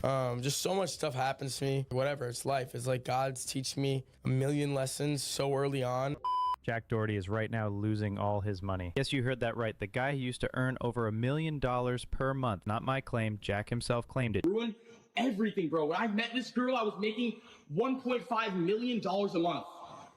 Just so much stuff happens to me. Whatever, it's life. It's like God's teaching me a million lessons so early on. Jack Doherty is right now losing all his money. Yes, you heard that right. The guy who used to earn over $1 million per month. Not my claim. Jack himself claimed it. Ruined everything, bro. When I met this girl, I was making $1.5 million a month.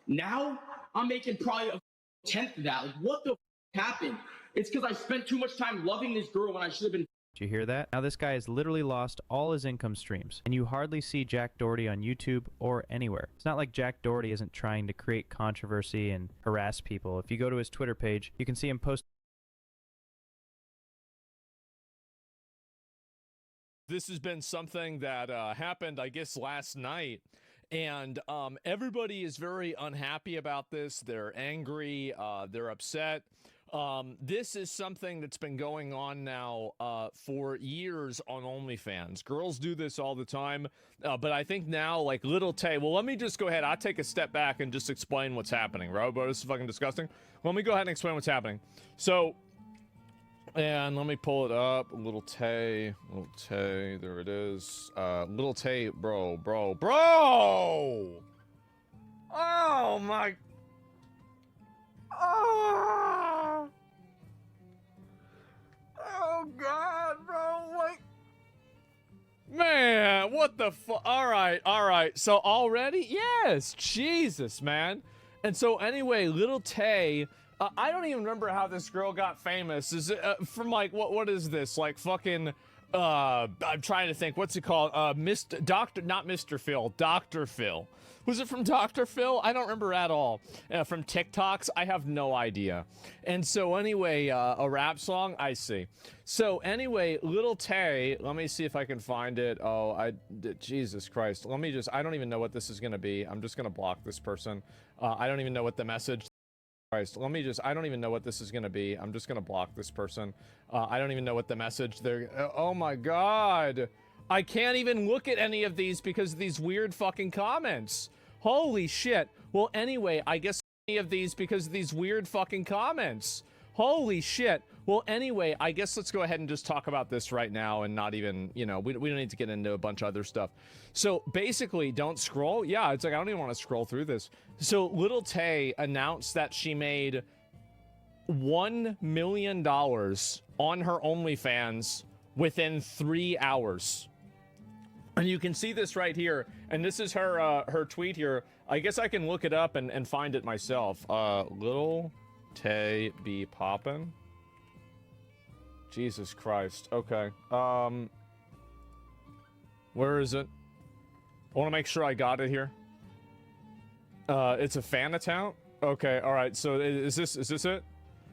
Now, I'm making probably a tenth of that. Like, what the happened? It's because I spent too much time loving this girl when I should have been. Did you hear that? Now this guy has literally lost all his income streams, and you hardly see Jack Doherty on YouTube or anywhere. It's not like Jack Doherty isn't trying to create controversy and harass people. If you go to his Twitter page, you can see him post. This has been something that happened, I guess, last night. And everybody is very unhappy about this. They're angry. They're upset. This is something that's been going on now for years on OnlyFans. Girls do this all the time. But I think now, like Little Tay, well, let me just go ahead. I'll take a step back and just explain what's happening, right? But this is fucking disgusting. Let me go ahead and explain what's happening. So, and let me pull it up. Little Tay, there it is. Little Tay, bro. Oh my. Oh God, bro, like, man, what the fuck? All right. So already, yes, Jesus, man. And so anyway, Little Tay. I don't even remember how this girl got famous. Is it from like what is this? Like fucking I'm trying to think. What's it called? Not Mr. Phil. Dr. Phil. Was it from Dr. Phil? I don't remember at all. From TikToks, I have no idea. And so anyway, a rap song, I see. So anyway, Little Tay, let me see if I can find it. Oh, Jesus Christ. I don't even know what this is going to be. I'm just going to block this person. I don't even know what the message. I don't even know what this is going to be. I'm just going to block this person. I don't even know what the message there. Oh my God. I can't even look at any of these because of these weird fucking comments. Holy shit. Well, anyway, I guess any of these because of these weird fucking comments. Holy shit. Well, anyway, I guess let's go ahead and just talk about this right now and not even, you know, we don't need to get into a bunch of other stuff. So basically, don't scroll. Yeah, it's like, I don't even want to scroll through this. So Little Tay announced that she made $1 million on her OnlyFans within 3 hours. And you can see this right here. And this is her her tweet here. I guess I can look it up and find it myself. Little Tay be poppin'. Jesus Christ. Okay. Where is it? I want to make sure I got it here. It's a fan account? Okay, alright. So is this it?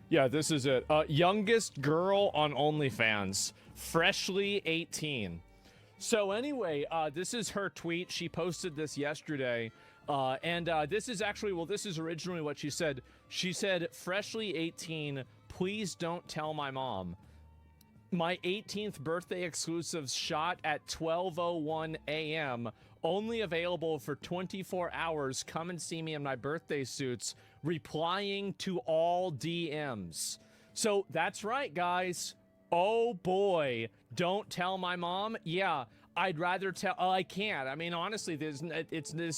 Yeah, this is it. Youngest girl on OnlyFans. Freshly 18. So anyway, this is her tweet. She posted this yesterday. And this is actually, well, this is originally what she said. She said, freshly 18, please don't tell my mom. My 18th birthday exclusives shot at 12:01 a.m. Only available for 24 hours. Come and see me in my birthday suits. Replying to all DMs. So that's right, guys. Oh boy. Don't tell my mom. Yeah. I'd rather tell. Oh, I can't. I mean, honestly, this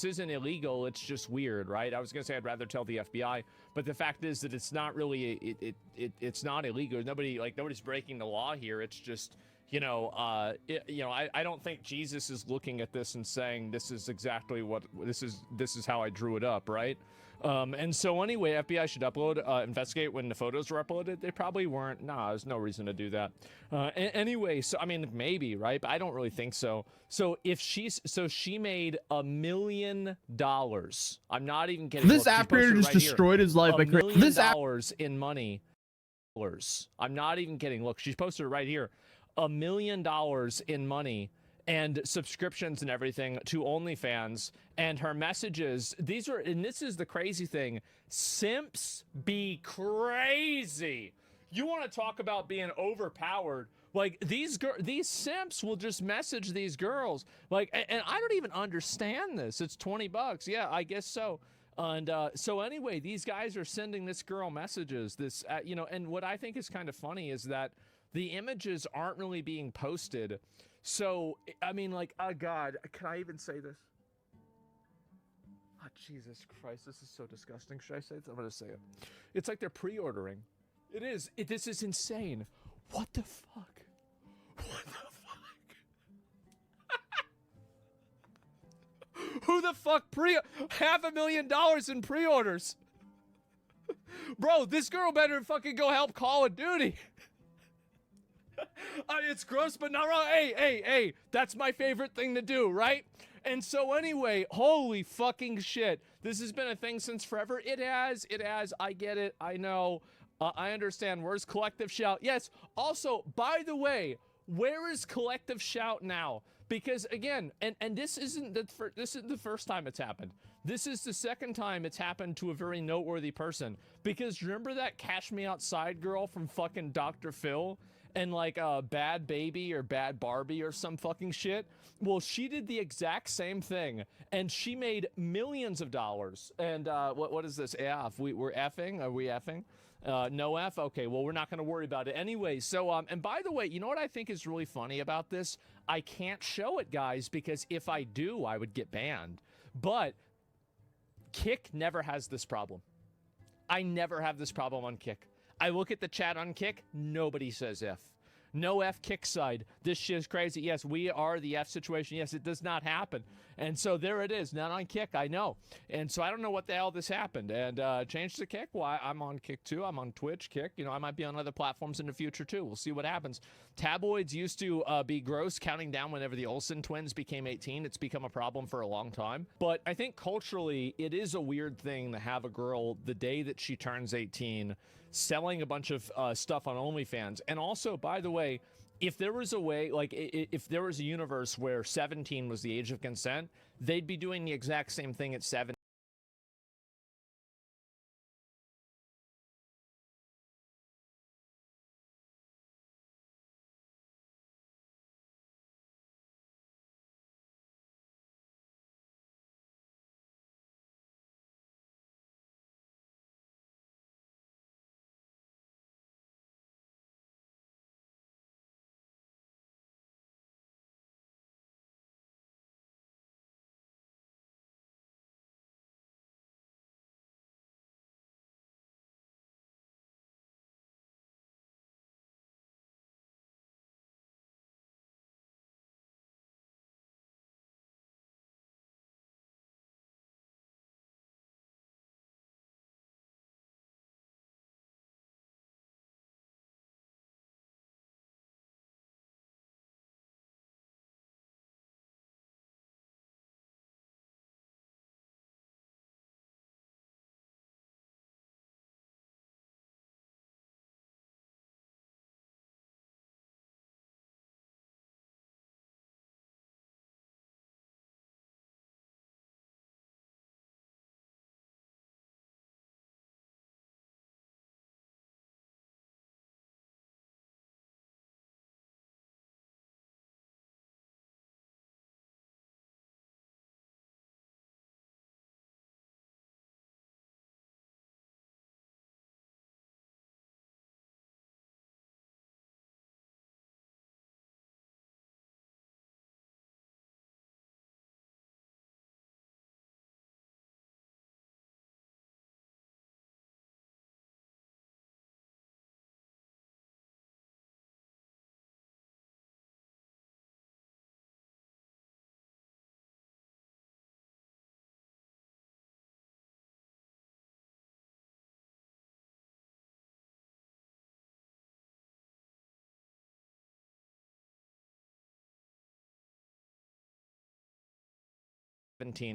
isn't illegal. It's just weird, right? I was gonna say I'd rather tell the FBI, but the fact is that it's not really. It's not illegal. Nobody's breaking the law here. It's just, you know, I don't think Jesus is looking at this and saying this is exactly what this is how I drew it up, right? And so anyway, FBI should investigate when the photos were uploaded. They probably weren't. Nah, there's no reason to do that. Anyway, so I mean, maybe, right? But I don't really think so. So if she made $1 million. I'm not even kidding. This app creator just destroyed his life. $1 million in money. I'm not even kidding. Look, she's posted it right here. $1 million in money and subscriptions and everything to OnlyFans, and her messages, and this is the crazy thing, simps be crazy. You want to talk about being overpowered? Like, these simps will just message these girls, like, and I don't even understand this. It's $20. Yeah, I guess so. And so anyway, these guys are sending this girl messages, you know, and what I think is kind of funny is that the images aren't really being posted. So, I mean, like, oh God, can I even say this? Oh, Jesus Christ, this is so disgusting. Should I say it? I'm gonna say it. It's like they're pre-ordering. It is. This is insane. What the fuck? What the fuck? Who the fuck $500,000 in pre-orders? Bro, this girl better fucking go help Call of Duty. It's gross, but not wrong. Hey, that's my favorite thing to do, right? And so anyway, holy fucking shit. This has been a thing since forever. It has. I get it. I know. I understand. Where's Collective Shout? Yes. Also, by the way, where is Collective Shout now? Because again, and this isn't the first time it's happened. This is the second time it's happened to a very noteworthy person. Because remember that Cash Me Outside girl from fucking Dr. Phil? And like Bad Baby or Bad Barbie or some fucking shit? Well, she did the exact same thing. And she made millions of dollars. And what is this? F? We're effing? Are we effing? No F? Okay, well, we're not going to worry about it. Anyway, so, and by the way, you know what I think is really funny about this? I can't show it, guys, because if I do, I would get banned. But Kick never has this problem. I never have this problem on Kick. I look at the chat on Kick, nobody says F. No F Kick side. This shit is crazy. Yes, we are the F situation. Yes, it does not happen. And so there it is. Not on Kick, I know. And so I don't know what the hell this happened. And change to Kick? Well, I'm on Kick too. I'm on Twitch, Kick. You know, I might be on other platforms in the future too. We'll see what happens. Tabloids used to be gross, counting down whenever the Olsen twins became 18. It's become a problem for a long time. But I think culturally, it is a weird thing to have a girl the day that she turns 18 selling a bunch of stuff on OnlyFans. And also, by the way, if there was a way, like if there was a universe where 17 was the age of consent, they'd be doing the exact same thing at 7.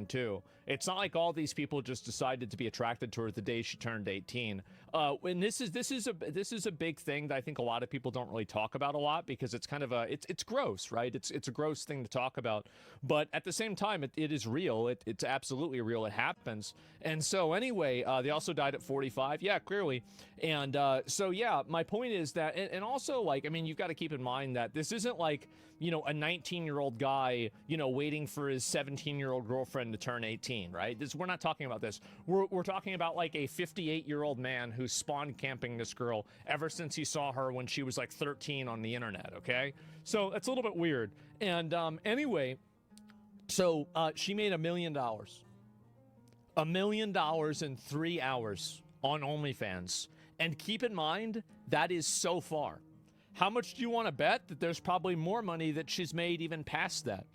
Too. It's not like all these people just decided to be attracted to her the day she turned 18. And this is a big thing that I think a lot of people don't really talk about a lot, because it's kind of it's gross, right? It's a gross thing to talk about, but at the same time it is real. It's absolutely real. It happens. And so anyway, they also died at 45. Yeah, clearly. And so yeah, my point is that, and also, like, I mean, you've got to keep in mind that this isn't like, you know, a 19-year-old guy, you know, waiting for his 17-year-old girlfriend to turn 18, right? We're not talking about this. We're talking about like a 58-year-old man who's spawn camping this girl ever since he saw her when she was like 13 on the internet, okay? So it's a little bit weird. And anyway, so she made $1 million. $1 million in 3 hours on OnlyFans. And keep in mind, that is so far. How much do you want to bet that there's probably more money that she's made even past that?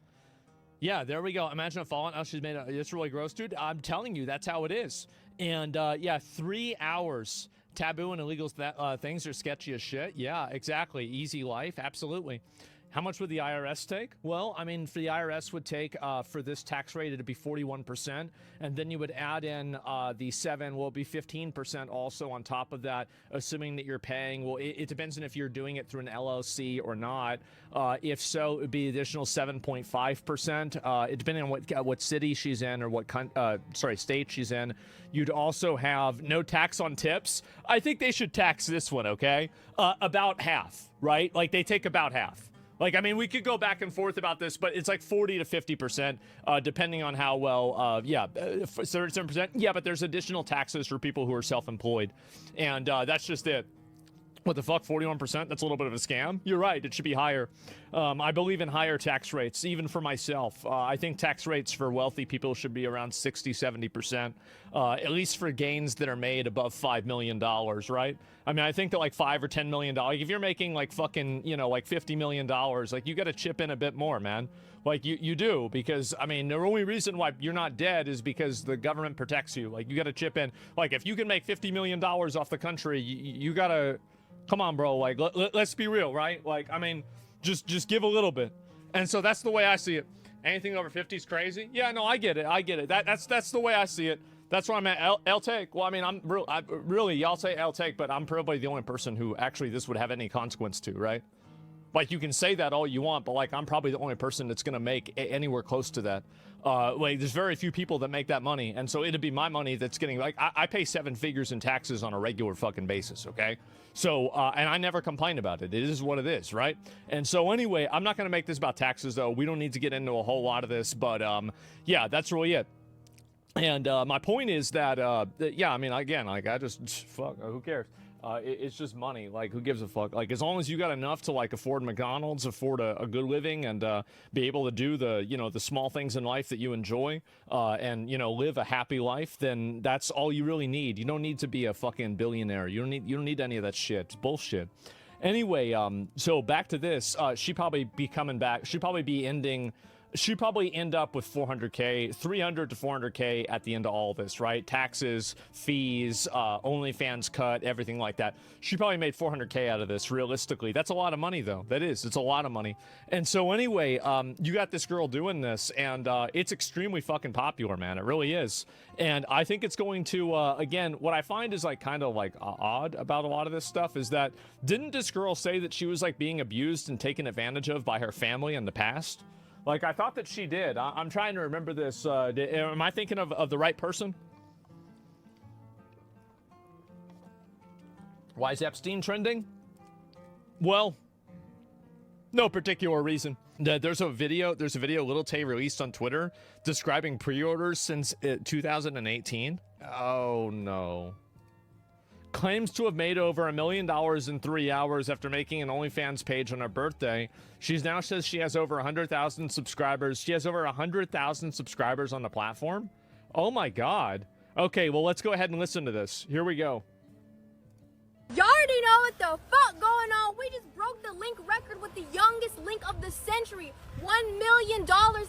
Yeah, there we go. Imagine a fallen. Oh, she's made it's really gross, dude. I'm telling you, that's how it is. And yeah, 3 hours. Taboo and illegal things are sketchy as shit. Yeah, exactly. Easy life. Absolutely. How much would the IRS take? Well, I mean, for the IRS would take, for this tax rate, it'd be 41%. And then you would add in the 7, well, it'd be 15% also on top of that, assuming that you're paying. Well, it depends on if you're doing it through an LLC or not. If so, it would be additional 7.5%. Depending on what city she's in or what state she's in. You'd also have no tax on tips. I think they should tax this one, okay? About half, right? Like, they take about half. Like, I mean, we could go back and forth about this, but it's like 40 to 50%, depending on how well, 37%. Yeah, but there's additional taxes for people who are self-employed. And that's just it. What the fuck, 41%? That's a little bit of a scam. You're right, it should be higher. I believe in higher tax rates, even for myself. I think tax rates for wealthy people should be around 60, 70%, at least for gains that are made above $5 million, right? I mean, I think that like $5 or $10 million, if you're making like fucking, you know, like $50 million, like you got to chip in a bit more, man. Like you do, because I mean, the only reason why you're not dead is because the government protects you. Like you got to chip in. Like if you can make $50 million off the country, you got to... Come on, bro. Like, let's be real, right? Like, I mean, just give a little bit. And so that's the way I see it. Anything over 50 is crazy. Yeah, no, I get it. I get it. That's the way I see it. That's where I'm at. I'll take. Well, I mean, really, y'all say I'll take, but I'm probably the only person who actually this would have any consequence to, right? Like, you can say that all you want, but like, I'm probably the only person that's gonna make anywhere close to that. Like, there's very few people that make that money, and so it'd be my money that's getting, like, I pay 7 figures in taxes on a regular fucking basis, okay? So, and I never complain about it. It is what it is, right? And so anyway, I'm not gonna make this about taxes, though. We don't need to get into a whole lot of this, but yeah, that's really it. And my point is that, yeah, I mean, again, like, I just, fuck, who cares? It's just money. Like, who gives a fuck? Like, as long as you got enough to, like, afford McDonald's, afford a good living, and be able to do the, you know, the small things in life that you enjoy, and, you know, live a happy life, then that's all you really need. You don't need to be a fucking billionaire. You don't need any of that shit. It's bullshit. Anyway, so back to this. She'd probably be coming back. She'd probably be ending... She'd probably end up with 400K, 300 to 400K at the end of all this, right? Taxes, fees, OnlyFans cut, everything like that. She probably made 400K out of this, realistically. That's a lot of money, though. That is. It's a lot of money. And so anyway, you got this girl doing this, and it's extremely fucking popular, man. It really is. And I think it's going to, again, what I find is, like, kind of, like, odd about a lot of this stuff is that, didn't this girl say that she was, like, being abused and taken advantage of by her family in the past? Like, I thought that she did. I'm trying to remember this. Am I thinking of the right person? Why is Epstein trending? Well, no particular reason. There's a video Little Tay released on Twitter describing pre-orders since 2018. Oh, no. Claims to have made over $1 million in 3 hours after making an OnlyFans page on her birthday. She now says she has over 100,000 subscribers. She has over 100,000 subscribers on the platform. Oh my God. Okay, well, let's go ahead and listen to this. Here we go. Y'all already know what the fuck going on. We just broke the link record with the youngest link of the century. $1 million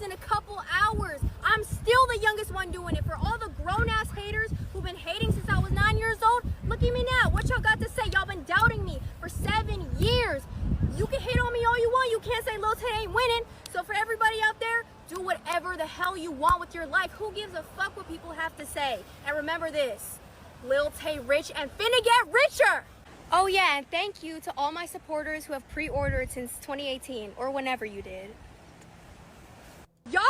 in a couple hours. I'm still the youngest one doing it. For all the grown-ass haters who've been hating since I was 9 years old, look at me now. What y'all got to say? Y'all been doubting me for 7 years. You can hate on me all you want. You can't say Lil Tay ain't winning. So for everybody out there, do whatever the hell you want with your life. Who gives a fuck what people have to say? And remember this, Lil Tay rich and finna get richer. Oh yeah, and thank you to all my supporters who have pre-ordered since 2018 or whenever you did. Y'all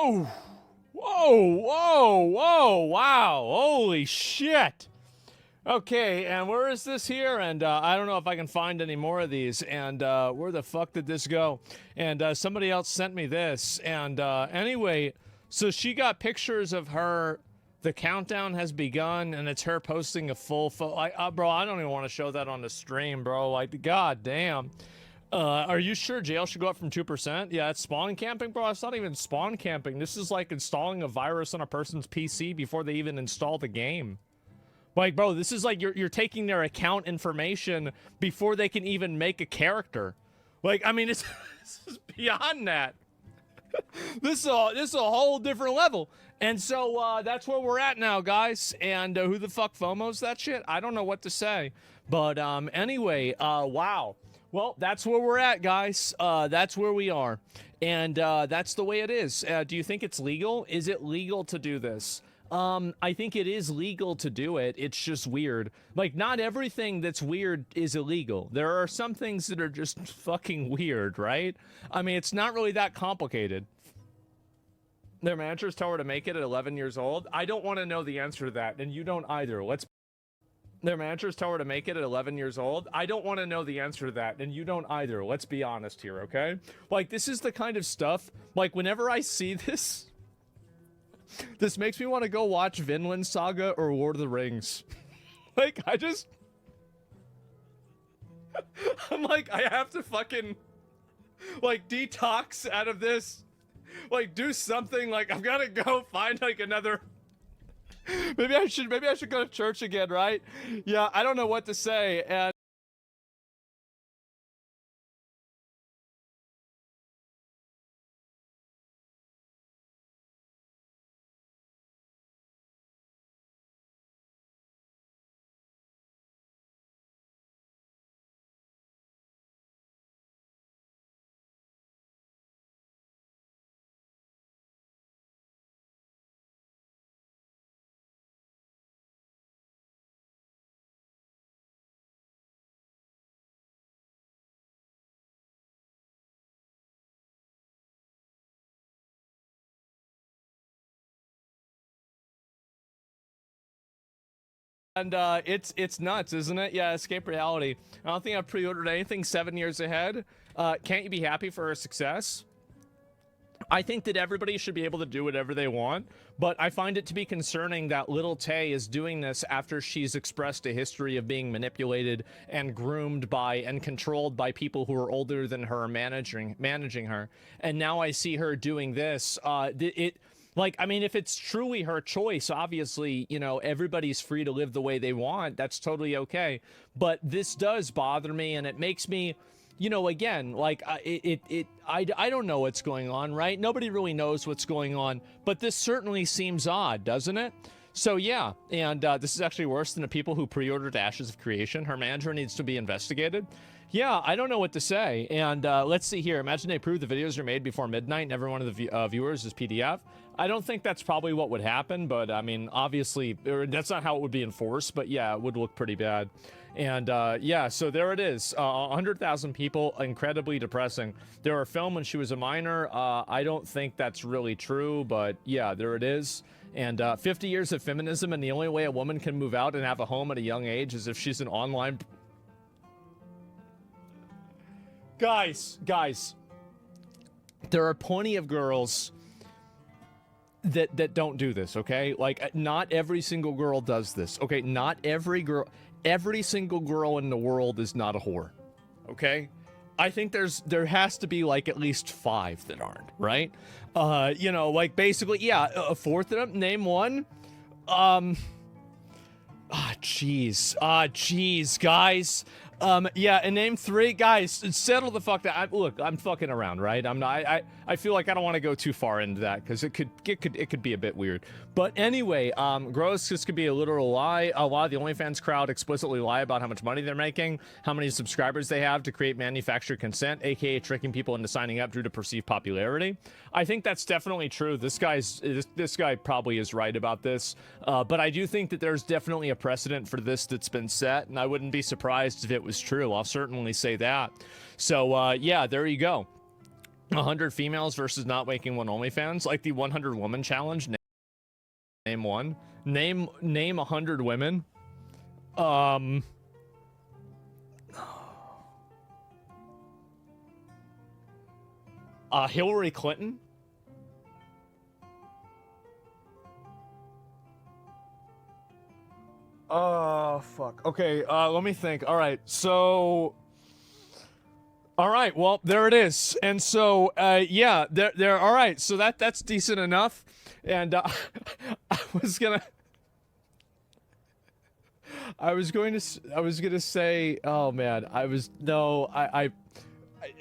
Whoa. Whoa, whoa, whoa, wow. Holy shit. Okay, and where is this here? And I don't know if I can find any more of these. And where the fuck did this go? And somebody else sent me this. And anyway, so she got pictures of her. The countdown has begun, and it's her posting a full photo. Bro, I don't even want to show that on the stream, bro. Like, god damn. Are you sure jail should go up from 2%? Yeah, it's spawn camping, bro. It's not even spawn camping. This is like installing a virus on a person's PC before they even install the game. Like, bro, this is like you're taking their account information before they can even make a character. Like, I mean, this is beyond that. This is a whole different level. And so that's where we're at now, guys. And who the fuck FOMOs that shit? I don't know what to say. But anyway, wow. Well, that's where we're at, guys. That's where we are. And that's the way it is. Do you think it's legal? Is it legal to do this? I think it is legal to do it. It's just weird. Like, not everything that's weird is illegal. There are some things that are just fucking weird, right? I mean, it's not really that complicated. Their managers tell her to make it at 11 years old. I don't want to know the answer to that, and you don't either. Their managers tell her to make it at 11 years old. I don't want to know the answer to that, and you don't either. Let's be honest here, okay? Like, this is the kind of stuff, like, whenever I see this, this makes me want to go watch Vinland Saga or Lord of the Rings. Like, I'm like, I have to fucking, like, detox out of this. Like, do something. Like, I've got to go find, like, another... Maybe I should go to church again, right? Yeah, I don't know what to say. And it's nuts, isn't it? Yeah, escape reality. I don't think I've pre-ordered anything 7 years ahead. Can't you be happy for her success? I think that everybody should be able to do whatever they want, but I find it to be concerning that little Tay is doing this after she's expressed a history of being manipulated and groomed by and controlled by people who are older than her, managing her. And now I see her doing this. Like, I mean, if it's truly her choice, obviously, you know, everybody's free to live the way they want. That's totally okay. But this does bother me, and it makes me, you know, again, like, I don't know what's going on, right? Nobody really knows what's going on, but this certainly seems odd, doesn't it? So, yeah, and this is actually worse than the people who pre-ordered Ashes of Creation. Her manager needs to be investigated. Yeah, I don't know what to say. And let's see here. Imagine they prove the videos are made before midnight and every one of the viewers is PDF. I don't think that's probably what would happen, but I mean, obviously, that's not how it would be enforced, but yeah, it would look pretty bad. And yeah, so there it is. 100,000 people, incredibly depressing. There were filmed when she was a minor. I don't think that's really true, but yeah, there it is. And 50 years of feminism, and the only way a woman can move out and have a home at a young age is if she's an online... Guys, there are plenty of girls that don't do this, okay? Like, not every single girl does this, okay? Not every girl, every single girl in the world is not a whore, okay? I think there has to be, like, at least 5 that aren't, right? You know, like, basically, yeah, a fourth of them, name one. Jeez, guys. Yeah, and name 3 guys. Settle the fuck down. Look, I'm fucking around, right? I'm not. I feel like I don't want to go too far into that because it could be a bit weird. But anyway, gross. This could be a literal lie. A lot of the OnlyFans crowd explicitly lie about how much money they're making, how many subscribers they have to create manufactured consent, aka tricking people into signing up due to perceived popularity. I think that's definitely true. This guy probably is right about this. But I do think that there's definitely a precedent for this that's been set, and I wouldn't be surprised if it was true. I'll certainly say that. So yeah, there you go. 100 females versus not making one OnlyFans, like the 100 woman challenge. Name one. Name 100 women. Hillary Clinton. Fuck. Okay, let me think. All right, so... All right, well, there it is. And so, yeah, there. All right, so that's decent enough. And I was gonna say, oh man,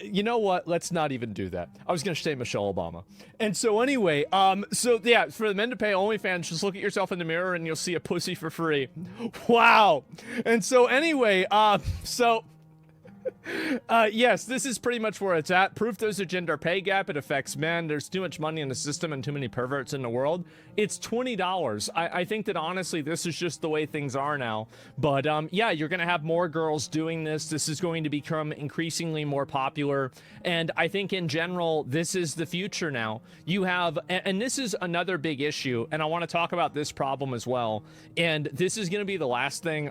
you know what? Let's not even do that. I was gonna say Michelle Obama. And so anyway, so yeah, for the men to pay OnlyFans, just look at yourself in the mirror and you'll see a pussy for free. Wow. And so anyway, yes, this is pretty much where it's at. Proof there's a gender pay gap. It affects men. There's too much money in the system and too many perverts in the world. It's $20. I think that honestly, this is just the way things are now. But yeah, you're going to have more girls doing this. This is going to become increasingly more popular. And I think in general, this is the future now. You have, and this is another big issue. And I want to talk about this problem as well. And this is going to be the last thing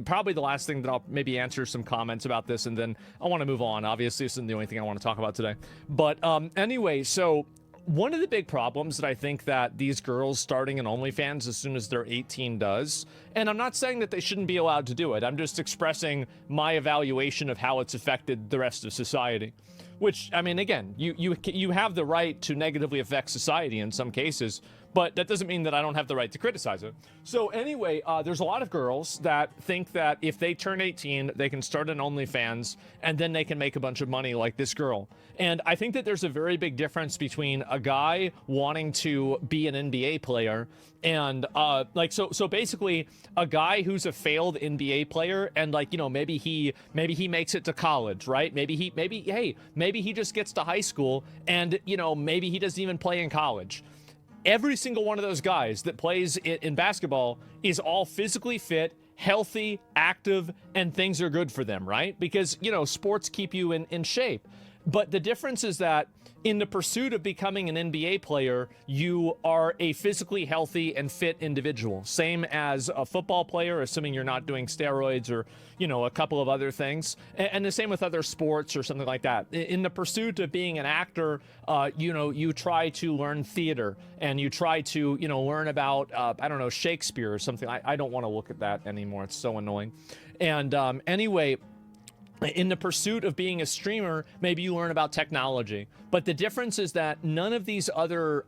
probably the last thing that I'll maybe answer some comments about this. And then I want to move on. Obviously, this isn't the only thing I want to talk about today. But anyway, so one of the big problems that I think that these girls starting an OnlyFans as soon as they're 18 does, and I'm not saying that they shouldn't be allowed to do it. I'm just expressing my evaluation of how it's affected the rest of society. Which, I mean, again, you have the right to negatively affect society in some cases, but that doesn't mean that I don't have the right to criticize it. So anyway, there's a lot of girls that think that if they turn 18, they can start an OnlyFans and then they can make a bunch of money like this girl. And I think that there's a very big difference between a guy wanting to be an NBA player and so basically a guy who's a failed NBA player and maybe he makes it to college, right? Maybe he just gets to high school and maybe he doesn't even play in college. Every single one of those guys that plays in basketball is all physically fit, healthy, active, and things are good for them, right? Because, sports keep you in shape. But the difference is that in the pursuit of becoming an NBA player, you are a physically healthy and fit individual. Same as a football player, assuming you're not doing steroids or, a couple of other things. And the same with other sports or something like that. In the pursuit of being an actor, you try to learn theater and you try to, learn about, Shakespeare or something. I don't want to look at that anymore. It's so annoying. And anyway, in the pursuit of being a streamer, maybe you learn about technology. But the difference is that none of these other,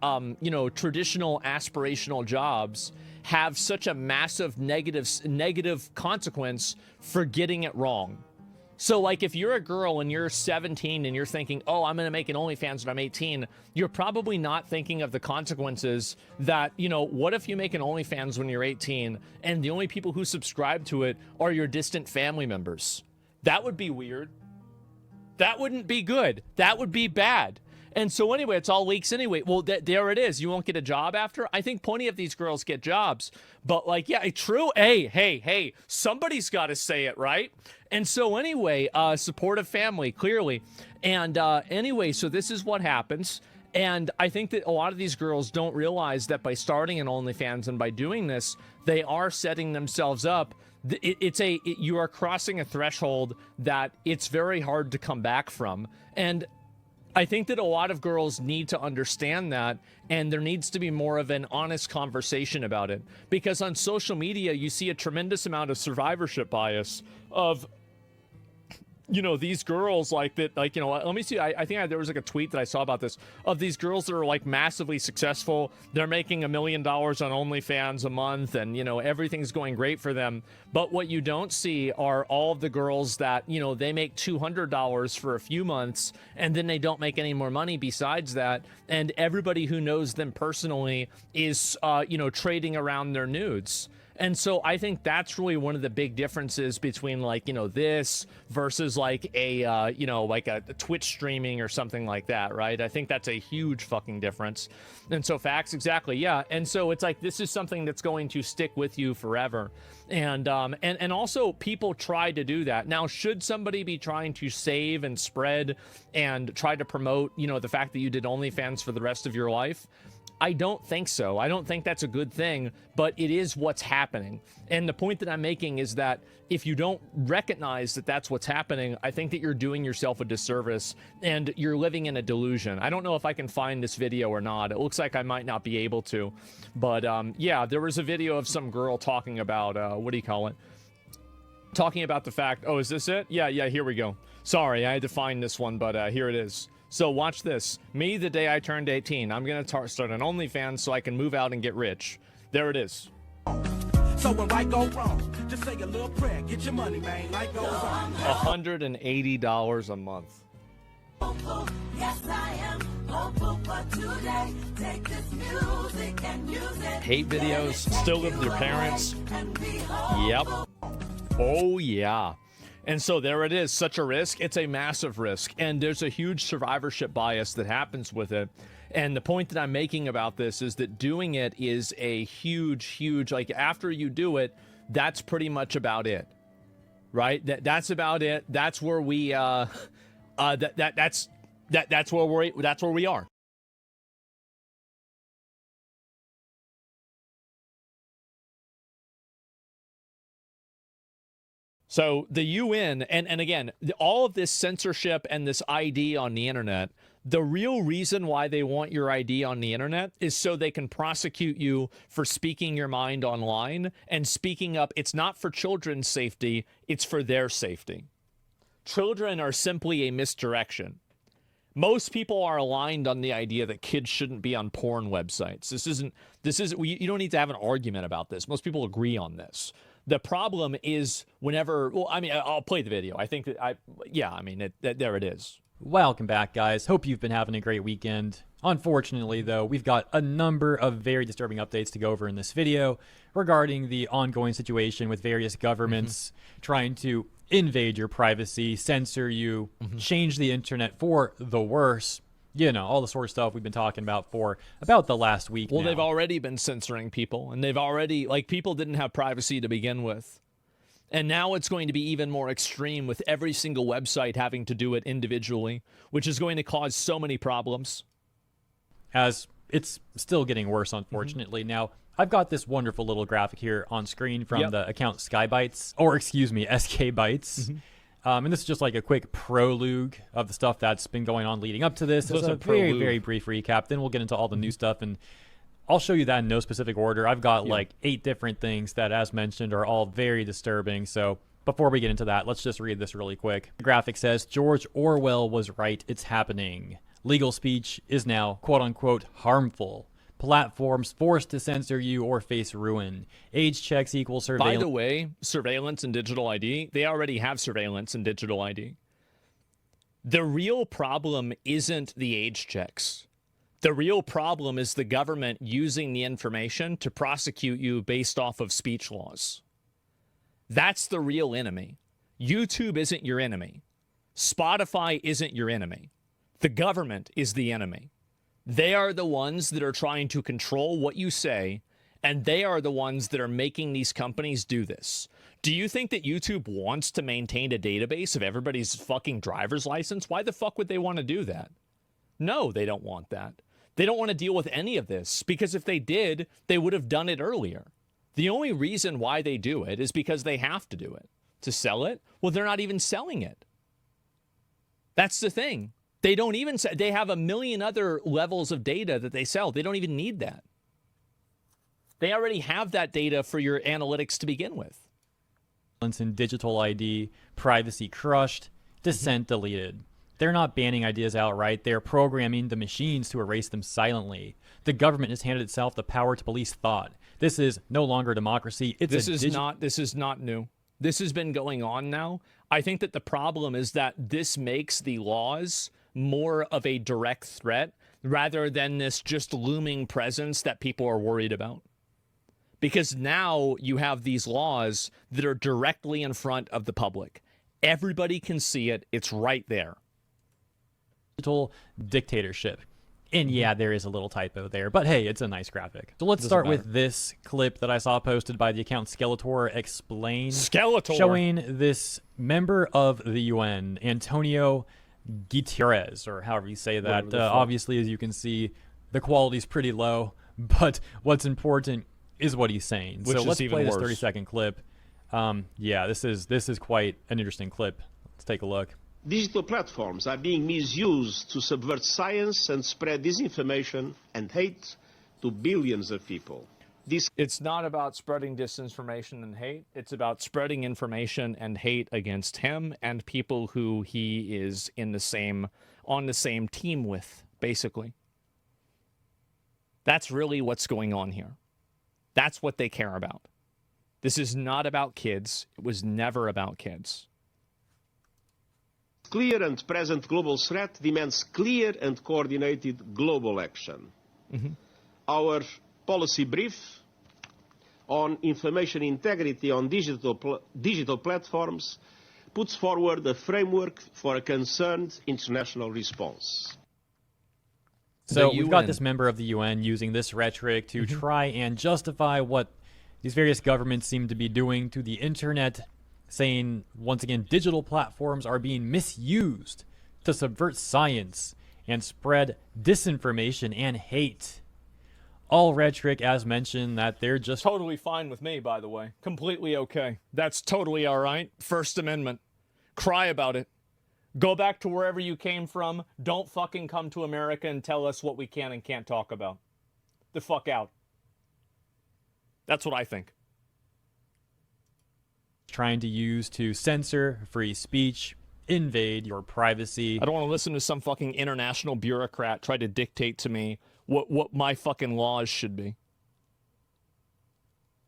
traditional aspirational jobs have such a massive negative consequence for getting it wrong. So, if you're a girl and you're 17 and you're thinking, oh, I'm going to make an OnlyFans when I'm 18, you're probably not thinking of the consequences that, what if you make an OnlyFans when you're 18 and the only people who subscribe to it are your distant family members? That would be weird. That wouldn't be good. That would be bad. And so anyway, it's all leaks anyway. Well, there it is. You won't get a job after? I think plenty of these girls get jobs. But yeah, true. Hey, somebody's got to say it, right? And so anyway, supportive family, clearly. And anyway, so this is what happens. And I think that a lot of these girls don't realize that by starting an OnlyFans and by doing this, they are setting themselves up. You are crossing a threshold that it's very hard to come back from. And I think that a lot of girls need to understand that, and there needs to be more of an honest conversation about it. Because on social media, you see a tremendous amount of survivorship bias of, these girls let me see. I think there was a tweet that I saw about this of these girls that are massively successful. They're making $1 million on OnlyFans a month and, everything's going great for them. But what you don't see are all of the girls that, they make $200 for a few months and then they don't make any more money besides that. And everybody who knows them personally is, trading around their nudes. And so I think that's really one of the big differences between, like, you know, this versus like a, you know, like a Twitch streaming or something like that, right? I think that's a huge fucking difference. And so facts, exactly, yeah. And so it's like, this is something that's going to stick with you forever. And also people try to do that. Now, should somebody be trying to save and spread and try to promote, you know, the fact that you did OnlyFans for the rest of your life? I don't think so. I don't think that's a good thing, but it is what's happening. And the point that I'm making is that if you don't recognize that that's what's happening, I think that you're doing yourself a disservice and you're living in a delusion. I don't know if I can find this video or not. It looks like I might not be able to. But yeah, there was a video of some girl talking about, what do you call it? Talking about the fact, oh, is this it? Yeah, here we go. Sorry, I had to find this one, but here it is. So watch this. Me, the day I turned 18. I'm going to start an OnlyFans so I can move out and get rich. There it is. So when right go wrong, just say a little prayer. Get your money, man. Life goes on. $180 a month. Yes, I am hopeful for today. Take this music and use it. Hate videos. Still live with your parents. Yep. Oh, yeah. And so there it is, such a risk. It's a massive risk. And there's a huge survivorship bias that happens with it. And the point that I'm making about this is that doing it is a huge, like after you do it, that's pretty much about it. Right? That's about it. That's where we, that's where we are. So the UN, and again, all of this censorship and this ID on the internet, the real reason why they want your ID on the internet is so they can prosecute you for speaking your mind online and speaking up. It's not for children's safety, it's for their safety. Children are simply a misdirection. Most people are aligned on the idea that kids shouldn't be on porn websites. You don't need to have an argument about this. Most people agree on this. The problem is whenever, well, I mean, I'll play the video. I think that there it is. Welcome back, guys. Hope you've been having a great weekend. Unfortunately, though, we've got a number of very disturbing updates to go over in this video regarding the ongoing situation with various governments trying to invade your privacy, censor you, change the internet for the worse. You know, all the sort of stuff we've been talking about for about the last week Well, now. they've already been censoring people, and they've already, like, people didn't have privacy to begin with. And now it's going to be even more extreme with every single website having to do it individually, which is going to cause so many problems. As it's still getting worse, unfortunately. Now, I've got this wonderful little graphic here on screen from the account SK Bytes. And this is just like a quick prologue of the stuff that's been going on leading up to this. It's a very, very brief recap. Then we'll get into all the new stuff, and I'll show you that in no specific order. I've got like 8 different things that, as mentioned, are all very disturbing. So before we get into that, let's just read this really quick. The graphic says, George Orwell was right. It's happening. Legal speech is now, quote unquote, harmful. Platforms forced to censor you or face ruin. Age checks equal surveillance. By the way, surveillance and digital ID, they already have surveillance and digital ID. The real problem isn't the age checks. The real problem is the government using the information to prosecute you based off of speech laws. That's the real enemy. YouTube isn't your enemy. Spotify isn't your enemy. The government is the enemy. They are the ones that are trying to control what you say, and they are the ones that are making these companies do this. Do you think that YouTube wants to maintain a database of everybody's fucking driver's license? Why the fuck would they want to do that? No, they don't want that. They don't want to deal with any of this, because if they did, they would have done it earlier. The only reason why they do it is because they have to do it. To sell it? Well, they're not even selling it. That's the thing. They don't even say, they have a million other levels of data that they sell. They don't even need that. They already have that data for your analytics to begin with. And digital ID, privacy crushed, dissent deleted. They're not banning ideas outright. They're programming the machines to erase them silently. The government has handed itself the power to police thought. This is no longer democracy. This is not new. This has been going on now. I think that the problem is that this makes the laws more of a direct threat rather than this just looming presence that people are worried about. because now you have these laws that are directly in front of the public. Everybody can see it. It's right there. Digital dictatorship. And yeah, there is a little typo there, but hey, it's a nice graphic. So let's start with this clip that I saw posted by the account Skeletor Explain. Skeletor! Showing this member of the UN, Antonio Guterres, or however you say that. Obviously, as you can see, the quality's pretty low, but what's important is what he's saying. Which so let's is play even this worse. 30-second clip. Yeah, this is quite an interesting clip. Let's take a look. Digital platforms are being misused to subvert science and spread disinformation and hate to billions of people. It's not about spreading disinformation and hate. It's about spreading information and hate against him and people who he is on the same team with, basically. That's really what's going on here. That's what they care about. This is not about kids. It was never about kids. Clear and present global threat demands clear and coordinated global action. Our policy brief on information integrity on digital platforms puts forward a framework for a concerned international response. So we've got this member of the UN using this rhetoric to try and justify what these various governments seem to be doing to the internet, saying, once again, digital platforms are being misused to subvert science and spread disinformation and hate. All rhetoric, as mentioned, that they're just... Totally fine with me, by the way. Completely okay. That's totally all right. First Amendment. Cry about it. Go back to wherever you came from. Don't fucking come to America and tell us what we can and can't talk about. The fuck out. That's what I think. Trying to use to censor free speech, invade your privacy. I don't want to listen to some fucking international bureaucrat try to dictate to me what my fucking laws should be.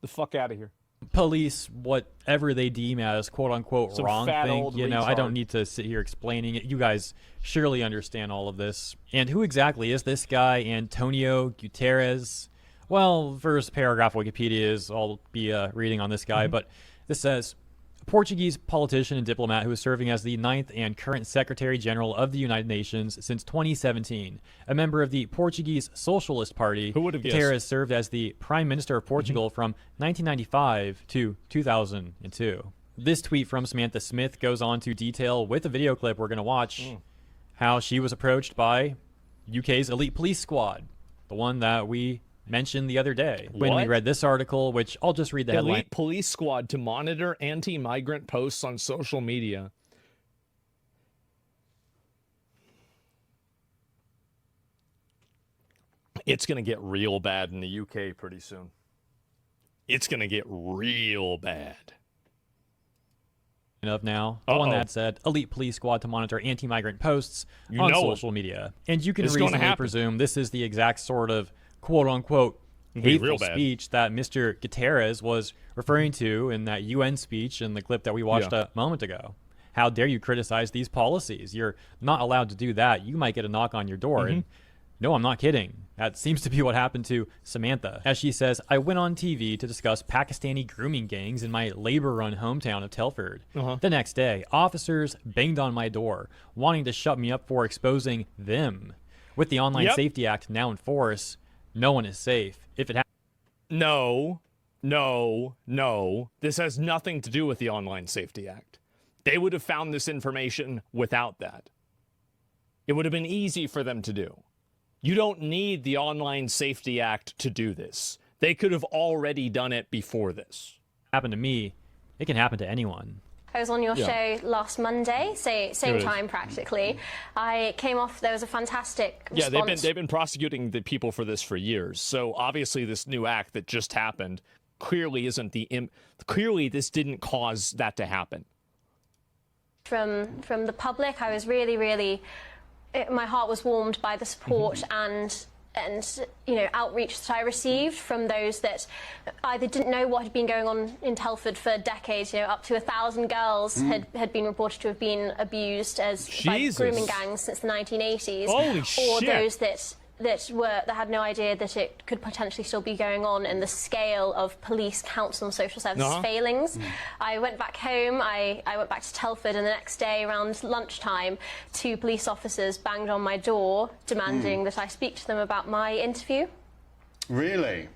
The fuck out of here. Police whatever they deem as quote-unquote Some wrong fat thing. old You know, I retard. don't need to sit here explaining it. You guys surely understand all of this. And who exactly is this guy, Antonio Guterres? Well, first paragraph of Wikipedia is I'll be reading on this guy, but this says, a Portuguese politician and diplomat who is serving as the 9th and current Secretary General of the United Nations since 2017. A member of the Portuguese Socialist Party, Who would have guessed? Guterres served as the Prime Minister of Portugal from 1995 to 2002. This tweet from Samantha Smith goes on to detail, with a video clip we're going to watch, how she was approached by UK's elite police squad, the one that we mentioned the other day when we What? read this article, which I'll just read the headline. Elite police squad to monitor anti-migrant posts on social media. It's going to get real bad in the UK pretty soon. It's going to get real bad. Of now, the one that said elite police squad to monitor anti-migrant posts You on know social media. And you can It's gonna reasonably happen. presume this is the exact sort of quote-unquote It'll be real hateful bad. speech that Mr. Guterres was referring to in that UN speech in the clip that we watched a moment ago. How dare you criticize these policies? You're not allowed to do that. You might get a knock on your door. And no, I'm not kidding. That seems to be what happened to Samantha. As she says, I went on TV to discuss Pakistani grooming gangs in my labor-run hometown of Telford. The next day, officers banged on my door, wanting to shut me up for exposing them. With the Online Safety Act now in force, no one is safe. If it No. This has nothing to do with the Online Safety Act. They would have found this information without that. It would have been easy for them to do. You don't need the Online Safety Act to do this. They could have already done it before this. happened to me, it can happen to anyone. I was on your show last Monday, same time practically. I came off, there was a fantastic response. Yeah, they've been prosecuting the people for this for years. So obviously this new act that just happened clearly isn't clearly this didn't cause that to happen. From the public, I was really, my heart was warmed by the support and you know, outreach that I received from those that either didn't know what had been going on in Telford for decades. You know, up to 1,000 girls had been reported to have been abused by grooming gangs since the 1980s. Holy or shit. those that that had no idea that it could potentially still be going on, and the scale of police, council and social services failings. I went back home, I went back to Telford, and the next day around lunchtime 2 police officers banged on my door demanding that I speak to them about my interview. Really?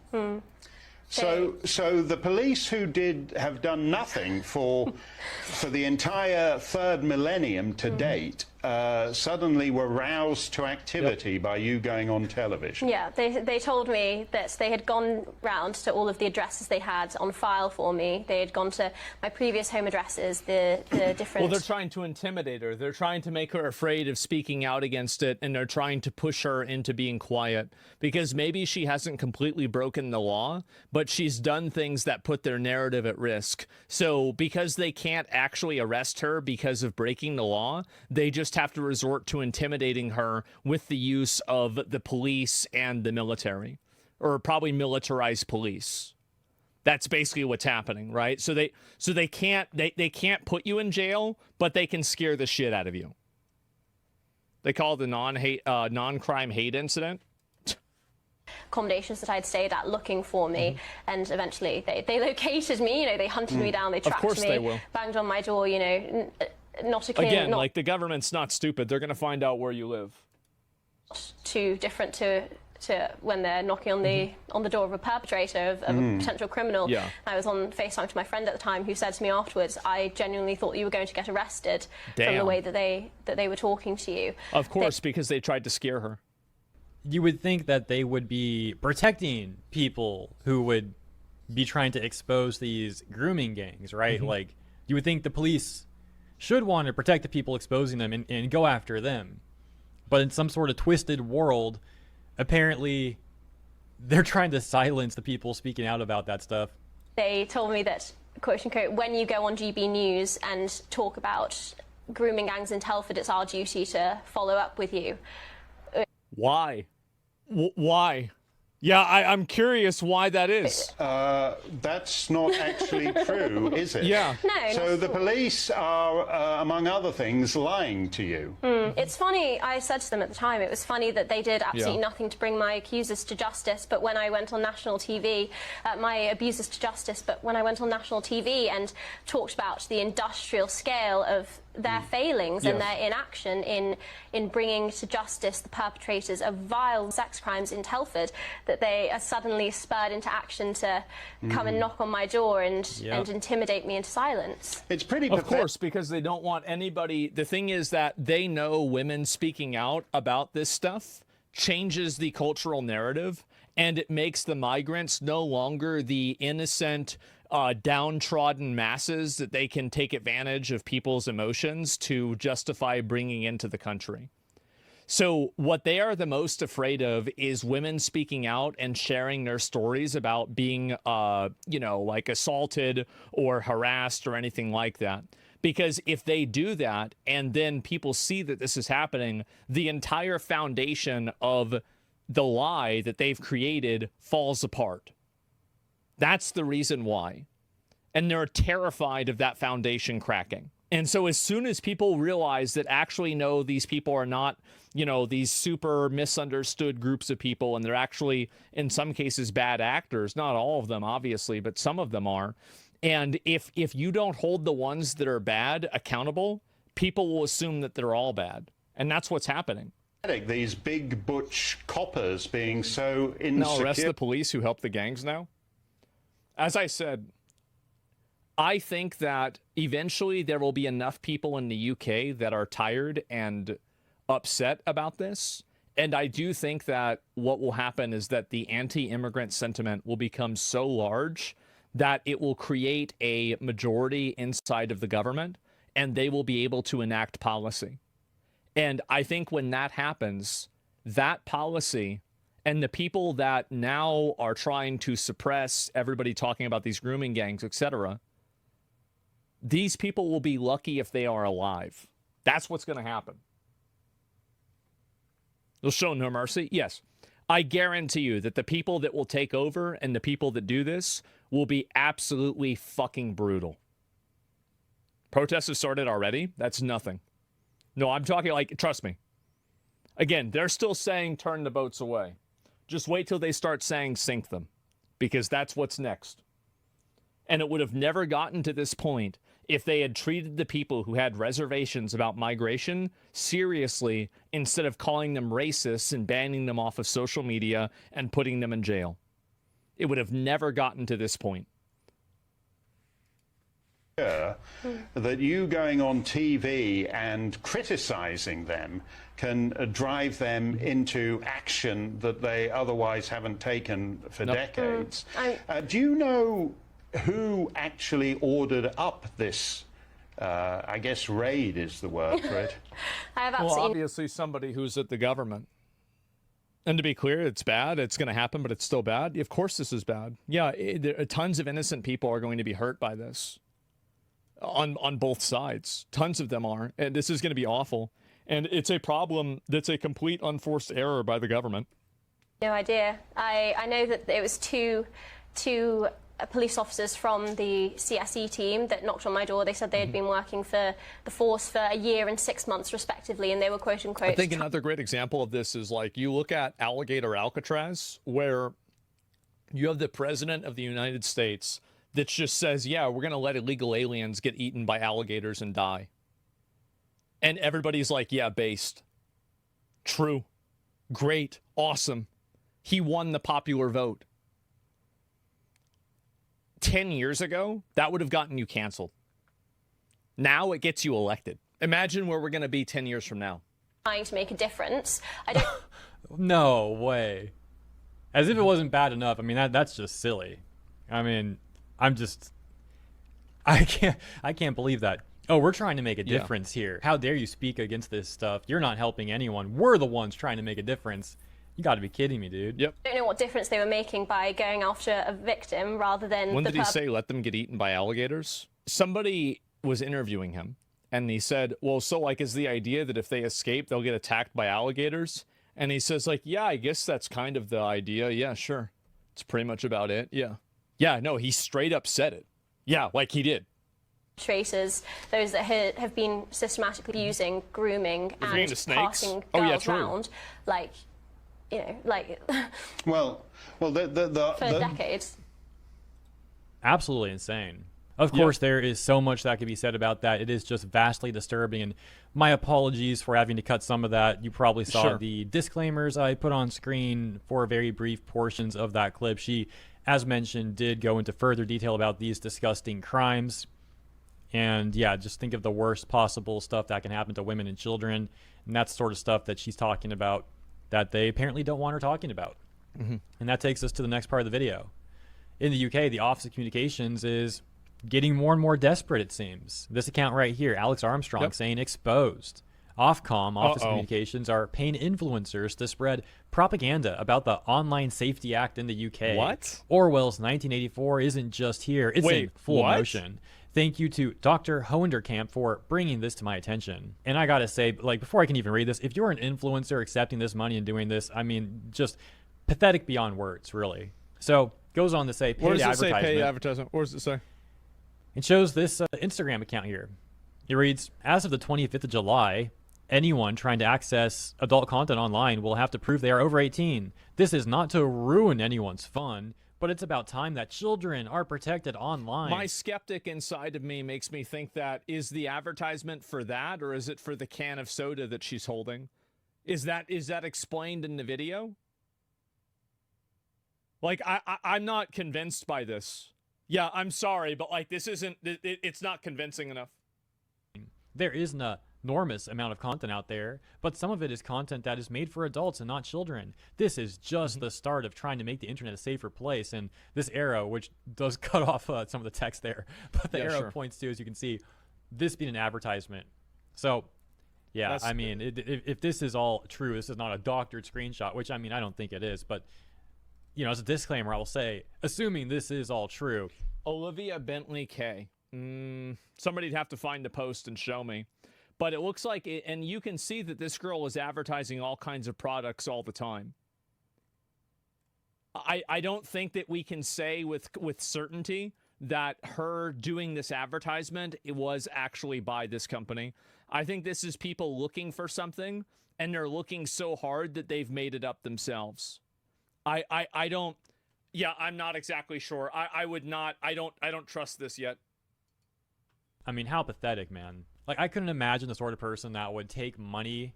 So the police who have done nothing for the entire 3rd millennium to date suddenly were roused to activity by you going on television. Yeah, they told me that they had gone round to all of the addresses they had on file for me. They had gone to my previous home addresses, the different... Well, they're trying to intimidate her. They're trying to make her afraid of speaking out against it, and they're trying to push her into being quiet, because maybe she hasn't completely broken the law, but she's done things that put their narrative at risk. So because they can't actually arrest her because of breaking the law, they just have to resort to intimidating her with the use of the police and the military, or probably militarized police. That's basically what's happening, right? So they can't put you in jail, but they can scare the shit out of you. They call it the non-crime hate incident. Accommodations that I'd stayed at looking for me, and eventually they located me. You know, they hunted me down, they tracked me, they will. Banged on my door. You know, not Again, like, the government's not stupid. They're going to find out where you live. Too different to when they're knocking on the door of a perpetrator, of a potential criminal. Yeah. I was on FaceTime to my friend at the time, who said to me afterwards, "I genuinely thought you were going to get arrested from the way that they were talking to you." Of course, because they tried to scare her. You would think that they would be protecting people who would be trying to expose these grooming gangs, right? Like, you would think the police should want to protect the people exposing them and go after them. But in some sort of twisted world, apparently they're trying to silence the people speaking out about that stuff. They told me that, quote unquote, when you go on GB News and talk about grooming gangs in Telford, it's our duty to follow up with you. Why? Why? Yeah, I'm curious why that is. That's not actually true, is it? Yeah. No. So the police are, among other things, lying to you. It's funny, I said to them at the time, it was funny that they did absolutely nothing to bring my accusers to justice, but when I went on national TV, my abusers to justice, but when I went on national TV and talked about the industrial scale of their failings and their inaction in bringing to justice the perpetrators of vile sex crimes in Telford, that they are suddenly spurred into action to come and knock on my door and intimidate me into silence. It's pretty Of course, because they don't want anybody... The thing is that they know women speaking out about this stuff changes the cultural narrative, and it makes the migrants no longer the innocent... downtrodden masses that they can take advantage of people's emotions to justify bringing into the country. So what they are the most afraid of is women speaking out and sharing their stories about being, you know, like assaulted or harassed or anything like that. Because if they do that and then people see that this is happening, the entire foundation of the lie that they've created falls apart. That's the reason why. And they're terrified of that foundation cracking. And so as soon as people realize that actually, no, these people are not, you know, these super misunderstood groups of people, and they're actually, in some cases, bad actors, not all of them, obviously, but some of them are. And if you don't hold the ones that are bad accountable, people will assume that they're all bad. And that's what's happening. These big butch coppers being so insecure. Now arrest the police who help the gangs now? As I said, I think that eventually there will be enough people in the UK that are tired and upset about this. And I do think that what will happen is that the anti-immigrant sentiment will become so large that it will create a majority inside of the government, and they will be able to enact policy. And I think when that happens, that policy... And the people that now are trying to suppress everybody talking about these grooming gangs, etc., these people will be lucky if they are alive. That's what's going to happen. They'll show no mercy. Yes. I guarantee you that the people that will take over and the people that do this will be absolutely fucking brutal. Protests have started already. That's nothing. No, I'm talking like, trust me. Again, they're still saying turn the boats away. Just wait till they start saying sink them, because that's what's next. And it would have never gotten to this point if they had treated the people who had reservations about migration seriously instead of calling them racists and banning them off of social media and putting them in jail. It would have never gotten to this point. That you going on TV and criticizing them can drive them into action that they otherwise haven't taken for decades. Do you know who actually ordered up this, I guess raid is the word for it? I have Well, obviously somebody who's at the government. And to be clear, it's bad. It's going to happen, but it's still bad. Of course this is bad. Yeah, tons of innocent people are going to be hurt by this. On both sides. Tons of them are. And this is going to be awful. And it's a problem that's a complete unforced error by the government. No idea. I know that it was two police officers from the CSE team that knocked on my door. They said they had been working for the force for a year and 6 months respectively, and they were quote unquote... I think another great example of this is like you look at Alligator Alcatraz, where you have the president of the United States that just says, yeah, we're going to let illegal aliens get eaten by alligators and die. And everybody's like, yeah, based. True. Great. Awesome. He won the popular vote. 10 years ago, that would have gotten you canceled. Now it gets you elected. Imagine where we're going to be 10 years from now. Trying to make a difference. I don't... No way. As if it wasn't bad enough. I mean, that's just silly. I mean... I can't believe that. Oh, we're trying to make a difference here. How dare you speak against this stuff? You're not helping anyone. We're the ones trying to make a difference. You got to be kidding me, dude. Yep. I don't know what difference they were making by going after a victim rather than... When did he say let them get eaten by alligators? Somebody was interviewing him, and he said, well, so like is the idea that if they escape, they'll get attacked by alligators? And he says like, yeah, I guess that's kind of the idea. Yeah, sure. It's pretty much about it. Yeah. Yeah, no, he straight up said it. Yeah, like he did. Traces, those that have been systematically using grooming and passing girls around, like, you know, like... well, for decades. Absolutely insane. Of course, there is so much that could be said about that. It is just vastly disturbing, and my apologies for having to cut some of that. You probably saw the disclaimers I put on screen for very brief portions of that clip. She, as mentioned, did go into further detail about these disgusting crimes. And yeah, just think of the worst possible stuff that can happen to women and children. And that's sort of stuff that she's talking about that they apparently don't want her talking about. And that takes us to the next part of the video. In the UK, the Office of Communications is getting more and more desperate, it seems. This account right here, Alex Armstrong, saying exposed. Ofcom, Office of Communications, are paying influencers to spread propaganda about the Online Safety Act in the UK. What? Orwell's 1984 isn't just here. It's in full motion. Thank you to Dr. Hoenderkamp for bringing this to my attention. And I gotta say, like, before I can even read this, if you're an influencer accepting this money and doing this, I mean, just pathetic beyond words, really. So, goes on to say, paid advertisement. Where does it say paid advertisement? Where does it say? It shows this Instagram account here. It reads, as of the 25th of July, anyone trying to access adult content online will have to prove they are over 18. This is not to ruin anyone's fun, but it's about time that children are protected online. My skeptic inside of me makes me think that, is the advertisement for that, or is it for the can of soda that she's holding? Is that explained in the video? Like, I'm not convinced by this. Yeah, I'm sorry, but like, this isn't, it's not convincing enough. There is an enormous amount of content out there, but some of it is content that is made for adults and not children. This is just the start of trying to make the internet a safer place, and this arrow, which does cut off some of the text there, but the arrow points to, as you can see, this being an advertisement. So, yeah, I mean, if this is all true, this is not a doctored screenshot, which, I mean, I don't think it is, but, you know, as a disclaimer, I will say, assuming this is all true. Olivia Bentley K. Somebody'd have to find the post and show me. But it looks like it, and you can see that this girl is advertising all kinds of products all the time. I don't think that we can say with certainty that her doing this advertisement, it was actually by this company. I think this is people looking for something, and they're looking so hard that they've made it up themselves. I don't, yeah, I'm not exactly sure. I don't trust this yet. I mean, how pathetic, man. Like, I couldn't imagine the sort of person that would take money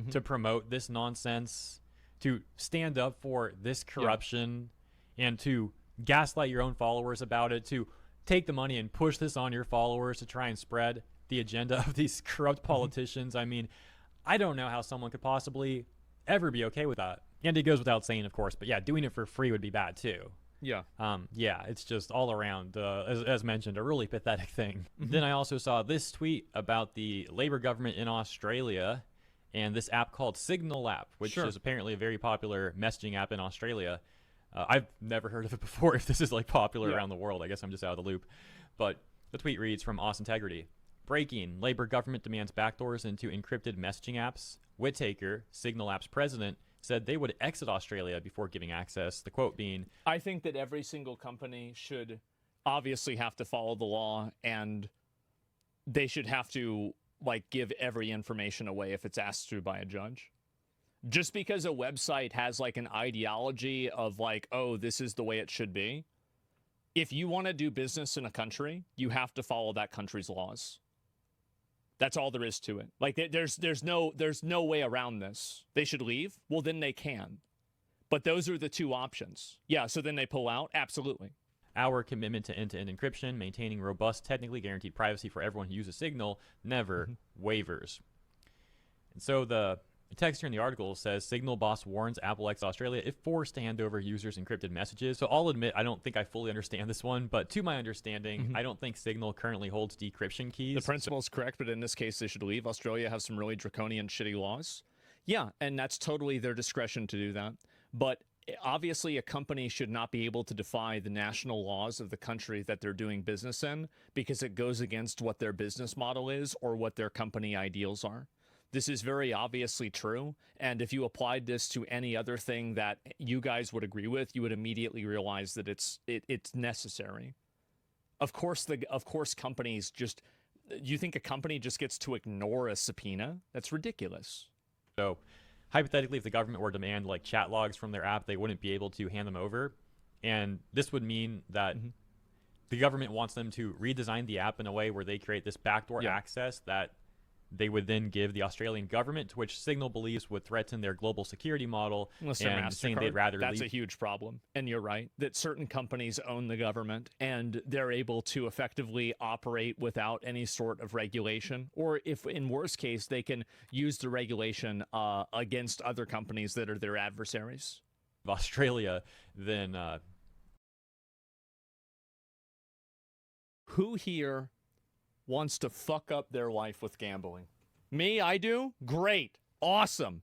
to promote this nonsense, to stand up for this corruption, and to gaslight your own followers about it, to take the money and push this on your followers to try and spread the agenda of these corrupt politicians. I mean, I don't know how someone could possibly ever be okay with that. And it goes without saying, of course, but yeah, doing it for free would be bad too. Yeah. Yeah, it's just all around, as mentioned, a really pathetic thing. Then I also saw this tweet about the Labour government in Australia and this app called Signal app, which is apparently a very popular messaging app in Australia. I've never heard of it before. If this is like popular around the world, I guess I'm just out of the loop. But the tweet reads from Aus Integrity. Breaking. Labour government demands backdoors into encrypted messaging apps. Whittaker, Signal app's president, said they would exit Australia before giving access. The quote being, I think that every single company should obviously have to follow the law, and they should have to like give every information away if it's asked to by a judge. Just because a website has like an ideology of like, oh, this is the way it should be. If you want to do business in a country, you have to follow that country's laws. That's all there is to it. Like there's no way around this. They should leave. Well, then they can. But those are the two options. Yeah, so then they pull out. Absolutely. Our commitment to end-to-end encryption, maintaining robust, technically guaranteed privacy for everyone who uses Signal, never wavers. And so the text here in the article says, Signal boss warns Apple X Australia if forced to hand over users' encrypted messages. So I'll admit, I don't think I fully understand this one, but to my understanding, I don't think Signal currently holds decryption keys. The principle is correct, but in this case, they should leave. Australia has some really draconian, shitty laws. Yeah, and that's totally their discretion to do that. But obviously, a company should not be able to defy the national laws of the country that they're doing business in because it goes against what their business model is or what their company ideals are. This is very obviously true, and if you applied this to any other thing that you guys would agree with, you would immediately realize that it's necessary. Of course, companies just. You think a company just gets to ignore a subpoena? That's ridiculous. So, hypothetically, if the government were to demand like chat logs from their app, they wouldn't be able to hand them over, and this would mean that the government wants them to redesign the app in a way where they create this backdoor access that they would then give the Australian government, to which Signal believes would threaten their global security model. Unless and saying they'd rather that's leave. A huge problem. And you're right that certain companies own the government and they're able to effectively operate without any sort of regulation. Or if in worst case, they can use the regulation against other companies that are their adversaries. Australia, then who here wants to fuck up their life with gambling? Me, I do? Great. Awesome.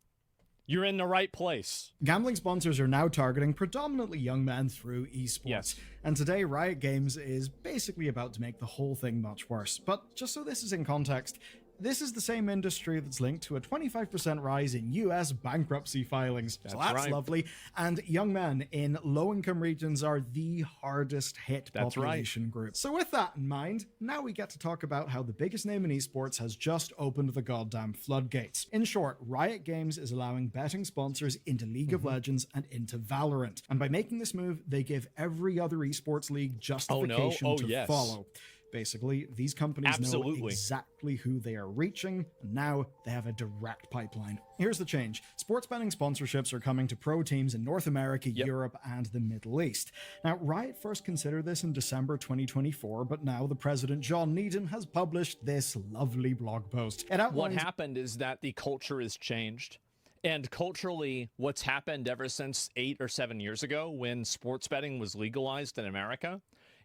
You're in the right place. Gambling sponsors are now targeting predominantly young men through esports. Yes. And today, Riot Games is basically about to make the whole thing much worse. But just so this is in context, this is the same industry that's linked to a 25% rise in US bankruptcy filings. So that's right. lovely. And young men in low-income regions are the hardest hit population group. So with that in mind, now we get to talk about how the biggest name in esports has just opened the goddamn floodgates. In short, Riot Games is allowing betting sponsors into League of Legends and into Valorant. And by making this move, they give every other esports league justification to follow. Basically, these companies know exactly who they are reaching, and now they have a direct pipeline. Here's the change. Sports betting sponsorships are coming to pro teams in North America, Europe, and the Middle East. Now, Riot first considered this in December 2024, but now the president, John Needham, has published this lovely blog post. What happened is that the culture has changed. And culturally, what's happened ever since 8 or 7 years ago when sports betting was legalized in America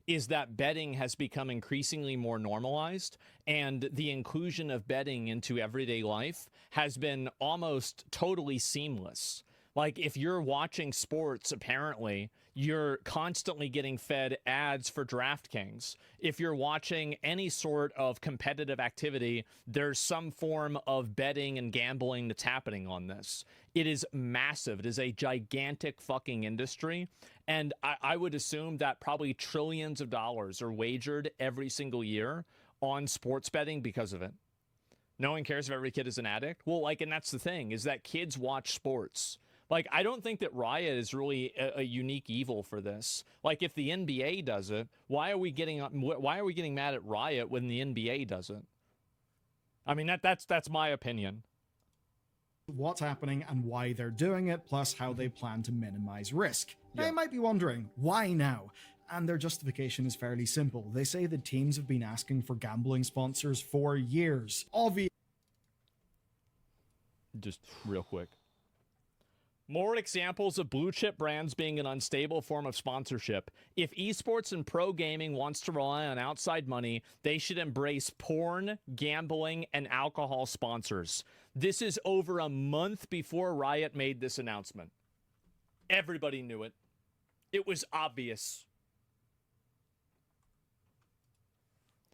is that betting has become increasingly more normalized, and the inclusion of betting into everyday life has been almost totally seamless. Like, if you're watching sports, apparently, you're constantly getting fed ads for DraftKings. If you're watching any sort of competitive activity, there's some form of betting and gambling that's happening on this. It is massive. It is a gigantic fucking industry. And I would assume that probably trillions of dollars are wagered every single year on sports betting because of it. No one cares if every kid is an addict. Well, like, and that's the thing, is that kids watch sports. Like, I don't think that Riot is really a unique evil for this. Like, if the NBA does it, why are we getting mad at Riot when the NBA does it? I mean, that's my opinion. What's happening and why they're doing it, plus how they plan to minimize risk. Now, you might be wondering, why now? And their justification is fairly simple. They say the teams have been asking for gambling sponsors for years. Just real quick. More examples of blue chip brands being an unstable form of sponsorship. If esports and pro gaming wants to rely on outside money, they should embrace porn, gambling, and alcohol sponsors. This is over a month before Riot made this announcement. Everybody knew it. It was obvious.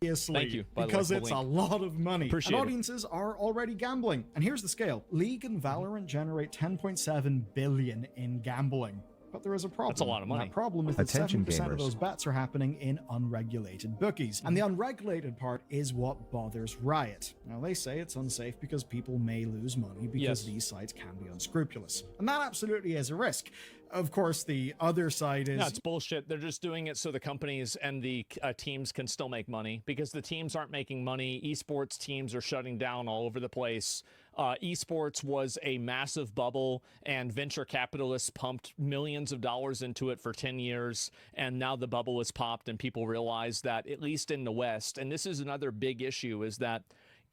Thank you. Because it's a lot of money. And audiences are already gambling. And here's the scale. League and Valorant generate 10.7 billion in gambling. But there is a problem. That's a lot of money. And that problem is that 7% of those bets are happening in unregulated bookies. And the unregulated part is what bothers Riot. Now, they say it's unsafe because people may lose money because these sites can be unscrupulous. And that absolutely is a risk. Of course, the other side is... No, it's bullshit. They're just doing it so the companies and the teams can still make money, because the teams aren't making money. Esports teams are shutting down all over the place. Esports was a massive bubble, and venture capitalists pumped millions of dollars into it for 10 years, and now the bubble has popped, and people realize that, at least in the West, and this is another big issue, is that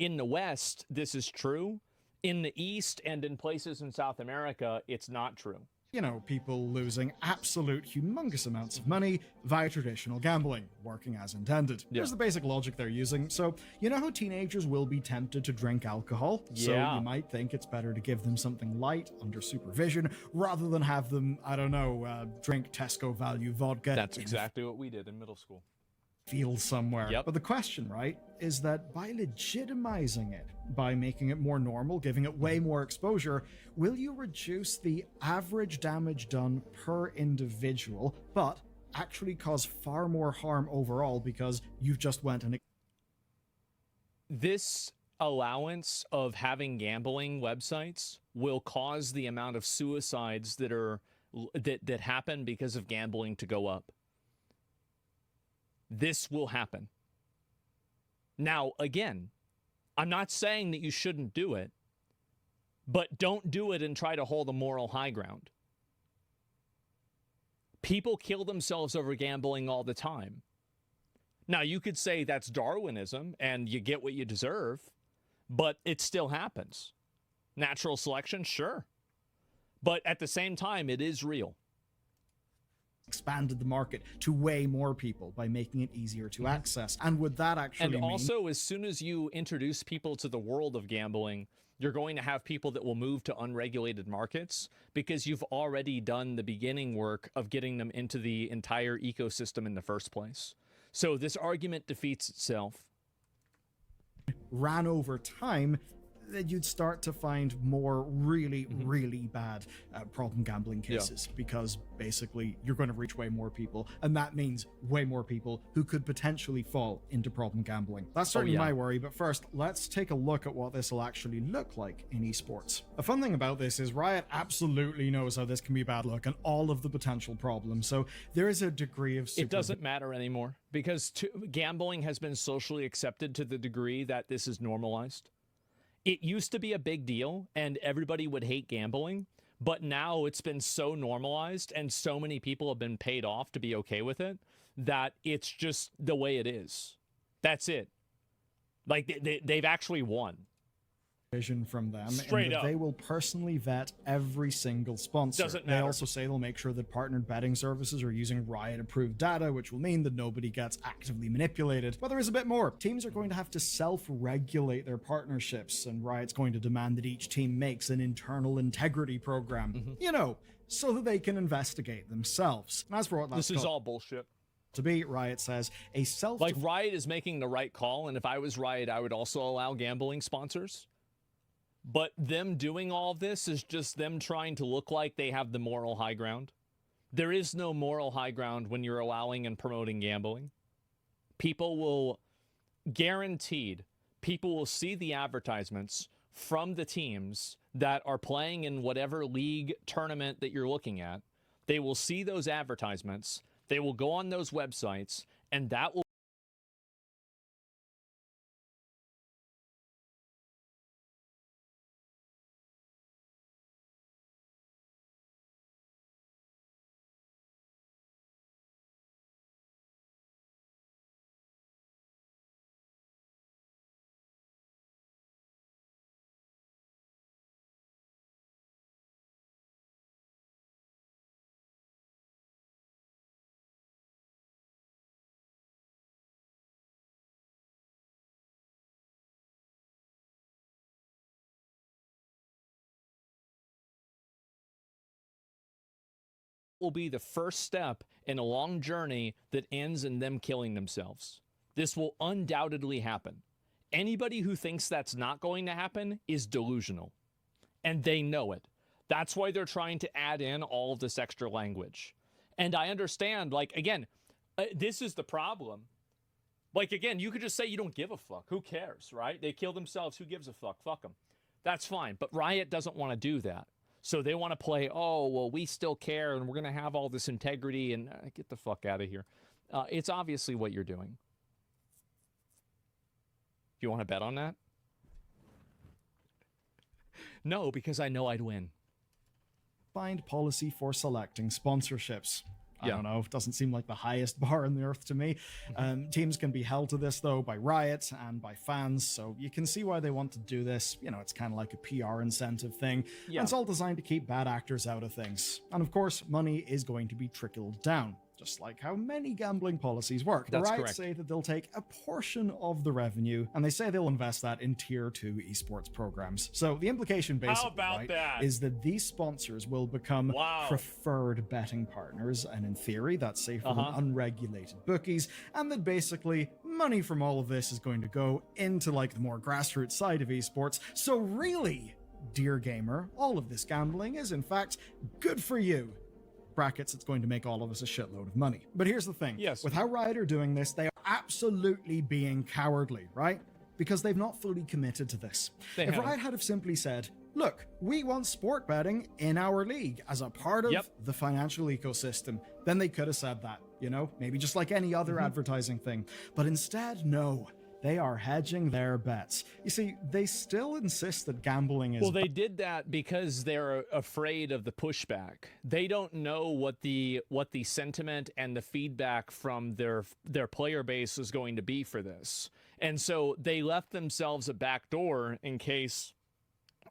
in the West, this is true. In the East and in places in South America, it's not true. You know, people losing absolute humongous amounts of money via traditional gambling, working as intended. Here's the basic logic they're using. So, you know how teenagers will be tempted to drink alcohol? So you might think it's better to give them something light under supervision rather than have them, I don't know, drink Tesco value vodka. That's exactly what we did in middle school. Field somewhere. But the question, right, is that by legitimizing it, by making it more normal, giving it way more exposure, will you reduce the average damage done per individual, but actually cause far more harm overall because you've just went and... This allowance of having gambling websites will cause the amount of suicides that happen because of gambling to go up. This will happen. Now, again, I'm not saying that you shouldn't do it, but don't do it and try to hold a moral high ground. People kill themselves over gambling all the time. Now, you could say that's Darwinism and you get what you deserve, but it still happens. Natural selection, sure. But at the same time, it is real. Expanded the market to way more people by making it easier to access. And would that actually mean... And also, as soon as you introduce people to the world of gambling, you're going to have people that will move to unregulated markets because you've already done the beginning work of getting them into the entire ecosystem in the first place. So this argument defeats itself. Ran over time, that you'd start to find more really bad problem gambling cases because basically you're going to reach way more people, and that means way more people who could potentially fall into problem gambling. That's certainly my worry, but first, let's take a look at what this will actually look like in esports. A fun thing about this is Riot absolutely knows how this can be bad luck and all of the potential problems, so there is a degree of... It doesn't matter anymore because gambling has been socially accepted to the degree that this is normalized. It used to be a big deal and everybody would hate gambling, but now it's been so normalized and so many people have been paid off to be okay with it that it's just the way it is. That's it. Like they've actually won. vision from them. Straight in that up. They will personally vet every single sponsor. Doesn't They matter. also say they'll make sure that partnered betting services are using Riot-approved data, which will mean that nobody gets actively manipulated. But there is a bit more. Teams are going to have to self-regulate their partnerships, and Riot's going to demand that each team makes an internal integrity program. You know, so that they can investigate themselves. And as for what that's This is all bullshit. to be, Riot says, a self- Like, Riot is making the right call, and if I was Riot, I would also allow gambling sponsors. But them doing all of this is just them trying to look like they have the moral high ground. There is no moral high ground when you're allowing and promoting gambling. People will, guaranteed, people will see the advertisements from the teams that are playing in whatever league tournament that you're looking at. They will see those advertisements. They will go on those websites, and that will be the first step in a long journey that ends in them killing themselves. This will undoubtedly happen. Anybody who thinks that's not going to happen is delusional, and they know it. That's why they're trying to add in all of this extra language. And I understand, like, again, this is the problem. Like, again, you could just say you don't give a fuck. Who cares, right? They kill themselves. Who gives a fuck? Fuck them. That's fine. But Riot doesn't want to do that. So they want to play, oh, well, we still care, and we're going to have all this integrity, and get the fuck out of here. It's obviously what you're doing. Do you want to bet on that? No, because I know I'd win. Find policy for selecting sponsorships. I Yeah. don't know. It doesn't seem like the highest bar on the earth to me. Teams can be held to this, though, by Riot and by fans, so you can see why they want to do this. You know, it's kind of like a PR incentive thing. Yeah. And it's all designed to keep bad actors out of things. And of course, money is going to be trickled down, just like how many gambling policies work. That's Riot correct. say that they'll take a portion of the revenue, and they say they'll invest that in Tier 2 esports programs. So the implication basically about right, that? is that these sponsors will become preferred betting partners, and in theory, that's safer than unregulated bookies, and that basically money from all of this is going to go into like the more grassroots side of esports. So really, dear gamer, all of this gambling is in fact good for you. Brackets, it's going to make all of us a shitload of money. But here's the thing. Yes. With how Riot are doing this, they are absolutely being cowardly, right? Because they've not fully committed to this. They if haven't. Riot had have simply said, look, we want sport betting in our league as a part of the financial ecosystem, then they could have said that, you know, maybe just like any other advertising thing. But instead, no. They are hedging their bets. You see, they still insist that gambling is... Well, they did that because they're afraid of the pushback. They don't know what the sentiment and the feedback from their player base is going to be for this. And so they left themselves a back door in case,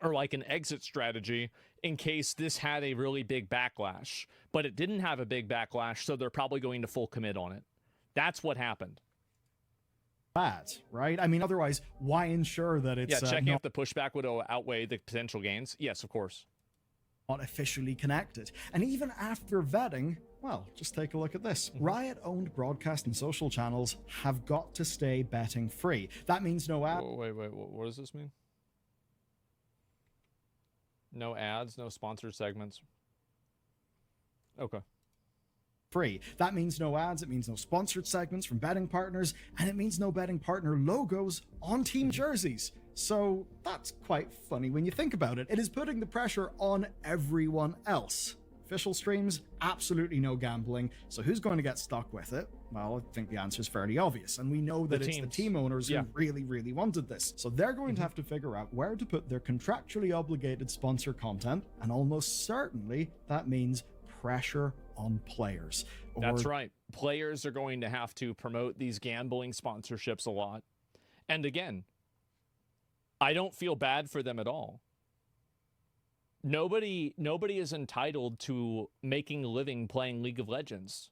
or like an exit strategy, in case this had a really big backlash. But it didn't have a big backlash, so they're probably going to full commit on it. That's what happened. bad, right? I mean, otherwise, why ensure that it's checking not if the pushback would outweigh the potential gains? Yes, of course. Not officially connected. And even after vetting, well, just take a look at this. Riot-owned broadcast and social channels have got to stay betting free. That means no ads. Wait, what does this mean? No ads, no sponsored segments. Okay. Free. That means no ads, it means no sponsored segments from betting partners, and it means no betting partner logos on team jerseys. So that's quite funny when you think about it. It is putting the pressure on everyone else. Official streams, absolutely no gambling. So who's going to get stuck with it? Well, I think the answer is fairly obvious. And we know that it's the team owners who really, really wanted this. So they're going to have to figure out where to put their contractually obligated sponsor content. And almost certainly that means pressure on players. That's right. Players are going to have to promote these gambling sponsorships a lot. And again, I don't feel bad for them at all. Nobody is entitled to making a living playing League of Legends.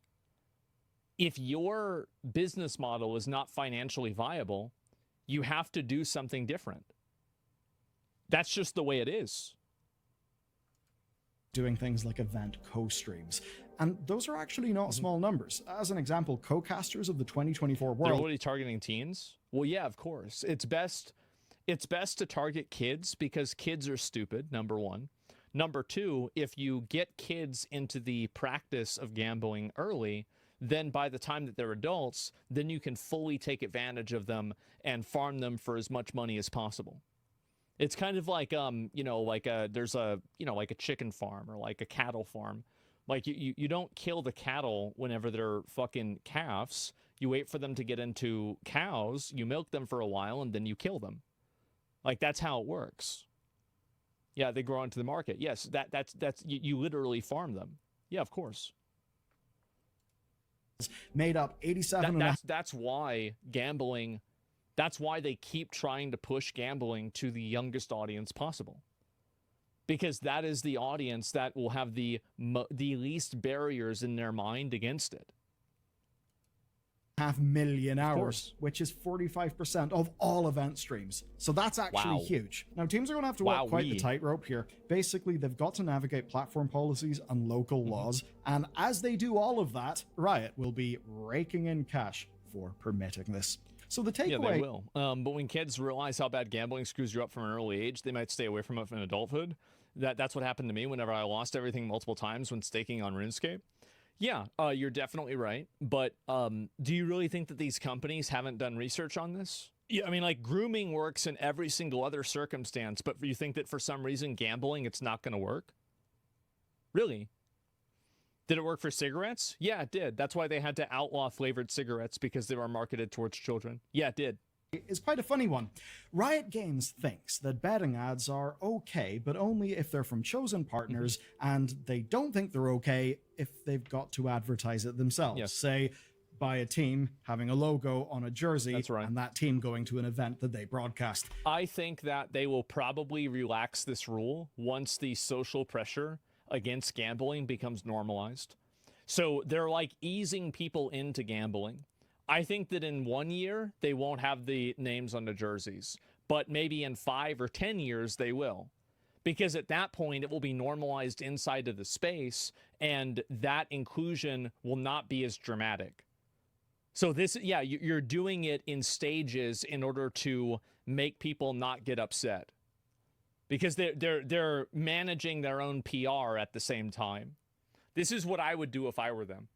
If your business model is not financially viable, you have to do something different. That's just the way it is. Doing things like event co-streams. And those are actually not small numbers. As an example, co-casters of the 2024 World... They're already targeting teens? Well, yeah, of course. It's best to target kids because kids are stupid, number one. Number two, if you get kids into the practice of gambling early, then by the time that they're adults, then you can fully take advantage of them and farm them for as much money as possible. It's kind of like, there's a chicken farm or like a cattle farm. Like you don't kill the cattle whenever they're fucking calves. You wait for them to get into cows, you milk them for a while, and then you kill them. Like, that's how it works. Yeah, they grow onto the market. Yes, that's you literally farm them. Yeah, of course. Made up 87. That's why gambling. That's why they keep trying to push gambling to the youngest audience possible, because that is the audience that will have the least barriers in their mind against it. 500,000 hours, which is 45% of all event streams. So that's actually huge. Now, teams are going to have to walk quite the tightrope here. Basically, they've got to navigate platform policies and local laws. And as they do all of that, Riot will be raking in cash for permitting this. So the takeaway... Yeah, they will. But when kids realize how bad gambling screws you up from an early age, they might stay away from it in adulthood. That's what happened to me whenever I lost everything multiple times when staking on RuneScape. Yeah, you're definitely right. But do you really think that these companies haven't done research on this? Yeah, I mean, like, grooming works in every single other circumstance, but you think that for some reason gambling, it's not going to work? Really? Did it work for cigarettes? Yeah, it did. That's why they had to outlaw flavored cigarettes, because they were marketed towards children. Yeah, it did. Is quite a funny one. Riot Games thinks that betting ads are okay, but only if they're from chosen partners, and they don't think they're okay if they've got to advertise it themselves. Yes. Say, by a team having a logo on a jersey, that's right, and that team going to an event that they broadcast. I think that they will probably relax this rule once the social pressure against gambling becomes normalized. So they're like easing people into gambling. I think that in 1 year, they won't have the names on the jerseys, but maybe in 5 or 10 years, they will. Because at that point, it will be normalized inside of the space, and that inclusion will not be as dramatic. So this, yeah, you're doing it in stages in order to make people not get upset. Because they're managing their own PR at the same time. This is what I would do if I were them.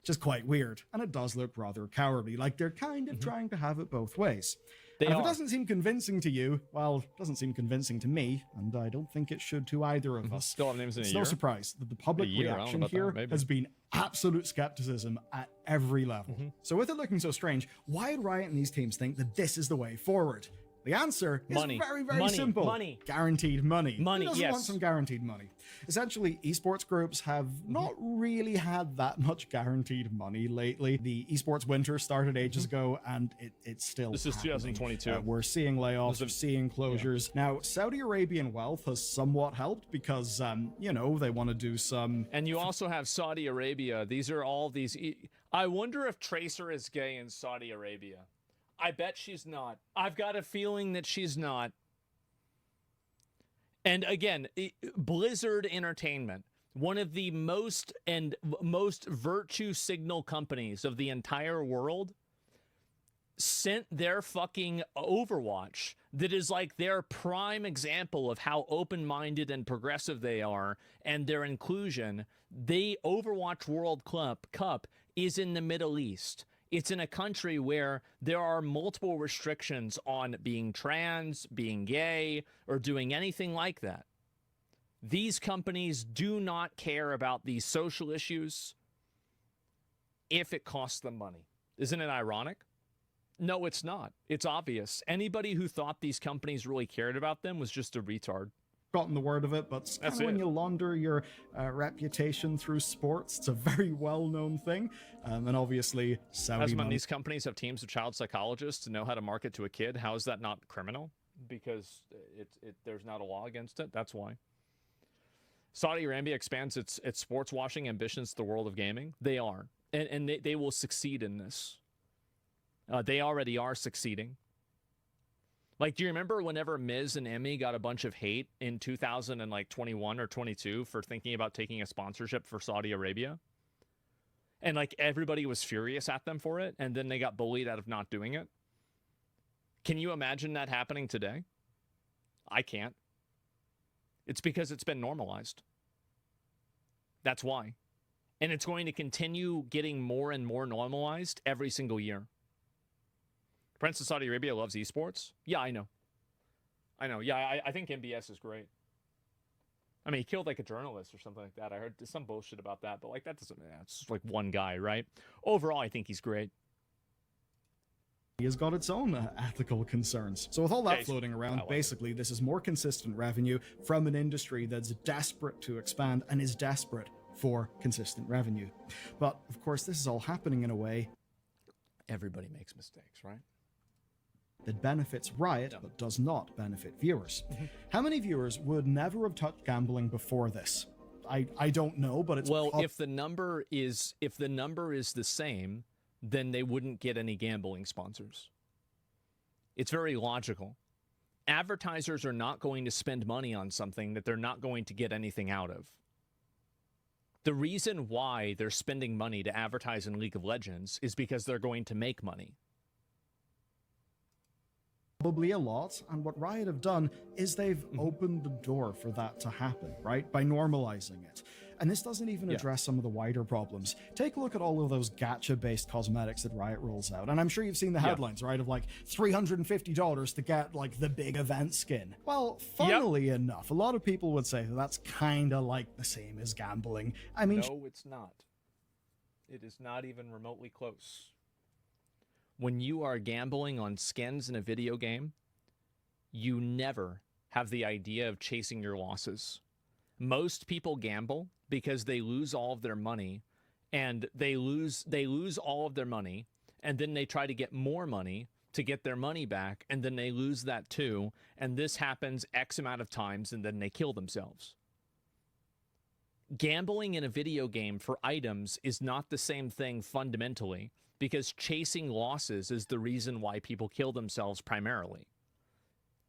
Just quite weird, and it does look rather cowardly, like they're kind of trying to have it both ways. If it doesn't seem convincing to you, well, it doesn't seem convincing to me, and I don't think it should to either of us. Still have names in a it's year? no surprise that the public reaction here has been absolute skepticism at every level. So with it looking so strange, why would Riot and these teams think that this is the way forward? The answer is very, very simple. Money. Guaranteed money. Money, Who doesn't want some guaranteed money? Essentially, esports groups have not really had that much guaranteed money lately. The esports winter started ages ago, and it's still This is happening. 2022. We're seeing layoffs, we're seeing closures. Now, Saudi Arabian wealth has somewhat helped because, you know, they want to do some... And you also have Saudi Arabia. These are all these... I wonder if Tracer is gay in Saudi Arabia. I bet she's not. I've got a feeling that she's not. And again, Blizzard Entertainment, one of the most virtue signal companies of the entire world, sent their fucking Overwatch, that is like their prime example of how open-minded and progressive they are, and their inclusion. The Overwatch World Cup is in the Middle East. It's in a country where there are multiple restrictions on being trans, being gay, or doing anything like that. These companies do not care about these social issues if it costs them money. Isn't it ironic? No, it's not. It's obvious. Anybody who thought these companies really cared about them was just a retard. Gotten the word of it, but kind of when you launder your reputation through sports, it's a very well-known thing. And obviously, Saudi These companies have teams of child psychologists to know how to market to a kid. How is that not criminal? because there's not a law against it. That's why. Saudi Arabia expands its sports washing ambitions to the world of gaming. They are. And they will succeed in this. They already are succeeding. Like, do you remember whenever Miz and Emmy got a bunch of hate in 2021 or 22 for thinking about taking a sponsorship for Saudi Arabia? And, like, everybody was furious at them for it, and then they got bullied out of not doing it? Can you imagine that happening today? I can't. It's because it's been normalized. That's why. And it's going to continue getting more and more normalized every single year. Prince of Saudi Arabia loves esports. Yeah, I know. Yeah, I think MBS is great. I mean, he killed like a journalist or something like that. I heard some bullshit about that, but like that doesn't. It's just like one guy, right? Overall, I think he's great. He has got its own ethical concerns. So with all that floating around, basically, this is more consistent revenue from an industry that's desperate to expand and is desperate for consistent revenue. But of course, this is all happening in a way everybody makes mistakes, right? That benefits Riot, but does not benefit viewers. How many viewers would never have touched gambling before this? I don't know, but it's well. If the number is the same, then they wouldn't get any gambling sponsors. It's very logical. Advertisers are not going to spend money on something that they're not going to get anything out of. The reason why they're spending money to advertise in League of Legends is because they're going to make money. Probably a lot, and what Riot have done is they've opened the door for that to happen, right? By normalizing it. And this doesn't even address some of the wider problems. Take a look at all of those gacha-based cosmetics that Riot rolls out, and I'm sure you've seen the headlines, right? Of like $350 to get like the big event skin. Well, funnily enough, a lot of people would say that that's kind of like the same as gambling. I mean, no, it's not. It is not even remotely close. When you are gambling on skins in a video game, you never have the idea of chasing your losses. Most people gamble because they lose all of their money, and they lose all of their money, and then they try to get more money to get their money back, and then they lose that too, and this happens X amount of times, and then they kill themselves. Gambling in a video game for items is not the same thing fundamentally, because chasing losses is the reason why people kill themselves primarily.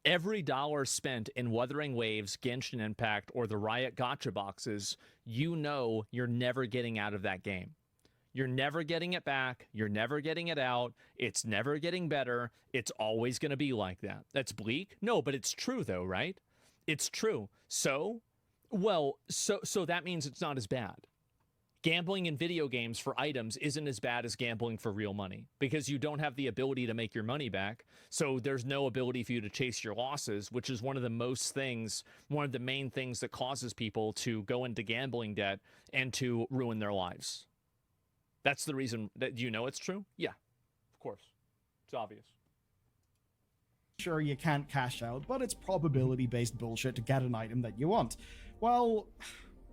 Every dollar spent in Wuthering Waves, Genshin Impact, or the Riot Gacha boxes, you know you're never getting out of that game. You're never getting it back. You're never getting it out. It's never getting better. It's always going to be like that. That's bleak? No, but it's true though, right? It's true. So that means it's not as bad. Gambling in video games for items isn't as bad as gambling for real money because you don't have the ability to make your money back. So there's no ability for you to chase your losses, which is one of the main things that causes people to go into gambling debt and to ruin their lives. That's the reason that it's true. Yeah, of course. It's obvious. Sure, you can't cash out, but it's probability-based bullshit to get an item that you want. Well,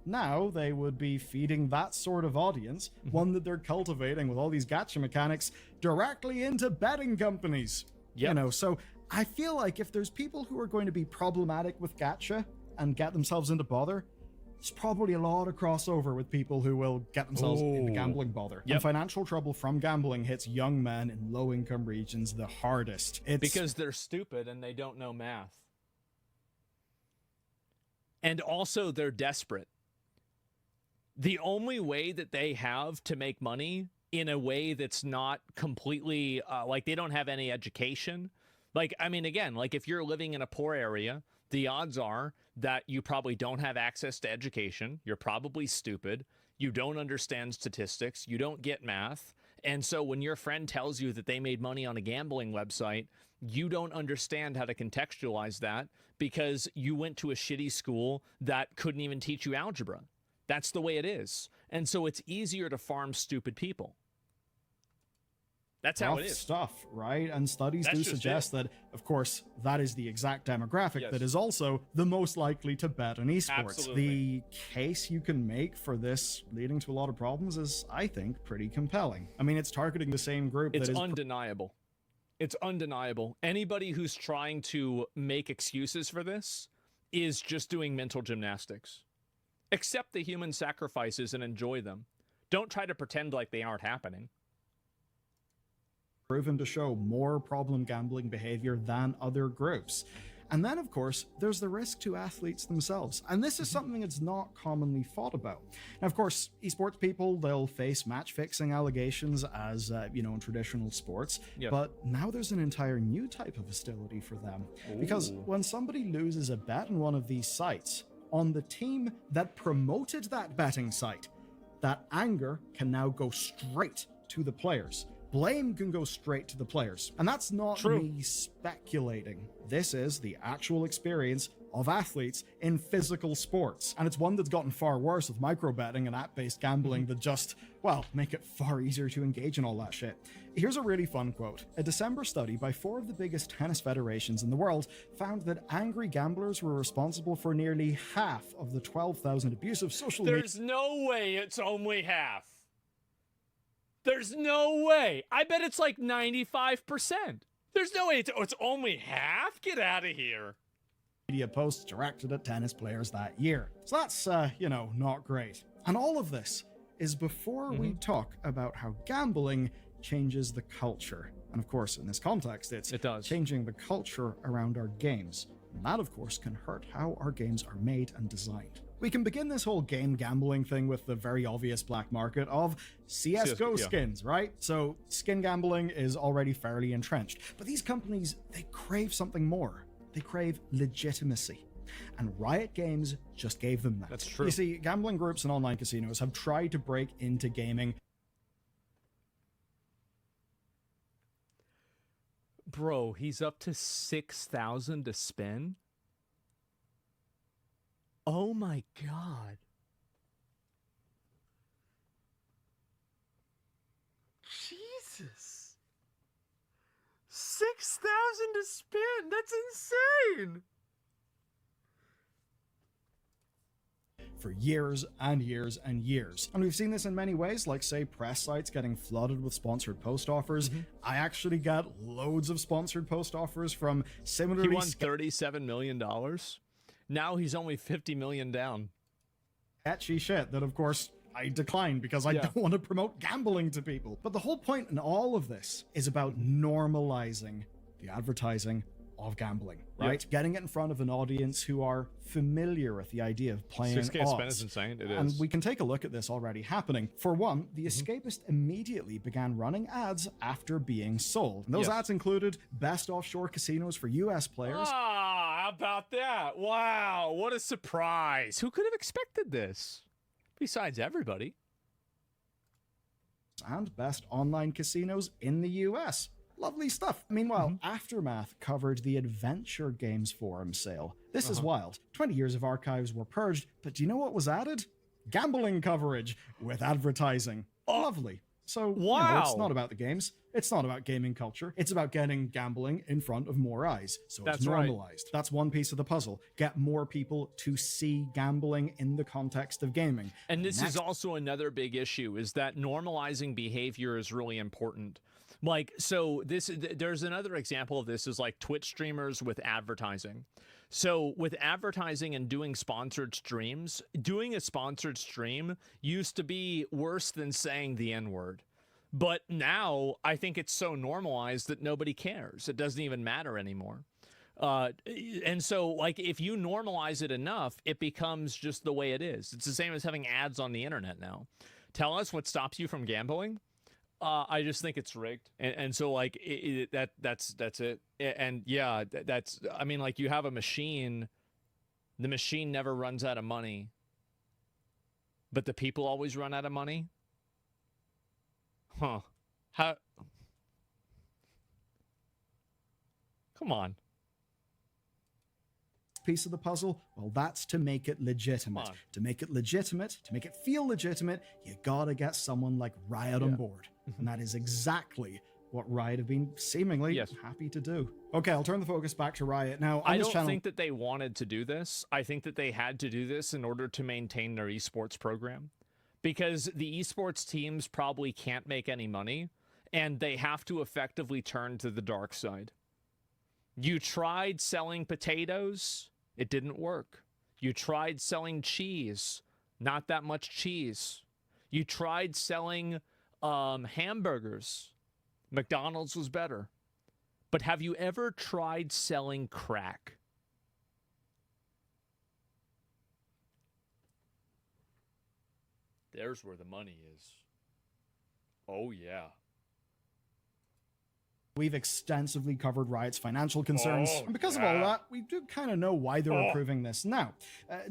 now they would be feeding that sort of audience, one that they're cultivating with all these gacha mechanics, directly into betting companies. Yep. So I feel like if there's people who are going to be problematic with gacha and get themselves into bother, there's probably a lot of crossover with people who will get themselves into gambling bother. Yep. And financial trouble from gambling hits young men in low-income regions the hardest. Because they're stupid and they don't know math. And also they're desperate. The only way that they have to make money in a way that's not completely, like they don't have any education. Like, I mean, again, like if you're living in a poor area, the odds are that you probably don't have access to education. You're probably stupid. You don't understand statistics. You don't get math. And so when your friend tells you that they made money on a gambling website, you don't understand how to contextualize that because you went to a shitty school that couldn't even teach you algebra. That's the way it is. And so it's easier to farm stupid people. That's how it is. Stuff, right? And studies do suggest that, of course, that is the exact demographic that is also the most likely to bet on esports. Absolutely. The case you can make for this leading to a lot of problems is, I think, pretty compelling. I mean, it's targeting the same group. It's undeniable. It's undeniable. Anybody who's trying to make excuses for this is just doing mental gymnastics. Accept the human sacrifices and enjoy them. Don't try to pretend like they aren't happening. Proven to show more problem gambling behavior than other groups. And then, of course, there's the risk to athletes themselves. And this is something that's not commonly thought about. Now, of course, esports people, they'll face match-fixing allegations as, in traditional sports. Yes. But now there's an entire new type of hostility for them. Because when somebody loses a bet on one of these sites, on the team that promoted that betting site, that anger can now go straight to the players. Blame can go straight to the players. And that's not me speculating. This is the actual experience of athletes in physical sports. And it's one that's gotten far worse with micro-betting and app-based gambling that just, make it far easier to engage in all that shit. Here's a really fun quote. A December study by 4 of the biggest tennis federations in the world found that angry gamblers were responsible for nearly half of the 12,000 abusive social media. There's no way it's only half. There's no way. I bet it's like 95%. There's no way it's only half? Get out of here. Media posts directed at tennis players that year. So that's, not great. And all of this is before we talk about how gambling changes the culture. And of course, in this context, it does. Changing the culture around our games. And that, of course, can hurt how our games are made and designed. We can begin this whole game gambling thing with the very obvious black market of CSGO skins, right? So skin gambling is already fairly entrenched. But these companies, they crave something more. They crave legitimacy. And Riot Games just gave them that. That's true. You see, gambling groups and online casinos have tried to break into gaming. Bro, he's up to 6,000 to spend? Oh my God. Jesus. 6,000 to spend. That's insane. For years and years and years. And we've seen this in many ways, like say press sites getting flooded with sponsored post offers. I actually got loads of sponsored post offers from similarly... He won $37 million. Now he's only 50 million down. Sketchy shit that, of course, I declined because I don't want to promote gambling to people. But the whole point in all of this is about normalizing the advertising of gambling, right? Getting it in front of an audience who are familiar with the idea of playing 6K odds. spend is insane. It is. And we can take a look at this already happening. For one, the escapist immediately began running ads after being sold. And those ads included best offshore casinos for US players. Ah, how about that? Wow, what a surprise. Who could have expected this? Besides everybody. And best online casinos in the US. Lovely stuff. Meanwhile, Aftermath covered the Adventure Games Forum sale. This is wild. 20 years of archives were purged, but do you know what was added? Gambling coverage with advertising. Lovely. So, it's not about the games. It's not about gaming culture. It's about getting gambling in front of more eyes. So it's normalized. That's one piece of the puzzle. Get more people to see gambling in the context of gaming. And this is also another big issue, is that normalizing behavior is really important. Like, so there's another example of this is like Twitch streamers with advertising. So with advertising and doing sponsored streams, doing a sponsored stream used to be worse than saying the N-word. But now I think it's so normalized that nobody cares. It doesn't even matter anymore. And so, like, if you normalize it enough, it becomes just the way it is. It's the same as having ads on the internet now. Tell us what stops you from gambling. I just think it's rigged, and so like that's it. And yeah, that's, I mean, like, you have a machine, the machine never runs out of money, but the people always run out of money. Huh? How? Come on. Piece of the puzzle? Well, that's to make it legitimate. To make it legitimate, to make it feel legitimate, you gotta get someone like Riot on board. And that is exactly what Riot have been seemingly happy to do. Okay, I'll turn the focus back to Riot now. I don't think that they wanted to do this. I think that they had to do this in order to maintain their esports program, because the esports teams probably can't make any money. and they have to effectively turn to the dark side. You tried selling potatoes, it didn't work. You tried selling cheese, not that much cheese. You tried selling hamburgers, McDonald's was better. But have you ever tried selling crack? There's where the money is. Oh, yeah. We've extensively covered Riot's financial concerns, and because of all that, we do kind of know why they're approving this now.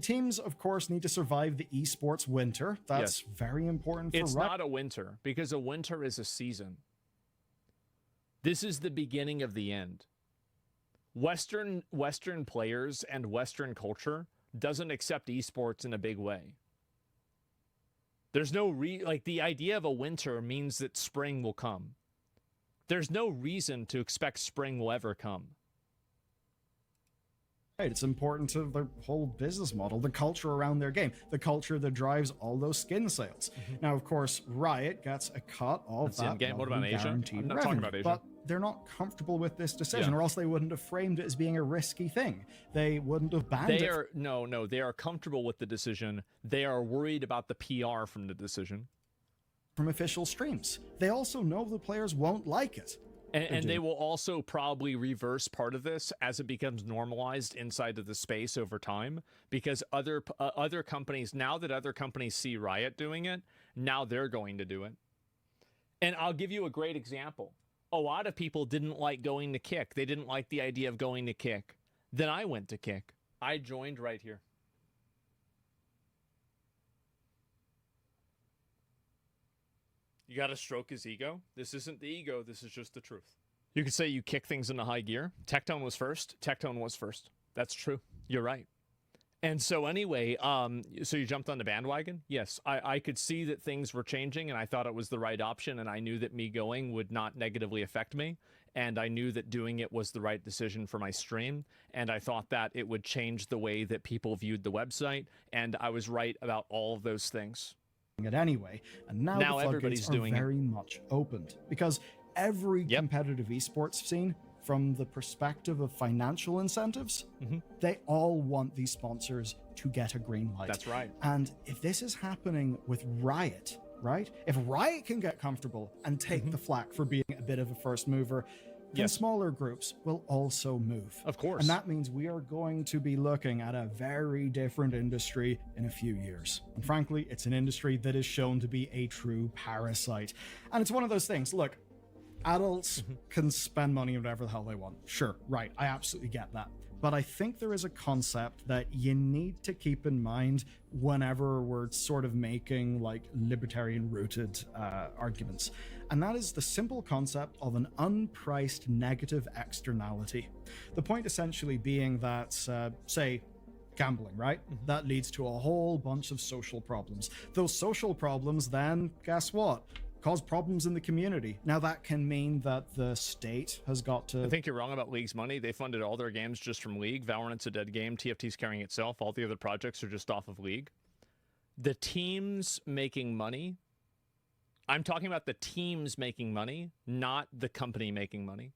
Teams, of course, need to survive the esports winter. That's very important for Riot. It's not a winter, because a winter is a season. This is the beginning of the end. Western players and Western culture doesn't accept esports in a big way. There's no like the idea of a winter means that spring will come. There's no reason to expect spring will ever come. Right, it's important to their whole business model, the culture around their game, the culture that drives all those skin sales. Now, of course, Riot gets a cut of that game. What about Asia? I'm not talking about Asia. But they're not comfortable with this decision, or else they wouldn't have framed it as being a risky thing. They wouldn't have banned it. No, they are comfortable with the decision. They are worried about the PR from the decision. From official streams. They also know the players won't like it. And they will also probably reverse part of this as it becomes normalized inside of the space over time, because other companies, now that other companies see Riot doing it, now they're going to do it. And I'll give you a great example. A lot of people didn't like going to Kick. They didn't like the idea of going to Kick. Then I went to Kick. I joined right here. You got to stroke his ego. This isn't the ego. This is just the truth. You could say you kick things into high gear. Tectone was first. Tectone was first. That's true. You're right. And so anyway, so you jumped on the bandwagon? Yes, I could see that things were changing, and I thought it was the right option, and I knew that me going would not negatively affect me, and I knew that doing it was the right decision for my stream, and I thought that it would change the way that people viewed the website, and I was right about all of those things. It anyway, and now the floodgates are very much opened, because every competitive esports scene, from the perspective of financial incentives, they all want these sponsors to get a green light. That's right. And if this is happening with Riot, right? If Riot can get comfortable and take the flak for being a bit of a first mover, then smaller groups will also move. Of course. And that means we are going to be looking at a very different industry in a few years. And frankly, it's an industry that is shown to be a true parasite. And it's one of those things, look, adults can spend money whatever the hell they want. Sure, right, I absolutely get that. But I think there is a concept that you need to keep in mind whenever we're sort of making like libertarian-rooted arguments. And that is the simple concept of an unpriced negative externality. The point essentially being that, say, gambling, right? That leads to a whole bunch of social problems. Those social problems then, guess what? Cause problems in the community. Now that can mean that the state has got to... I think you're wrong about League's money. They funded all their games just from League. Valorant's a dead game. TFT's carrying itself. All the other projects are just off of League. The teams making money... I'm talking about the teams making money, not the company making money.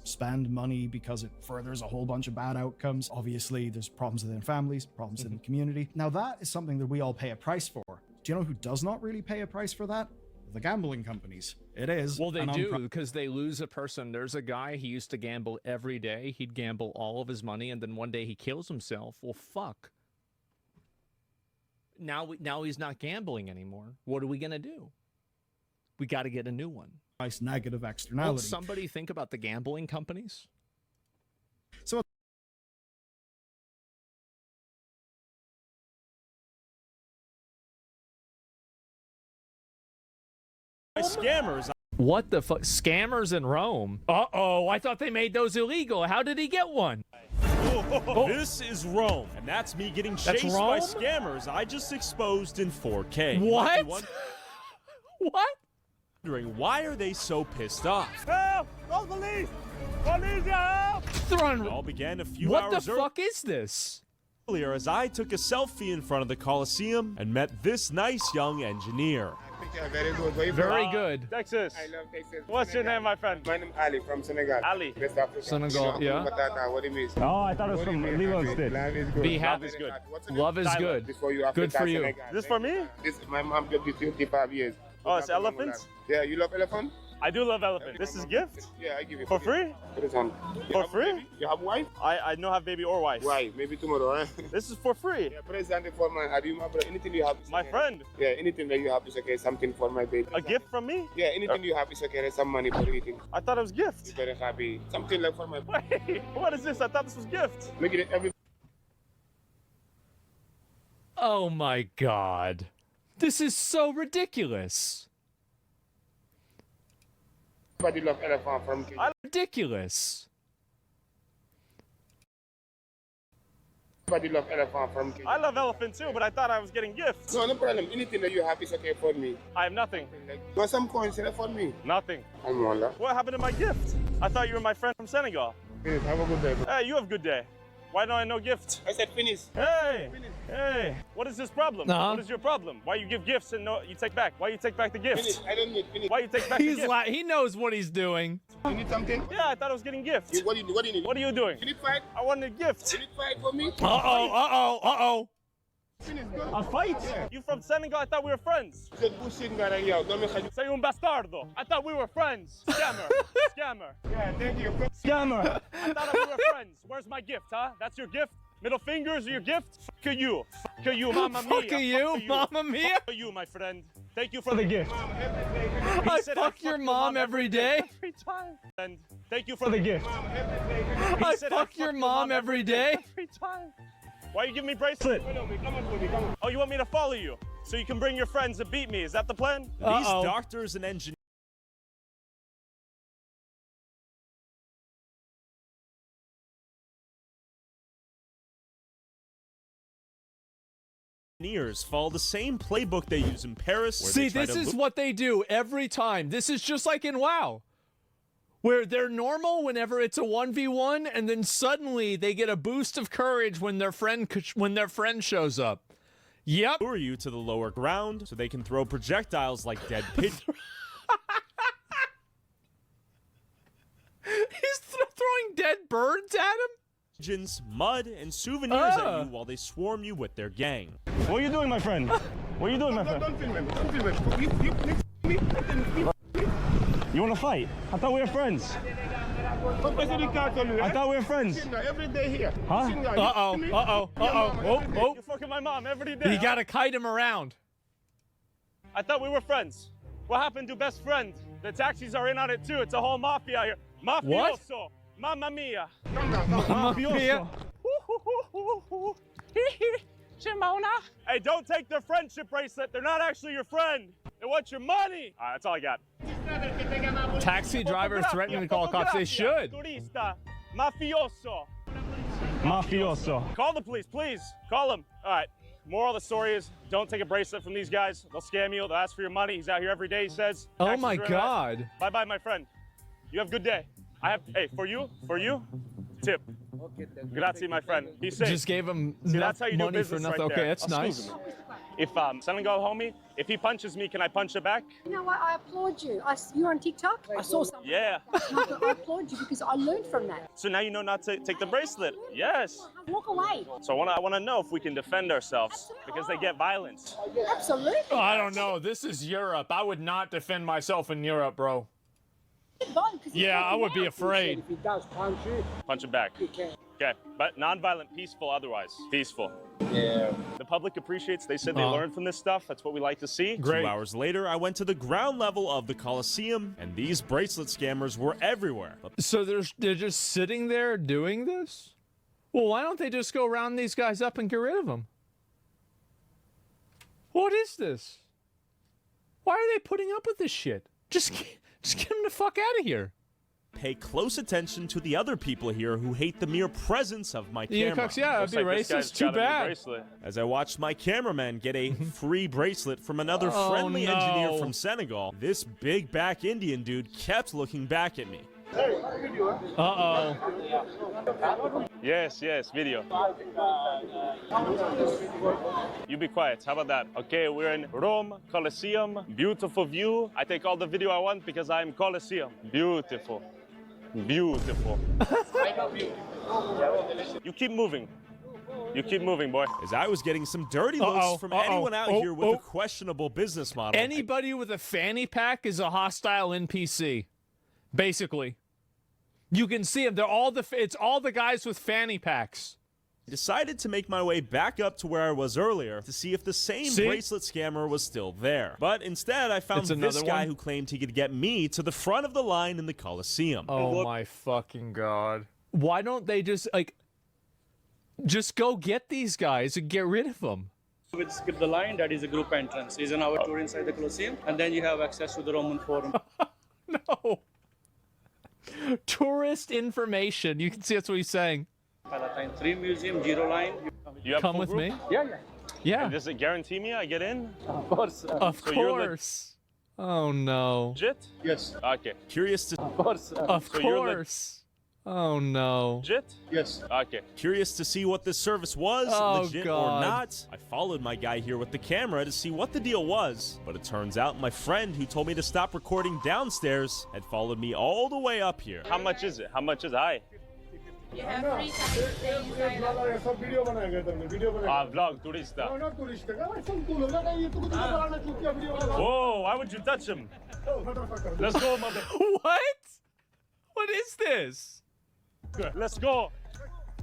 Spend money because it furthers a whole bunch of bad outcomes. Obviously, there's problems within families, problems in the community. Now that is something that we all pay a price for. Do you know who does not really pay a price for that? The gambling companies. It is. Well, they do, because they lose a person. There's a guy, he used to gamble every day. He'd gamble all of his money, and then one day he kills himself. Well, fuck. Now he's not gambling anymore. What are we going to do? We got to get a new one. Nice negative externality. Will somebody think about the gambling companies? So scammers. What the fuck? Scammers in Rome? Uh-oh, I thought they made those illegal. How did he get one? Oh. This is Rome, and that's me getting chased by scammers I just exposed in 4K. What? What? Wondering, why are they so pissed off? Help! Oh, police! Police, help! It all began a few hours What the fuck is this? Earlier as I took a selfie in front of the Coliseum and met this nice young engineer. Yeah, very good. Where you Very from? good. Texas. I love Texas. What's your name, my friend? My name Ali from Senegal. Ali. West Africa. Senegal, yeah. Batata, what do you mean? Oh, I thought it was from Lilo State. Life is good. Be happy. Love is good. What's your name? Love is Tyler. good. Before you Good for you. Senegal. This for me? This my mom just 55 years. Oh, it's elephants? Yeah, you love elephant? I do love elephant. This is a gift? Yeah, I give you. For free? Put it on. For free? You have wife? I don't have baby or wife. Why? Maybe tomorrow, eh? This is for free. Yeah, present for my anything you have. My friend. Yeah, anything that you have is okay. Something for my baby. A gift from me? Yeah, anything you have is okay. Some money for eating. I thought it was gift. Very happy. Something like for my. Wait, what is this? I thought this was gift. Make it every. Oh my God. This is so ridiculous. Everybody love elephant from Kenya. Ridiculous. Everybody love elephant from Kenya. I love elephant too, but I thought I was getting gifts. No, no problem. Anything that you have is okay for me. I have nothing. You want some coins for me? Nothing. Almola. What happened to my gift? I thought you were my friend from Senegal. Finish. Have a good day. Hey, you have a good day. Why don't I know gift? I said finish. Hey! Hey! What is this problem? What is your problem? Why you give gifts and no, you take back? Why you take back the gift? Finish. I don't need finish. Why you take back the He's gift? he knows what he's doing. You need something? Yeah, I thought I was getting gifts. What do you need? What are you doing? You need fight? I wanted a gift. You need fight for me? Uh-oh. Finish. Go. A fight? Yeah. You from Senegal? I thought we were friends. Say un bastardo. I thought we were friends. Scammer. Scammer. Yeah, thank you. Scammer. I thought we were friends. Where's my gift, huh? That's your gift? Middle fingers are your gift? Fuck you. Fuck you, mamma mia. Fuck you, mamma mia. Fuck you, my friend. Thank you for the gift. I fuck your mom every day. Every time. And thank you for the gift. I fuck your mom every day. Every time. Why you giving me bracelet? Oh, you want me to follow you? So you can bring your friends and beat me? Is that the plan? Uh-oh. These doctors and engineers follow the same playbook they use in Paris. See, this is what they do every time. This is just like in WoW, where they're normal whenever it's a 1v1, and then suddenly they get a boost of courage when their friend shows up. Yep. Lure you to the lower ground so they can throw projectiles like dead pigeons. He's throwing dead birds at him? Mud, and souvenirs at you while they swarm you with their gang. What are you doing, my friend? What are you doing, my friend? Don't film him. Don't film him. You want to fight? I thought we were friends. I thought we were friends. Every day here. Huh? Oh. You're fucking my mom every day. You gotta kite him around. I thought we were friends. What happened to best friend? The taxis are in on it too. It's a whole mafia here. Mafioso. What? Mamma mia. Mamma mia. Hey, don't take their friendship bracelet. They're not actually your friend. They want your money. All right, that's all I got. Taxi drivers threatening to call cops. They should. Turista. Mafioso. Mafioso. Call the police, please. Call them. All right. Moral of the story is, don't take a bracelet from these guys. They'll scam you. They'll ask for your money. He's out here every day, he says. Oh Taxis my are in on it. God. Bye-bye, my friend. You have a good day. Hey, for you, tip. Grazie, my friend. He's safe. Just gave him that's how you do money for business nothing. right Okay, there. that's nice. Excuse me. If Senegal homie, if he punches me, can I punch it back? You know what? I applaud you. You're on TikTok. I saw something. Yeah. I applaud you because I learned from that. So now you know not to take the bracelet. Yes. Walk away. So I want to know if we can defend ourselves because they get violent. Absolutely. Oh, I don't know. This is Europe. I would not defend myself in Europe, bro. Yeah, I would be afraid. If he does punch you, Punch it back. you can. Okay, but non-violent, peaceful otherwise. Peaceful. Yeah. The public appreciates, they said they learned from this stuff. That's what we like to see. Great. 2 hours later, I went to the ground level of the Coliseum, and these bracelet scammers were everywhere. So they're just sitting there doing this? Well, why don't they just go round these guys up and get rid of them? What is this? Why are they putting up with this shit? Just get them the fuck out of here. Pay close attention to the other people here who hate the mere presence of my camera. Yeah, that'd be racist. Too bad. As I watched my cameraman get a free bracelet from another friendly engineer from Senegal, this big back Indian dude kept looking back at me. Uh-oh. Yes, yes, video. You be quiet. How about that? Okay, we're in Rome, Colosseum. Beautiful view. I take all the video I want because I'm Colosseum. Beautiful. Beautiful. You keep moving. You keep moving, boy. As I was getting some dirty looks from anyone out here with a questionable business model. Anybody with a fanny pack is a hostile NPC, basically. You can see them. It's all the guys with fanny packs. I decided to make my way back up to where I was earlier to see if the same bracelet scammer was still there. But instead, I found this guy who claimed he could get me to the front of the line in the Colosseum. Oh my fucking God. Why don't they just go get these guys and get rid of them? We'll skip the line. That is a group entrance. Is an hour tour inside the Colosseum, and then you have access to the Roman Forum. No. Tourist information. You can see that's what he's saying. Palatine 3 Museum, Giro line. You have Come with group? me? Yeah, yeah. Yeah. And does it guarantee me I get in? Of course. Of course. Oh no. Legit? Yes. Okay. Curious to... Of course. Of course. Oh no. Legit? Yes. Okay. Curious to see what this service was, legit or not. I followed my guy here with the camera to see what the deal was. But it turns out my friend who told me to stop recording downstairs had followed me all the way up here. How much is it? How much is it? You have 3 times a day you sign up. Vlog, turista. Ah. Whoa, why would you touch him? Let's go, mother. What? What is this? Let's go.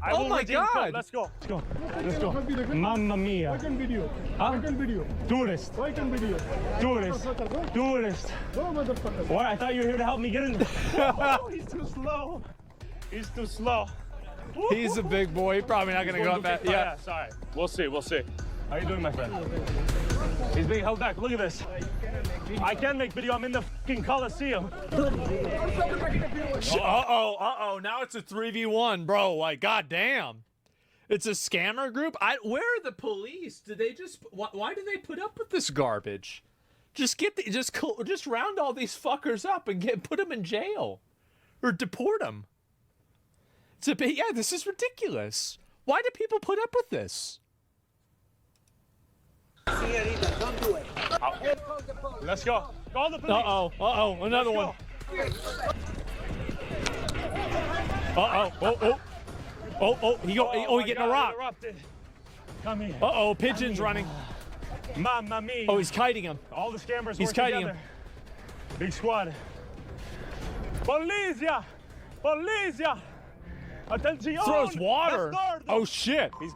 Oh my God. Let's go. Let's go. Let's go. Mamma mia. I can video. Huh? I can video. Tourist. I can video. Tourist. Tourist. No, motherfucker. What? I thought you were here to help me get in. Oh, he's too slow. He's too slow. He's a big boy. Probably not gonna go up that. Yeah. Sorry. We'll see. We'll see. How you doing, my friend? He's being held back. Look at this. I can make video. I'm in the fucking Coliseum. Uh-oh. Now it's a 3v1, bro. Like, goddamn. It's a scammer group? Where are the police? Did they just... Why do they put up with this garbage? Just just round all these fuckers up and put them in jail. Or deport them. It's a bit... Yeah, this is ridiculous. Why do people put up with this? Don't do it. Let's go. Call the police. Uh-oh. Another one. He getting a rock. Come here. Uh-oh, pigeon's running. Mamma mia. Oh, he's kiting him. All the scammers He's work kiting together. him. Big squad. Polizia! Polizia! Attention! Throws water. Oh, shit. He's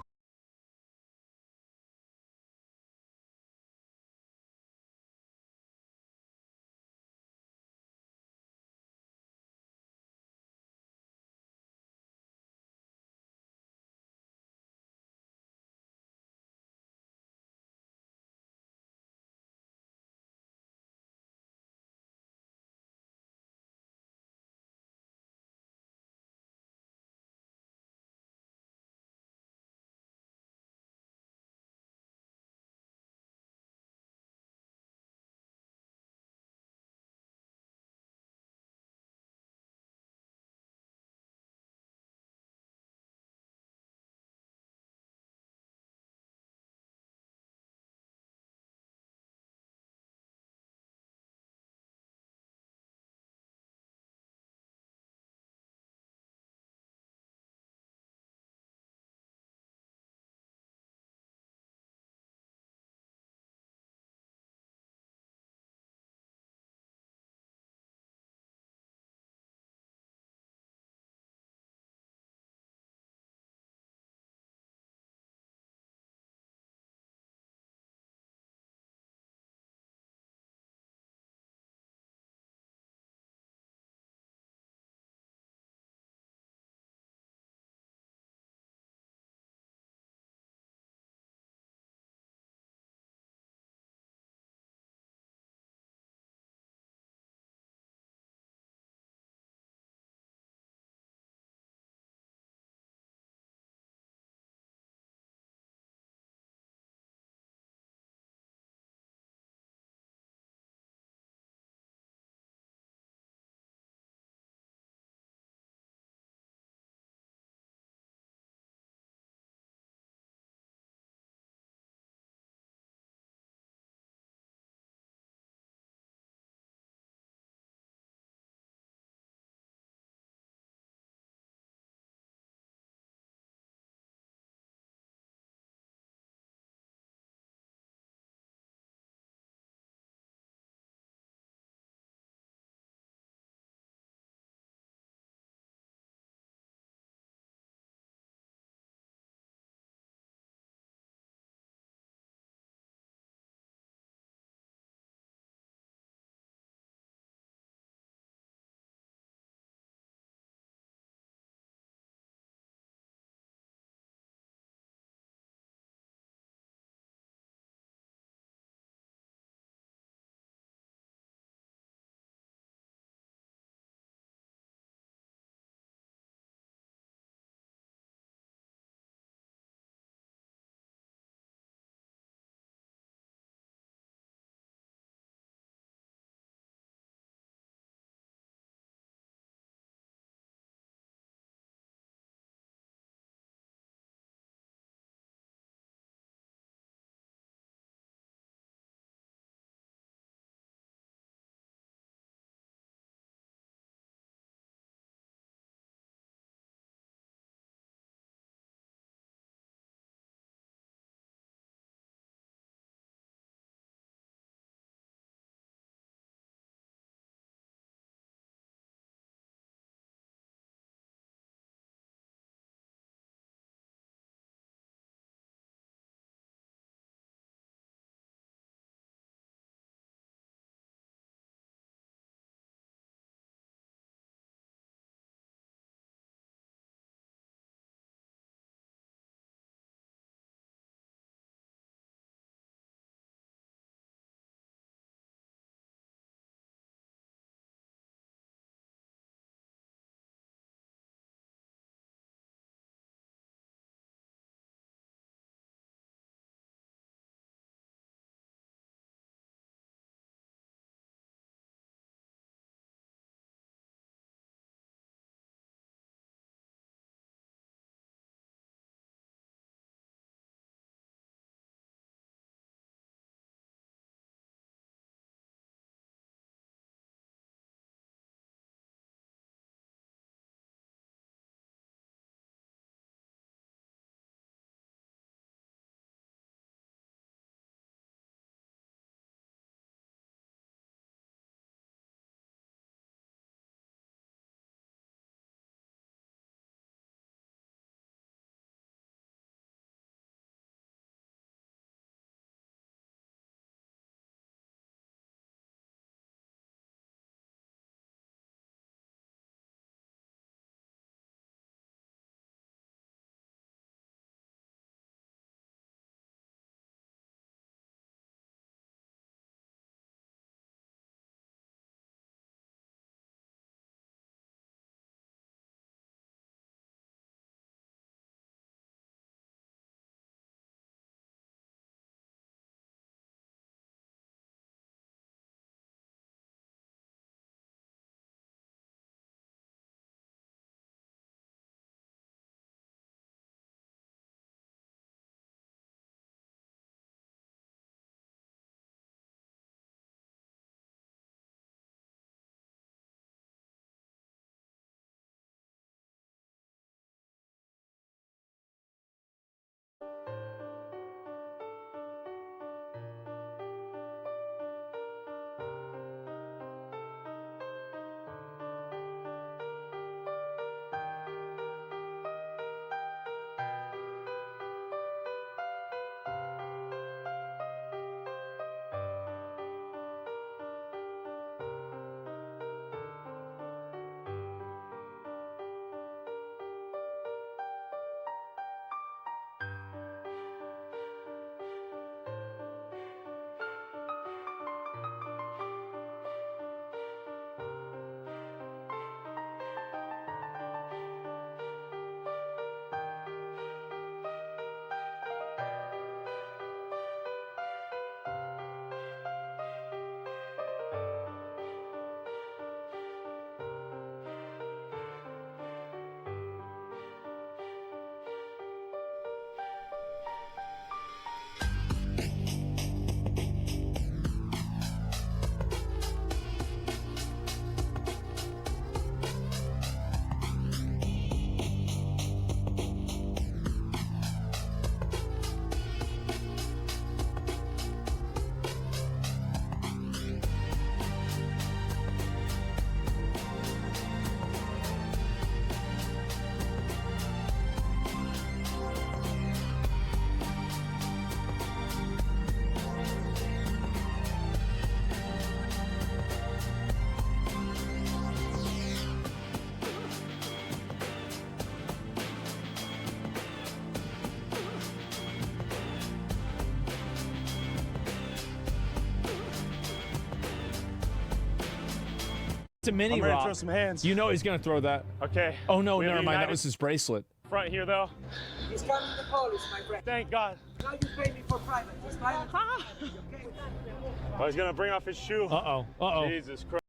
a mini I'm rock. gonna throw some hands. You know he's gonna throw that. Okay. Oh no, We have never a mind. That united was his bracelet. front here, though. He's coming the police, my friend. Thank God. Now you pay me for private. He's fine. Oh, he's gonna bring off his shoe. Uh-oh. Uh-oh. Jesus Christ.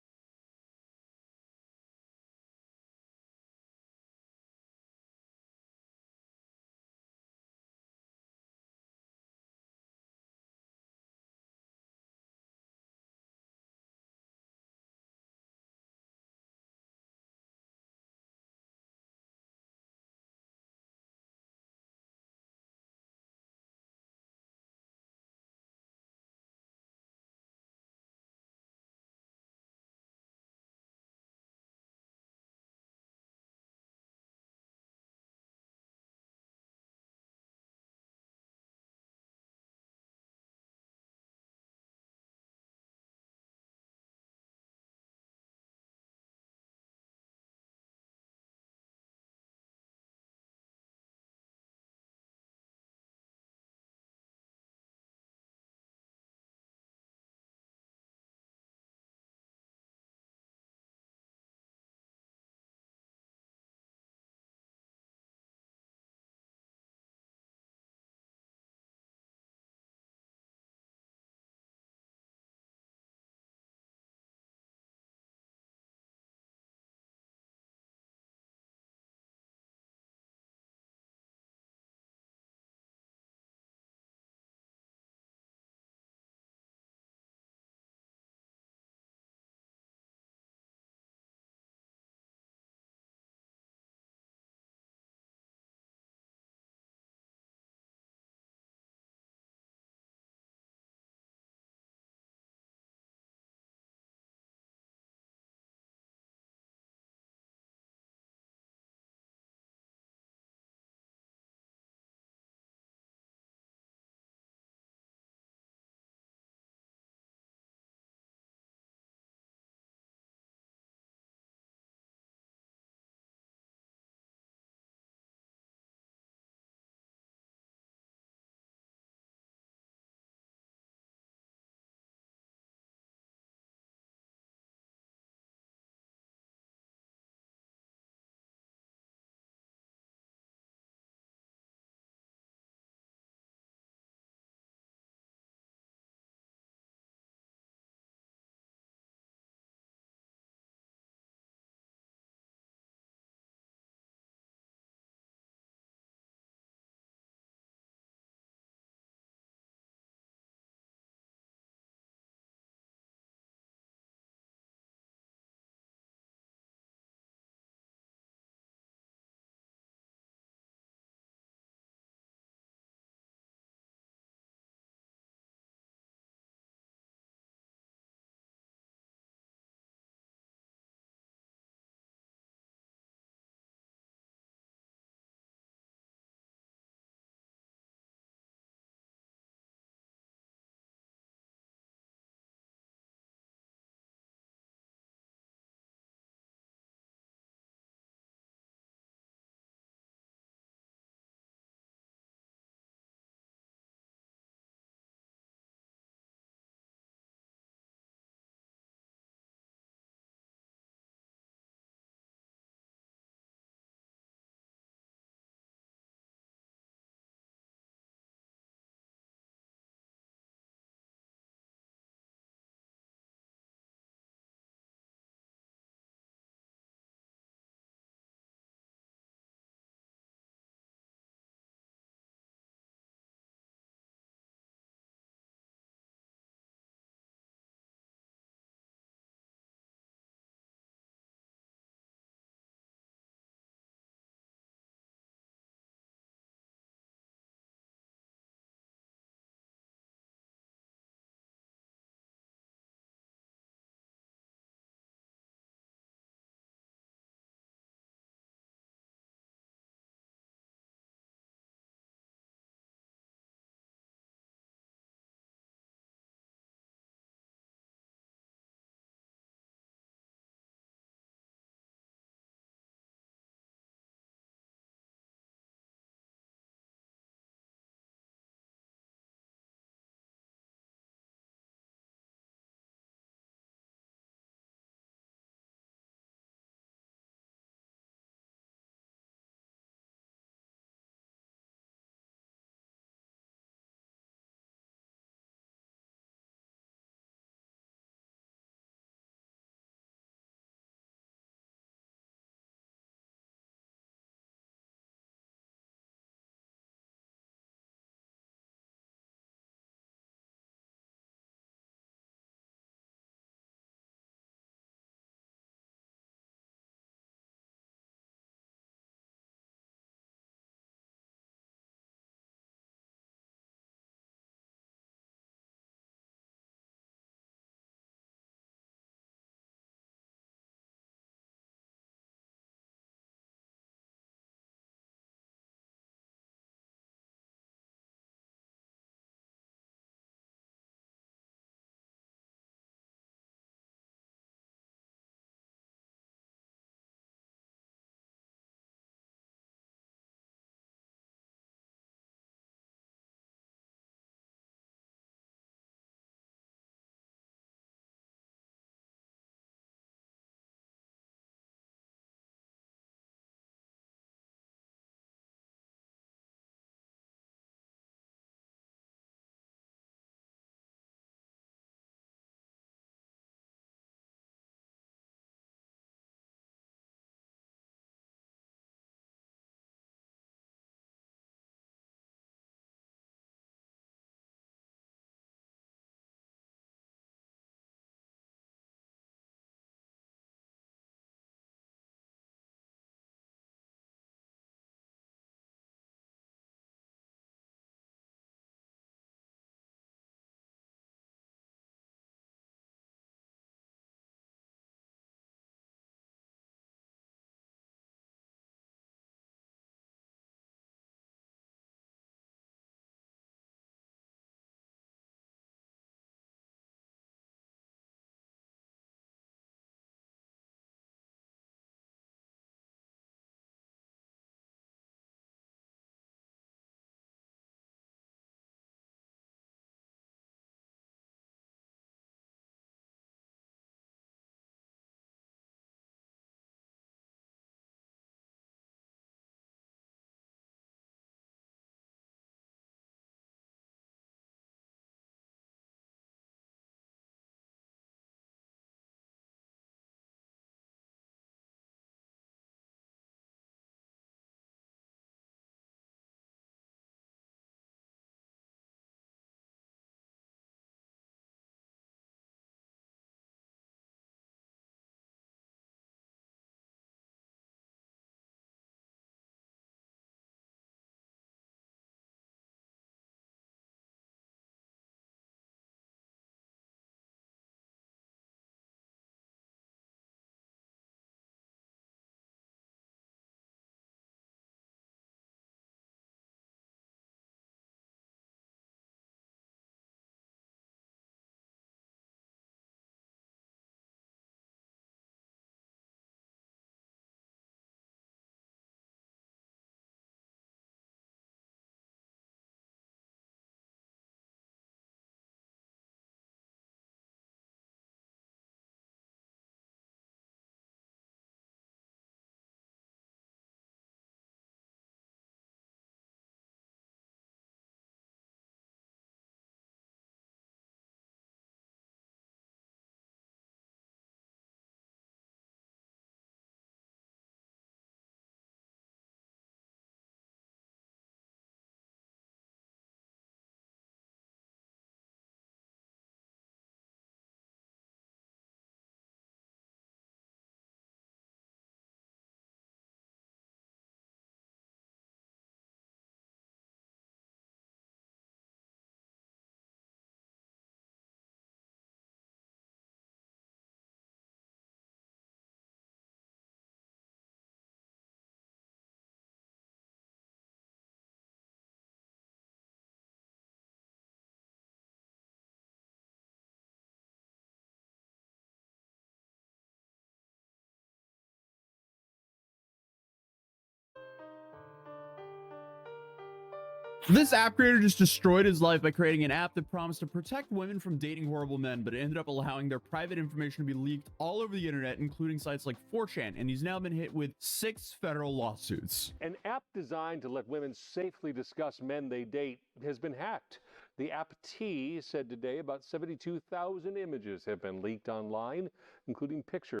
This app creator just destroyed his life by creating an app that promised to protect women from dating horrible men, but it ended up allowing their private information to be leaked all over the internet, including sites like 4chan, and he's now been hit with 6 federal lawsuits. An app designed to let women safely discuss men they date has been hacked. The app T said today about 72,000 images have been leaked online, including pictures.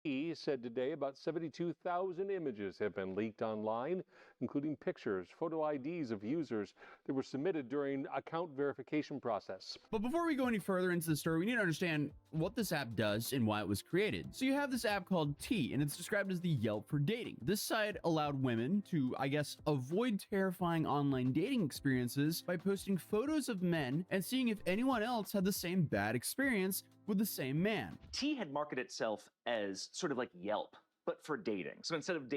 He said today about 72,000 images have been leaked online, including pictures, photo IDs of users that were submitted during account verification process. But before we go any further into the story, we need to understand what this app does and why it was created. So you have this app called T, and it's described as the Yelp for dating. This site allowed women to, I guess, avoid terrifying online dating experiences by posting photos of men and seeing if anyone else had the same bad experience with the same man. T had marketed itself as sort of like Yelp, but for dating. So instead of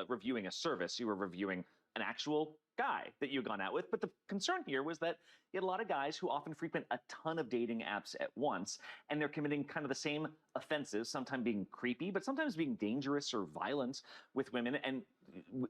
reviewing a service, you were reviewing an actual guy that you'd gone out with. But the concern here was that you had a lot of guys who often frequent a ton of dating apps at once, and they're committing kind of the same offenses, sometimes being creepy, but sometimes being dangerous or violent with women. And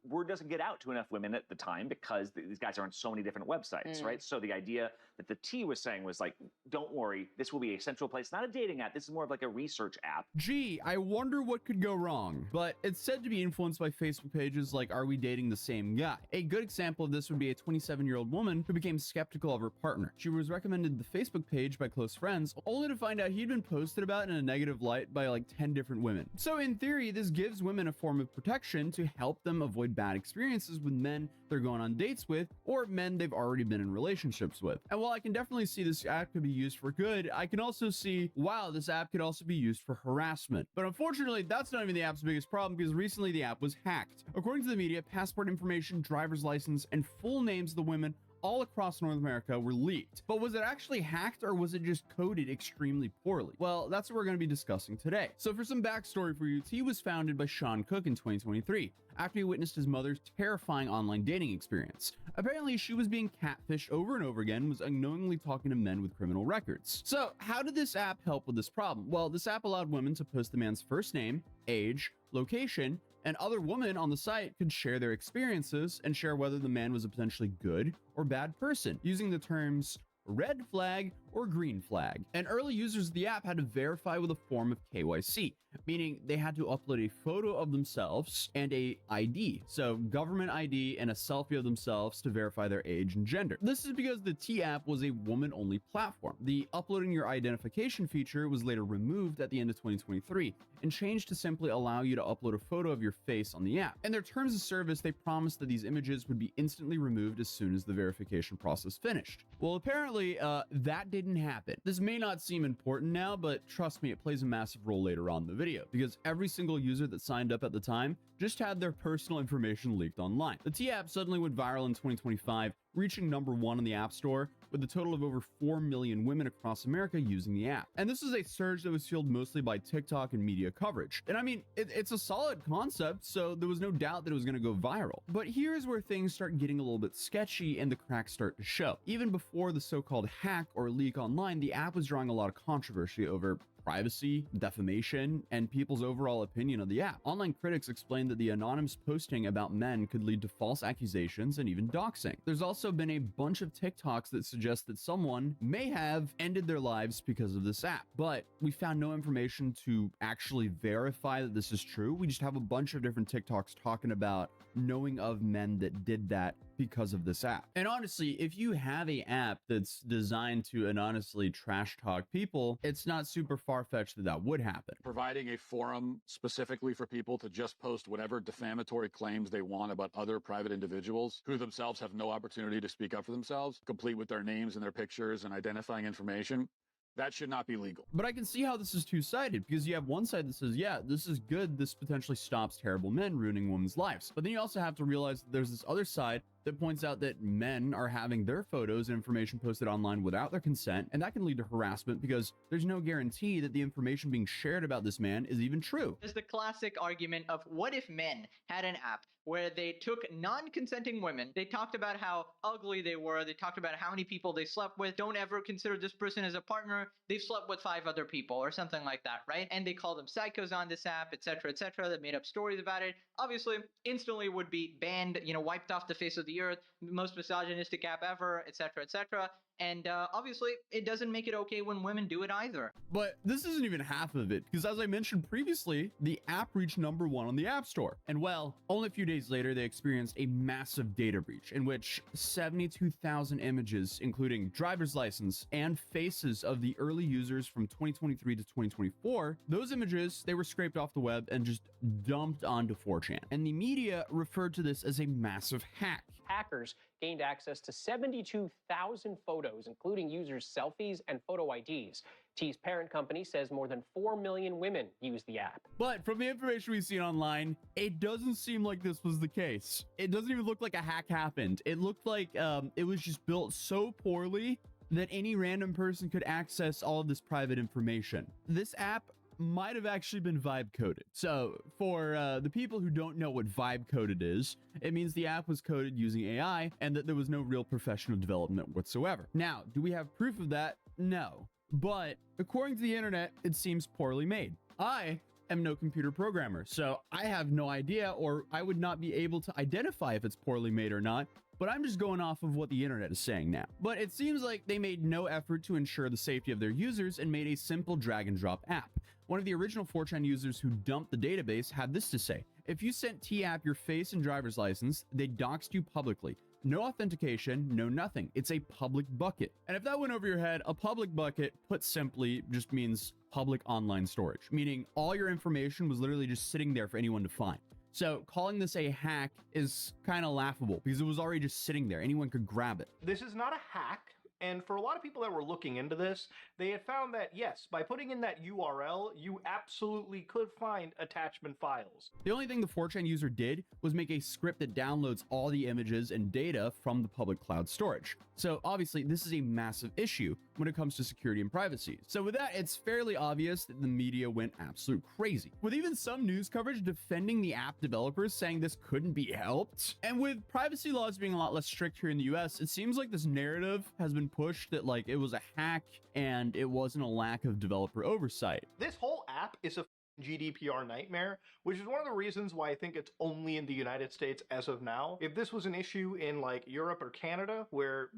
word doesn't get out to enough women at the time because these guys are on so many different websites, right? So the idea that the T was saying was like, don't worry, this will be a central place, not a dating app. This is more of like a research app. Gee, I wonder what could go wrong. But it's said to be influenced by Facebook pages like Are We Dating the Same Guy? A good example of this would be a 27-year-old woman who became skeptical of her partner. She was recommended the Facebook page by close friends, only to find out he'd been posted about in a negative light by like 10 different women. So in theory, this gives women a form of protection to help them avoid bad experiences with men they're going on dates with or men they've already been in relationships with. And while I can definitely see this app could be used for good, I can also see, wow, this app could also be used for harassment. But unfortunately, that's not even the app's biggest problem because recently the app was hacked. According to the media, passport information, driver's license, and full names of the women all across North America were leaked. But was it actually hacked or was it just coded extremely poorly? Well, that's what we're going to be discussing today. So for some backstory for you, T was founded by Sean Cook in 2023 after he witnessed his mother's terrifying online dating experience. Apparently, she was being catfished over and over again, was unknowingly talking to men with criminal records. So how did this app help with this problem? Well, this app allowed women to post the man's first name, age, location, and other women on the site could share their experiences and share whether the man was a potentially good or bad person, using the terms red flag or green flag. And early users of the app had to verify with a form of KYC, meaning they had to upload a photo of themselves and a ID, so government ID and a selfie of themselves to verify their age and gender. This is because the T app was a woman-only platform. The uploading your identification feature was later removed at the end of 2023 and changed to simply allow you to upload a photo of your face on the app. In their terms of service, they promised that these images would be instantly removed as soon as the verification process finished. Well, apparently that didn't happen. This may not seem important now, but trust me, it plays a massive role later on in the video because every single user that signed up at the time just had their personal information leaked online. The T app suddenly went viral in 2025, reaching #1 in the App Store with a total of over 4 million women across America using the app. And this is a surge that was fueled mostly by TikTok and media coverage. And I mean, it's a solid concept, so there was no doubt that it was going to go viral. But here's where things start getting a little bit sketchy and the cracks start to show. Even before the so-called hack or leak online, the app was drawing a lot of controversy over privacy, defamation, and people's overall opinion of the app. Online critics explained that the anonymous posting about men could lead to false accusations and even doxing. There's also been a bunch of TikToks that suggest that someone may have ended their lives because of this app, but we found no information to actually verify that this is true. We just have a bunch of different TikToks talking about knowing of men that did that because of this app. And honestly, if you have an app that's designed to anonymously trash talk people, it's not super far-fetched that that would happen. Providing a forum specifically for people to just post whatever defamatory claims they want about other private individuals who themselves have no opportunity to speak up for themselves, complete with their names and their pictures and identifying information. That should not be legal. But I can see how this is two-sided because you have one side that says, yeah, this is good. This potentially stops terrible men ruining women's lives. But then you also have to realize that there's this other side that points out that men are having their photos and information posted online without their consent, and that can lead to harassment because there's no guarantee that the information being shared about this man is even true. There's the classic argument of what if men had an app where they took non-consenting women, they talked about how ugly they were, they talked about how many people they slept with, don't ever consider this person as a partner, they've slept with 5 other people or something like that, right? And they called them psychos on this app, etc., etc., that made up stories about it. Obviously, instantly would be banned, wiped off the face of the the earth, most misogynistic app ever, etc., etc. And obviously, it doesn't make it okay when women do it either. But this isn't even half of it, because as I mentioned previously, the app reached #1 on the App Store. And well, only a few days later, they experienced a massive data breach in which 72,000 images, including driver's license and faces of the early users from 2023 to 2024, those images, they were scraped off the web and just dumped onto 4chan. And the media referred to this as a massive hack. Hackers gained access to 72,000 photos, including users' selfies and photo IDs. T's parent company says more than 4 million women use the app. But from the information we've seen online, it doesn't seem like this was the case. It doesn't even look like a hack happened. It looked like it was just built so poorly that any random person could access all of this private information. This app might have actually been vibe coded. So for the people who don't know what vibe coded is, it means the app was coded using AI and that there was no real professional development whatsoever. Now, do we have proof of that? No. But according to the internet, it seems poorly made. I am no computer programmer, so I have no idea, or I would not be able to identify if it's poorly made or not. But I'm just going off of what the internet is saying now. But it seems like they made no effort to ensure the safety of their users and made a simple drag and drop app. One of the original 4chan users who dumped the database had this to say: if you sent T-App your face and driver's license, they doxed you publicly. No authentication, no nothing. It's a public bucket. And if that went over your head, a public bucket, put simply, just means public online storage, meaning all your information was literally just sitting there for anyone to find. So calling this a hack is kind of laughable because it was already just sitting there. Anyone could grab it. This is not a hack. And for a lot of people that were looking into this, they had found that, yes, by putting in that URL, you absolutely could find attachment files. The only thing the 4chan user did was make a script that downloads all the images and data from the public cloud storage. So obviously, this is a massive issue when it comes to security and privacy. So with that, it's fairly obvious that the media went absolute crazy, with even some news coverage defending the app developers, saying this couldn't be helped. And with privacy laws being a lot less strict here in the US, it seems like this narrative has been pushed that like it was a hack and it wasn't a lack of developer oversight. This whole app is a GDPR nightmare, which is one of the reasons why I think it's only in the United States as of now. If this was an issue in like Europe or Canada, where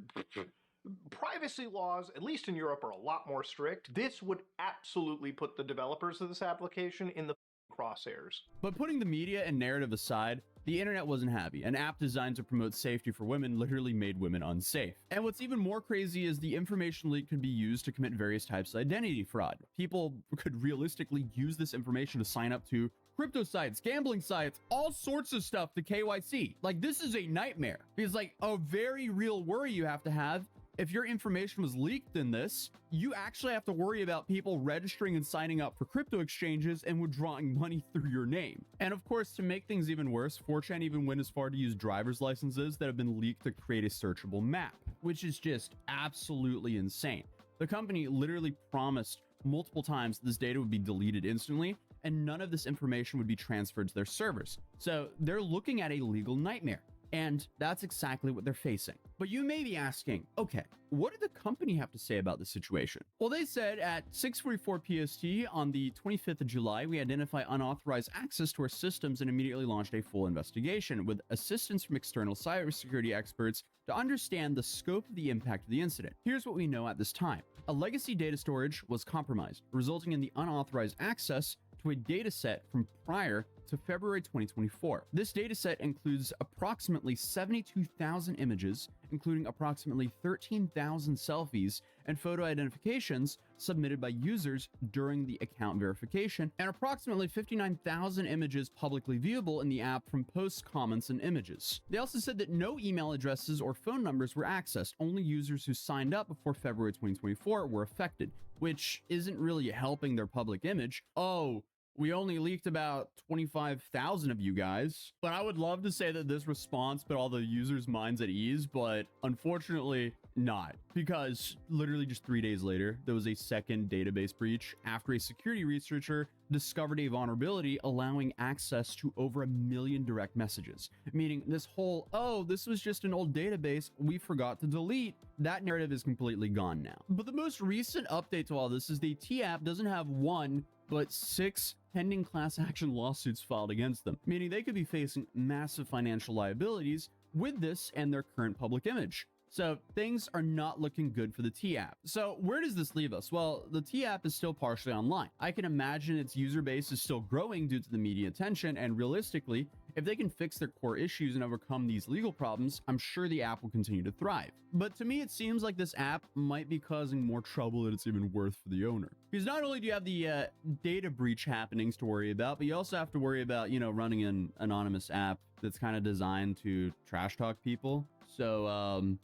privacy laws, at least in Europe, are a lot more strict, this would absolutely put the developers of this application in the crosshairs. But putting the media and narrative aside, the internet wasn't happy. An app designed to promote safety for women literally made women unsafe. And what's even more crazy is the information leak could be used to commit various types of identity fraud. People could realistically use this information to sign up to crypto sites, gambling sites, all sorts of stuff to KYC. Like, this is a nightmare because like a very real worry you have to have. If your information was leaked in this, you actually have to worry about people registering and signing up for crypto exchanges and withdrawing money through your name. And of course, to make things even worse, 4chan even went as far to use driver's licenses that have been leaked to create a searchable map, which is just absolutely insane. The company literally promised multiple times this data would be deleted instantly, and none of this information would be transferred to their servers. So they're looking at a legal nightmare. And that's exactly what they're facing. But you may be asking, okay, what did the company have to say about the situation? Well, they said at 6:44 PST on the 25th of July, we identify unauthorized access to our systems and immediately launched a full investigation with assistance from external cybersecurity experts to understand the scope of the impact of the incident. Here's what we know at this time. A legacy data storage was compromised, resulting in the unauthorized access to a data set from prior to February 2024. This data set includes approximately 72,000 images, including approximately 13,000 selfies and photo identifications submitted by users during the account verification, and approximately 59,000 images publicly viewable in the app from posts, comments, and images. They also said that no email addresses or phone numbers were accessed. Only users who signed up before February 2024 were affected, which isn't really helping their public image. Oh, we only leaked about 25,000 of you guys. But I would love to say that this response put all the users' minds at ease, but unfortunately not. Because literally just 3 days later, there was a second database breach after a security researcher discovered a vulnerability allowing access to over 1 million direct messages. Meaning this whole, oh, this was just an old database we forgot to delete, that narrative is completely gone now. But the most recent update to all this is the T-App doesn't have one, but 6 pending class action lawsuits filed against them, meaning they could be facing massive financial liabilities with this and their current public image. So things are not looking good for the T app. So where does this leave us? Well, the T app is still partially online. I can imagine its user base is still growing due to the media attention, and realistically, if they can fix their core issues and overcome these legal problems, I'm sure the app will continue to thrive. But to me, it seems like this app might be causing more trouble than it's even worth for the owner. Because not only do you have the data breach happenings to worry about, but you also have to worry about, you know, running an anonymous app that's kind of designed to trash talk people. So,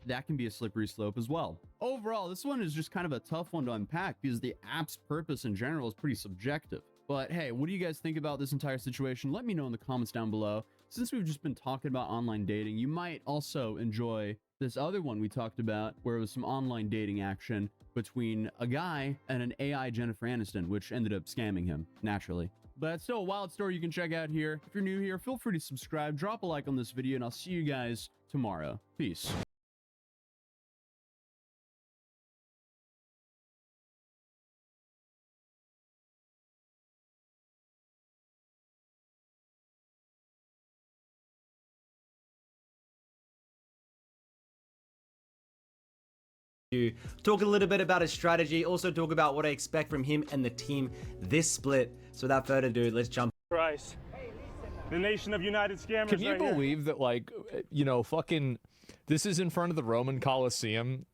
that can be a slippery slope as well. Overall, this one is just kind of a tough one to unpack because the app's purpose in general is pretty subjective. But hey, what do you guys think about this entire situation? Let me know in the comments down below. Since we've just been talking about online dating, you might also enjoy this other one we talked about where it was some online dating action between a guy and an AI Jennifer Aniston, which ended up scamming him, naturally. But it's still a wild story you can check out here. If you're new here, feel free to subscribe, drop a like on this video, and I'll see you guys tomorrow. Peace. Talk a little bit about his strategy, also talk about what I expect from him and the team this split. So without further ado, let's jump. Christ. The nation of United Scammers. Can you believe that, like, you know, fucking, this is in front of the Roman Colosseum?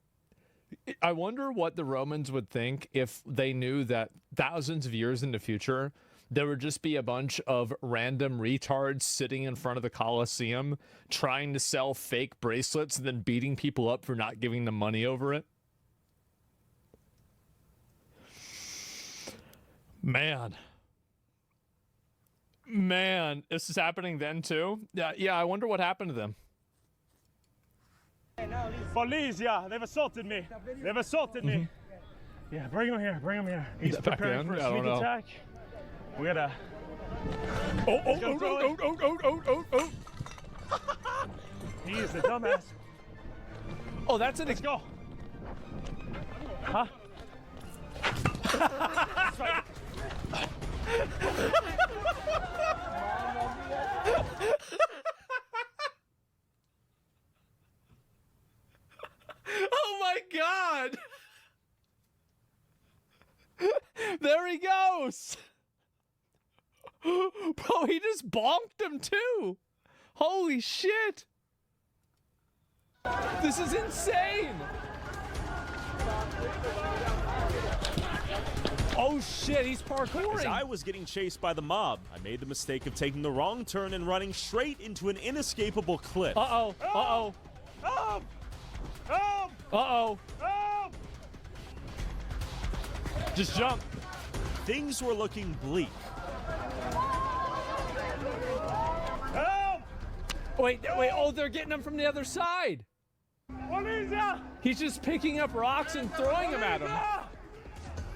I wonder what the Romans would think if they knew that thousands of years in the future, there would just be a bunch of random retards sitting in front of the Colosseum trying to sell fake bracelets and then beating people up for not giving them money over it. Man, this is happening then too? Yeah, I wonder what happened to them. Police, yeah, they've assaulted me. They've assaulted me. Yeah, bring him here, bring him here. He's preparing for a sneak attack. We gotta... Oh. He is the dumbass. Oh, that's it. Let's go. Huh? That's right. Oh my God! There he goes! Bro, he just bonked him too! Holy shit! This is insane! Oh shit, he's parkouring! As I was getting chased by the mob, I made the mistake of taking the wrong turn and running straight into an inescapable cliff. Uh-oh, uh-oh. Help! Help! Uh-oh. Help! Just jump. Things were looking bleak. Help! Wait, oh, they're getting him from the other side. He's just picking up rocks and throwing them at him.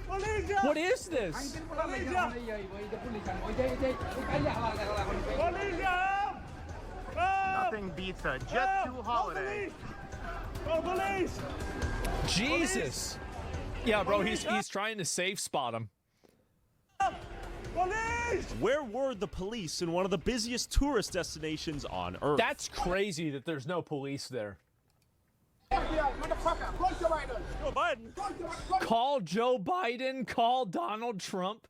What is this? Nothing beats a Jet 2 holiday. Oh, police! Jesus. Yeah, bro, he's trying to safe spot him. Police! Where were the police in one of the busiest tourist destinations on Earth? That's crazy that there's no police there. Joe Biden. Call Joe Biden, call Donald Trump.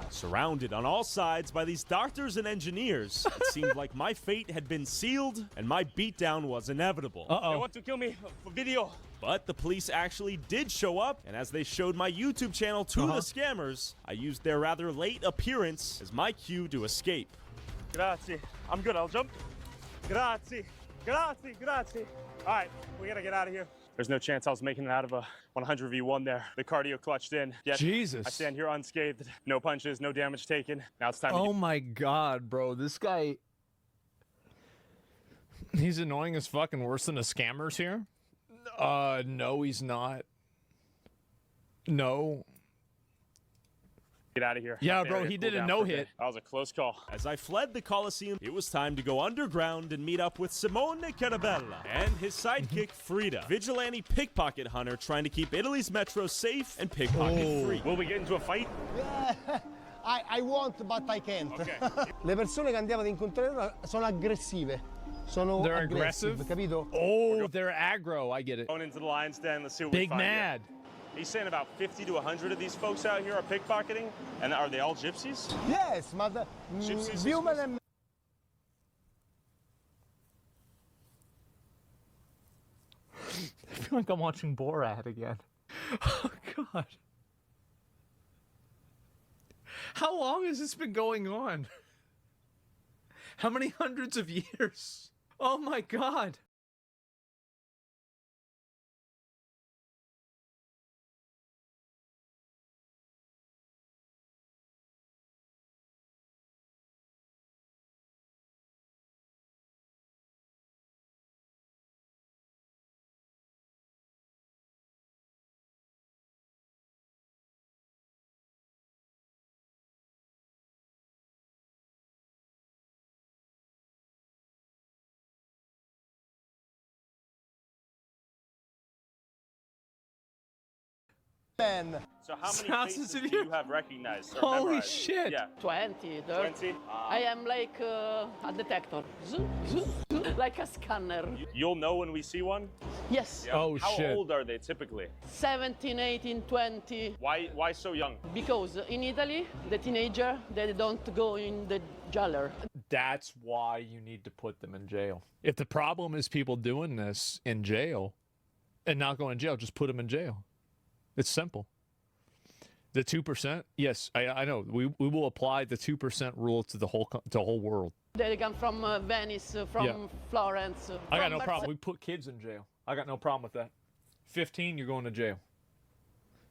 Surrounded on all sides by these doctors and engineers, it seemed like my fate had been sealed and my beatdown was inevitable. They want to kill me for video. But the police actually did show up, and as they showed my YouTube channel to the scammers, I used their rather late appearance as my cue to escape. Grazie. I'm good, I'll jump. Grazie. Grazie, grazie. All right, we gotta get out of here. There's no chance I was making it out of a 100v1 there. The cardio clutched in. Yet Jesus. I stand here unscathed. No punches, no damage taken. Now it's time to Oh my God, bro. This guy... He's annoying as fucking worse than the scammers here? No, he's not. No. Get out of here. Yeah, Okay, bro, I gotta he cool did a down no for bit. hit. That was a close call. As I fled the Coliseum, it was time to go underground and meet up with Simone Carabella and his sidekick Frida, vigilante pickpocket hunter trying to keep Italy's metro safe and pickpocket free. Will we get into a fight? I want, but I can't. Okay. Le persone che andiamo ad incontrare sono aggressive. Sono They're aggressive, aggressive? capito? Oh, they're aggro. I get it. Going into the lion's den. Let's see what we Big find here. mad. He's saying about 50 to 100 of these folks out here are pickpocketing. And are they all gypsies? Yes, ma Gypsies. human and I feel like I'm watching Borat again. Oh, God. How long has this been going on? How many hundreds of years? Oh, my God. men. So how many Thousands faces of do you? you have recognized? Or Holy memorized? shit. Yeah. 20, 20? I am like a detector, like a scanner. You'll know when we see one? Yes. Yeah. Oh, How shit. old are they typically? 17, 18, 20. Why so young? Because in Italy, the teenager, they don't go in the jailer. That's why you need to put them in jail. If the problem is people doing this in jail and not going to jail, just put them in jail. It's simple. The 2%, yes, I know. We will apply the 2% rule to the whole world. They come from Venice, from Florence. I got from no problem. Barcelona. We put kids in jail. I got no problem with that. 15, you're going to jail.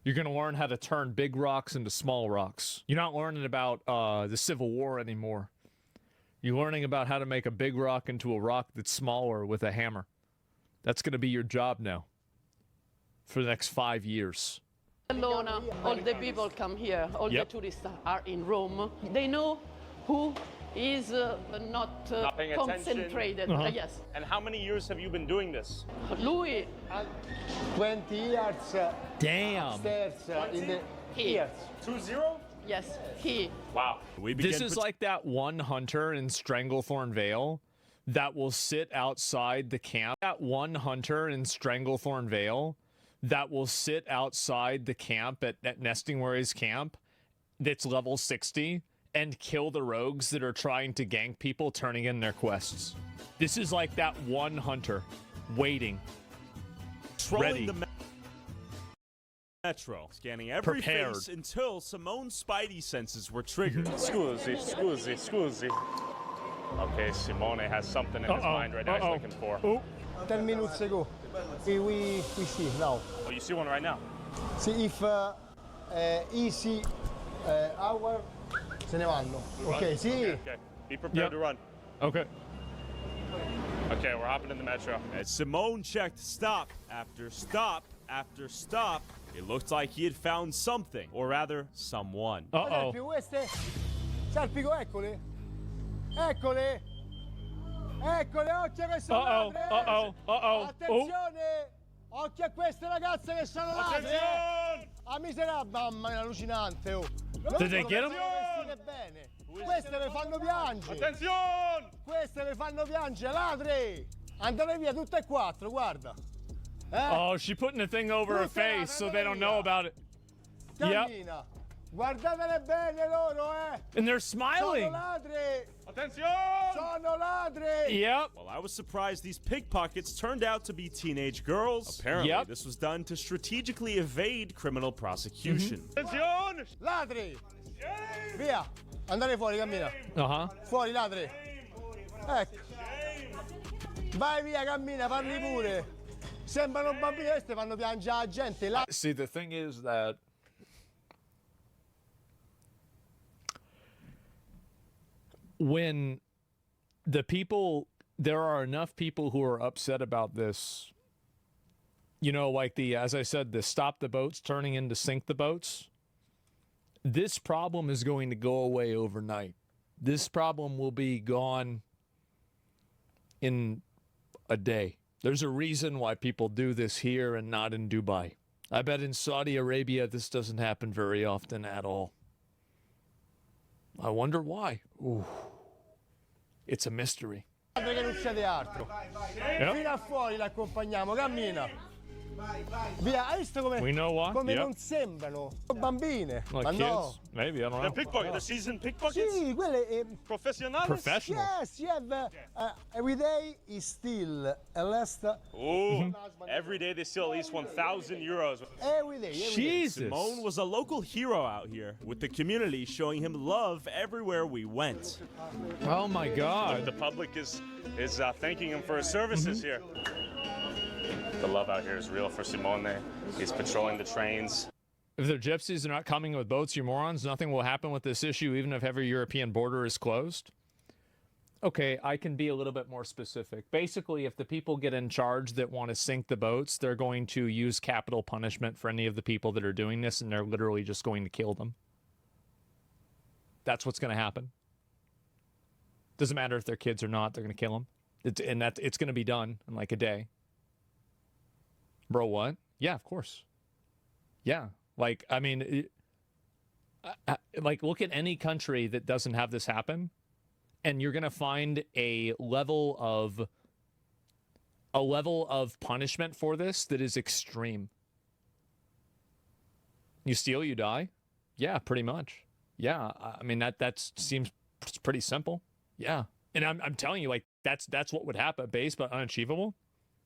You're going to learn how to turn big rocks into small rocks. You're not learning about the Civil War anymore. You're learning about how to make a big rock into a rock that's smaller with a hammer. That's going to be your job now for the next 5 years. Barcelona, all the people come here, all Yep. the tourists are in Rome. They know who is not Not paying concentrated. attention. Yes. And how many years have you been doing this? Lui, 20 years Damn. upstairs in the he. years. 2-0? Yes, he. Wow. This is like that one hunter in Stranglethorn Vale that will sit outside the camp. That one hunter in Stranglethorn Vale that will sit outside the camp at Nesting Worries camp that's level 60 and kill the rogues that are trying to gank people turning in their quests. This is like that one hunter waiting. Trolling Ready. the metro, scanning every Prepared. face until Simone's spidey senses were triggered. Scusi. Okay, Simone has something in his mind right now he's looking for. 10 minutes ago. We see now. Oh, you see one right now? See if easy hour se ne vanno. Okay, sì. Okay. Be prepared to run. Okay. Okay, we're hopping in the metro. As Simone checked stop after stop after stop, it looked like he had found something, or rather, someone. Serpio, queste? Serpico, eccole. Eccole. Eccole, occhio che sono ladre. Attenzione. Occhio a queste ragazze che sono ladre. A miserabile, mamma mia, allucinante, oh. Did they get him? Vestite bene. Queste le fanno piangere. Attenzione! Queste le fanno piangere, ladri. Andate via tutte e quattro, guarda. Oh, she putting the thing over her face so they don't know about it. Yep. Cammina. Guardatele bene loro, And they're smiling. Sono ladri. Attenzione! Sono ladri. Yep. Well, I was surprised these pickpockets turned out to be teenage girls. Apparently, Yep. this was done to strategically evade criminal prosecution. Attenzione! Ladri. Via. Andate fuori, cammina. Fuori, ladri. Ecco. Vai via, cammina, parli pure. Sembrano bambini, queste fanno piangere la gente. See, the thing is that when there are enough people who are upset about this, you know, like as I said, the stop the boats turning into sink the boats. this problem is going to go away overnight. This problem will be gone in a day. There's a reason why people do this here and not in Dubai. I bet in Saudi Arabia this doesn't happen very often at all. I wonder why. Ooh. It's a mystery. Che non succede altro. Fino a fuori l'accompagniamo, cammina. Via, hai visto come, We know why. come Yep. non sembrano? Bambine. Like Ma kids? no. Maybe, I don't know. They're pickpockets. They're seasoned pickpockets? Sì, quelle Professionals? Professionals. Yes, you have every day is still a last Ooh. Every day they steal at least 1,000 euros. every day. Jesus. Simone was a local hero out here, with the community showing him love everywhere we went. Oh my God. The public is thanking him for his services here. The love out here is real for Simone. He's patrolling the trains. If they're gypsies, they're not coming with boats, you morons. Nothing will happen with this issue, even if every European border is closed. Okay, I can be a little bit more specific. Basically, if the people get in charge that want to sink the boats, they're going to use capital punishment for any of the people that are doing this, and they're literally just going to kill them. That's what's going to happen. Doesn't matter if they're kids or not, they're going to kill them. It's going to be done in like a day. Bro, what? Yeah, of course. Yeah. Like, I mean, like, look at any country that doesn't have this happen, and you're going to find a level of punishment for this that is extreme. You steal, you die? Yeah, pretty much. Yeah, I mean, that seems pretty simple. Yeah. And I'm telling you, like, that's what would happen, base but unachievable.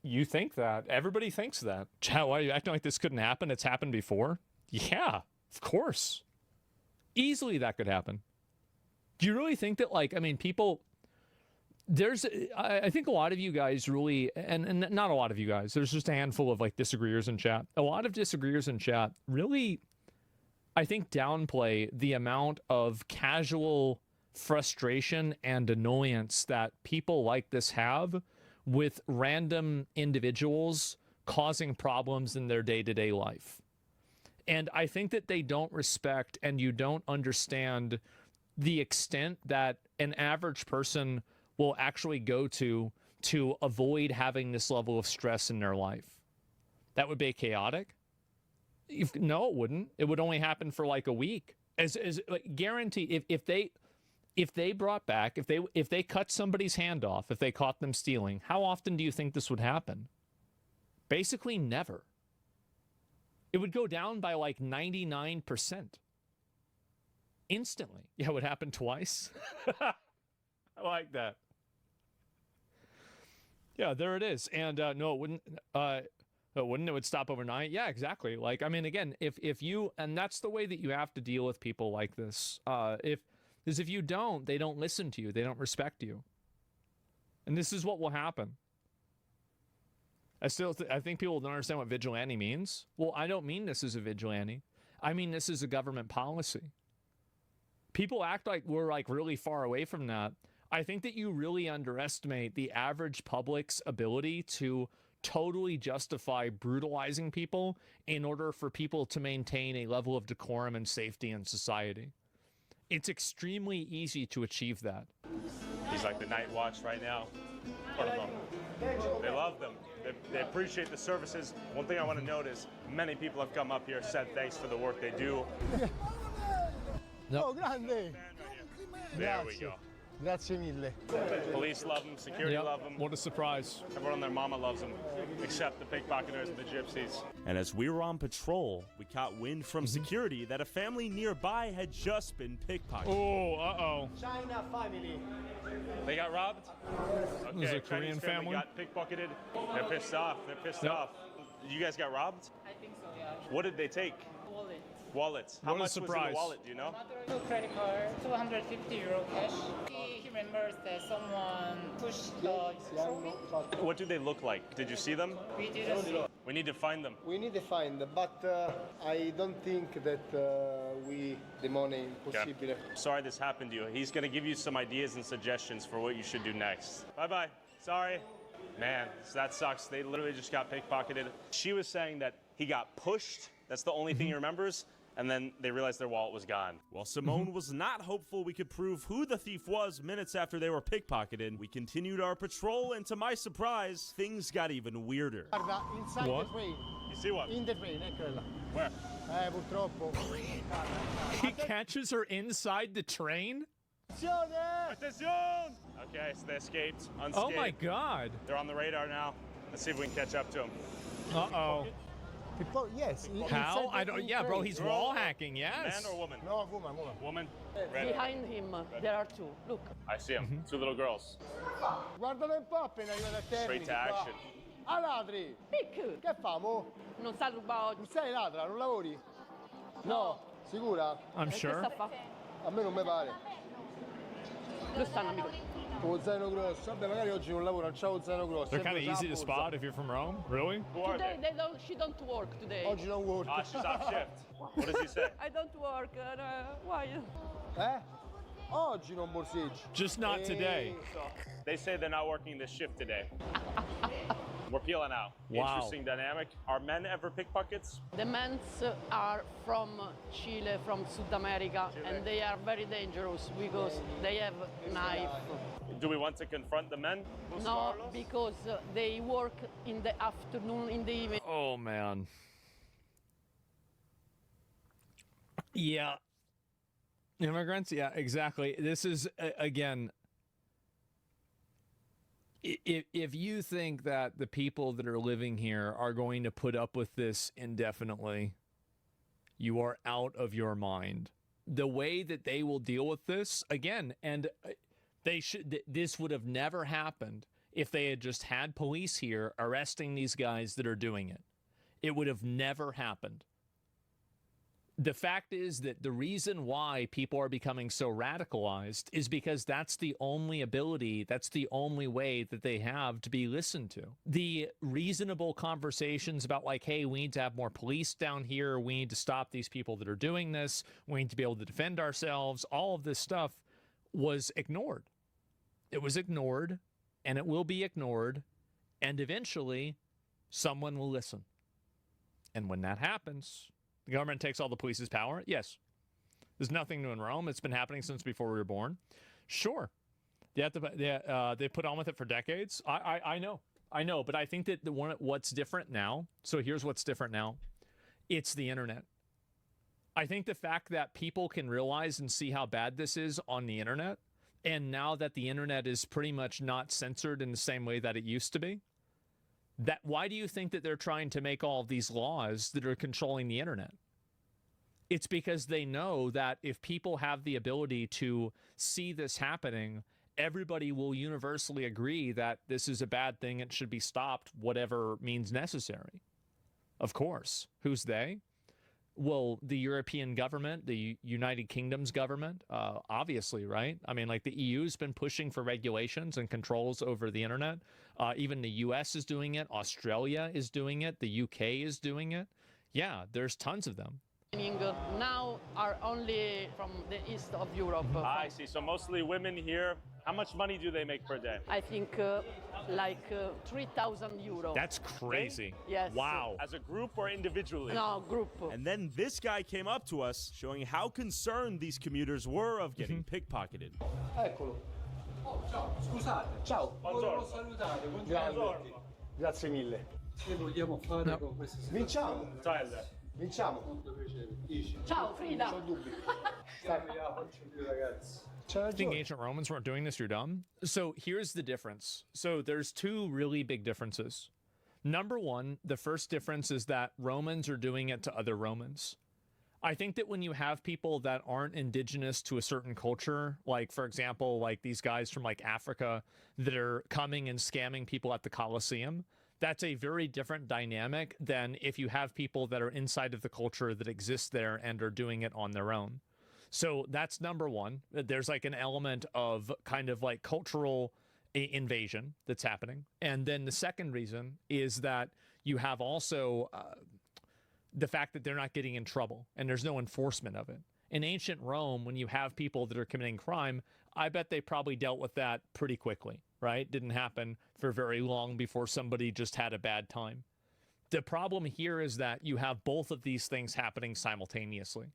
You think that. Everybody thinks that. Chad, why are you acting like this couldn't happen? It's happened before. Yeah, of course. Easily that could happen. Do you really think that, like, I mean, people, I think a lot of you guys really, and not a lot of you guys, there's just a handful of, like, disagreeers in chat. A lot of disagreeers in chat really, I think, downplay the amount of casual frustration and annoyance that people like this have with random individuals causing problems in their day-to-day life. And I think that they don't respect and you don't understand the extent that an average person will actually go to avoid having this level of stress in their life. That would be chaotic. No, it wouldn't. It would only happen for like a week. Like, guarantee if they brought back, if they cut somebody's hand off, if they caught them stealing, how often do you think this would happen? Basically never. It would go down by like 99%. Instantly. Yeah, it would happen twice. I like that. Yeah, there it is. And no, it wouldn't. It would stop overnight. Yeah, exactly. Like, I mean, again, if you, and that's the way that you have to deal with people like this. If you don't, they don't listen to you. They don't respect you. And this is what will happen. I think people don't understand what vigilante means. Well, I don't mean this as a vigilante. I mean this is a government policy. People act like we're like really far away from that. I think that you really underestimate the average public's ability to totally justify brutalizing people in order for people to maintain a level of decorum and safety in society. It's extremely easy to achieve that. He's like the night watch right now. They love them. They appreciate the services. One thing I want to note is many people have come up here, said thanks for the work they do. Oh, grande! There we go. Grazie mille. Police love them, security love them. What a surprise. Everyone and their mama loves them, except the pickpocketers and the gypsies. And as we were on patrol, we caught wind from security that a family nearby had just been pickpocketed. Oh, uh-oh. China family. They got robbed? Okay, This is a Chinese Korean family? got pickpocketed. They're pissed off. They're pissed off. You guys got robbed? I think so, yeah. What did they take? Wallet. Wallets. How What a much was in surprise. the wallet, do you know? Two credit card, 250 euro cash. He remembers that someone pushed the trophy. What do they look like? Did you see them? We didn't see. We need to find them. We need to find, but I don't think that the money possible. Okay. Sorry this happened to you. He's going to give you some ideas and suggestions for what you should do next. Bye-bye. Sorry. Man, that sucks. They literally just got pickpocketed. She was saying that he got pushed. That's the only thing he remembers. and then they realized their wallet was gone. While Simone was not hopeful we could prove who the thief was minutes after they were pickpocketed, we continued our patrol, and to my surprise, things got even weirder. Guarda, inside What? the train. You see what? In the train, eccola là. Where? Purtroppo. He catches her inside the train? Attention! Okay, so they escaped unscathed. Oh my god. They're on the radar now. Let's see if we can catch up to them. Uh-oh. Yes. How? I don't. Yeah, bro, he's wall hacking. Yes. Man or woman? No, woman. Woman? Ready. Behind him, there are two. Look. I see them. Two little girls. Guardalo un po' appena arriva da termine. Straight to action. Ah, ladri! Pic! Che famo? Non sa rubare oggi. Non sei ladra, non lavori? No. Sicura? I'm sure. A me non mi pare. Dove stanno, amico? Con lo zaino grosso. Vabbè, magari oggi non lavoro, non c'ho lo zaino grosso. They're kind of easy to spot if you're from Rome. Really? Who are Today they? she don't work today. Oggi non work. Ah, she's off shift. What does he say? I don't work. Why? Oggi non borseggi. Just not today. They say they're not working this shift today. We're peeling out. Wow. Interesting dynamic. Are men ever pickpockets? The men are from Chile, from South America, and they are very dangerous because they have knife. Do we want to confront the men? No, because they work in the afternoon, in the evening. Oh, man. Yeah. Immigrants? Yeah, exactly. This is, again, if you think that the people that are living here are going to put up with this indefinitely, you are out of your mind. The way that they will deal with this, again, and this would have never happened if they had just had police here arresting these guys that are doing it. It would have never happened. The fact is that the reason why people are becoming so radicalized is because that's the only ability, that's the only way that they have to be listened to. The reasonable conversations about like, hey, we need to have more police down here, we need to stop these people that are doing this, we need to be able to defend ourselves, all of this stuff was ignored. It was ignored, and it will be ignored, and eventually someone will listen. And when that happens, the government takes all the police's power. Yes. There's nothing new in Rome. It's been happening since before we were born. Sure. They put on with it for decades. I know. But I think that what's different now, so here's what's different now. It's the internet. I think the fact that people can realize and see how bad this is on the internet, and now that the internet is pretty much not censored in the same way that it used to be, why do you think that they're trying to make all of these laws that are controlling the internet? It's because they know that if people have the ability to see this happening, everybody will universally agree that this is a bad thing and should be stopped, whatever means necessary. Of course. Who's they? Well, the European government, the United Kingdom's government, obviously, right? I mean, like the EU's been pushing for regulations and controls over the internet. Even the US is doing it. Australia is doing it. The UK is doing it. Yeah, there's tons of them. Now are only from the east of Europe. I see. So mostly women here. How much money do they make per day? I think like 3,000 euros. That's crazy. Yes. Wow. As a group or individually? No, group. And then this guy came up to us, showing how concerned these commuters were of getting pickpocketed. Eccolo. Ciao, scusate. Ciao. Volevo salutare. Buongiorno. Grazie mille. Che vogliamo fare con queste Vinciamo. Vinciamo. Ciao, Frida. I think ancient Romans weren't doing this, you're dumb. So here's the difference. So there's two really big differences. Number one, the first difference is that Romans are doing it to other Romans. I think that when you have people that aren't indigenous to a certain culture, like, for example, like these guys from like Africa that are coming and scamming people at the Colosseum, that's a very different dynamic than if you have people that are inside of the culture that exists there and are doing it on their own. So that's number one. There's like an element of kind of like cultural invasion that's happening. And then the second reason is that you have also the fact that they're not getting in trouble and there's no enforcement of it. In ancient Rome, when you have people that are committing crime, I bet they probably dealt with that pretty quickly, right? Didn't happen for very long before somebody just had a bad time. The problem here is that you have both of these things happening simultaneously.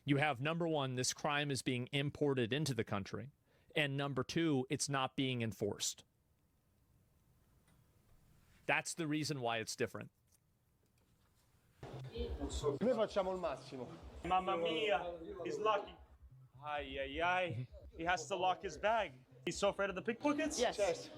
You have, number one, this crime is being imported into the country. And number two, it's not being enforced. That's the reason why it's different. Noi facciamo il massimo. Mamma mia, he's lucky. Ay, ay, ay. He has to lock his bag. He's so afraid of the pickpockets? Yes.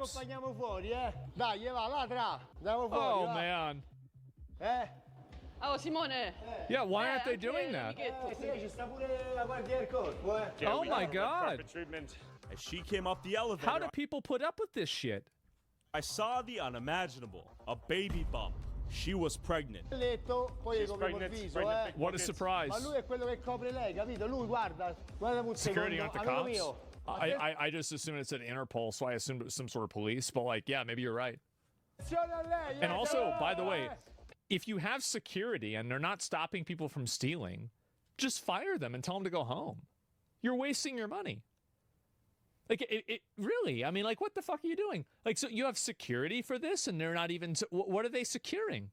accompagniamo fuori, eh? Dai, va, ladra. Andiamo fuori, Oh, va. man. Oh, Simone. Yeah, why aren't they doing that? Ci sta pure la guardia del corpo, eh? Oh my God. As she came up the elevator, How do people put up with this shit? I saw the unimaginable, a baby bump. She was pregnant. Letto, poi gli coprivo il viso, eh? What a surprise. Ma lui è quello che copre lei, capito? Lui guarda un Security secondo, aren't the amico cops? mio. I just assumed it said Interpol, so I assumed it was some sort of police. But like, yeah, maybe you're right. Attenzione a lei, And also, by the way, if you have security and they're not stopping people from stealing, just fire them and tell them to go home. You're wasting your money. Like, it really, I mean, like, what the fuck are you doing? Like, so you have security for this and they're not even, what are they securing?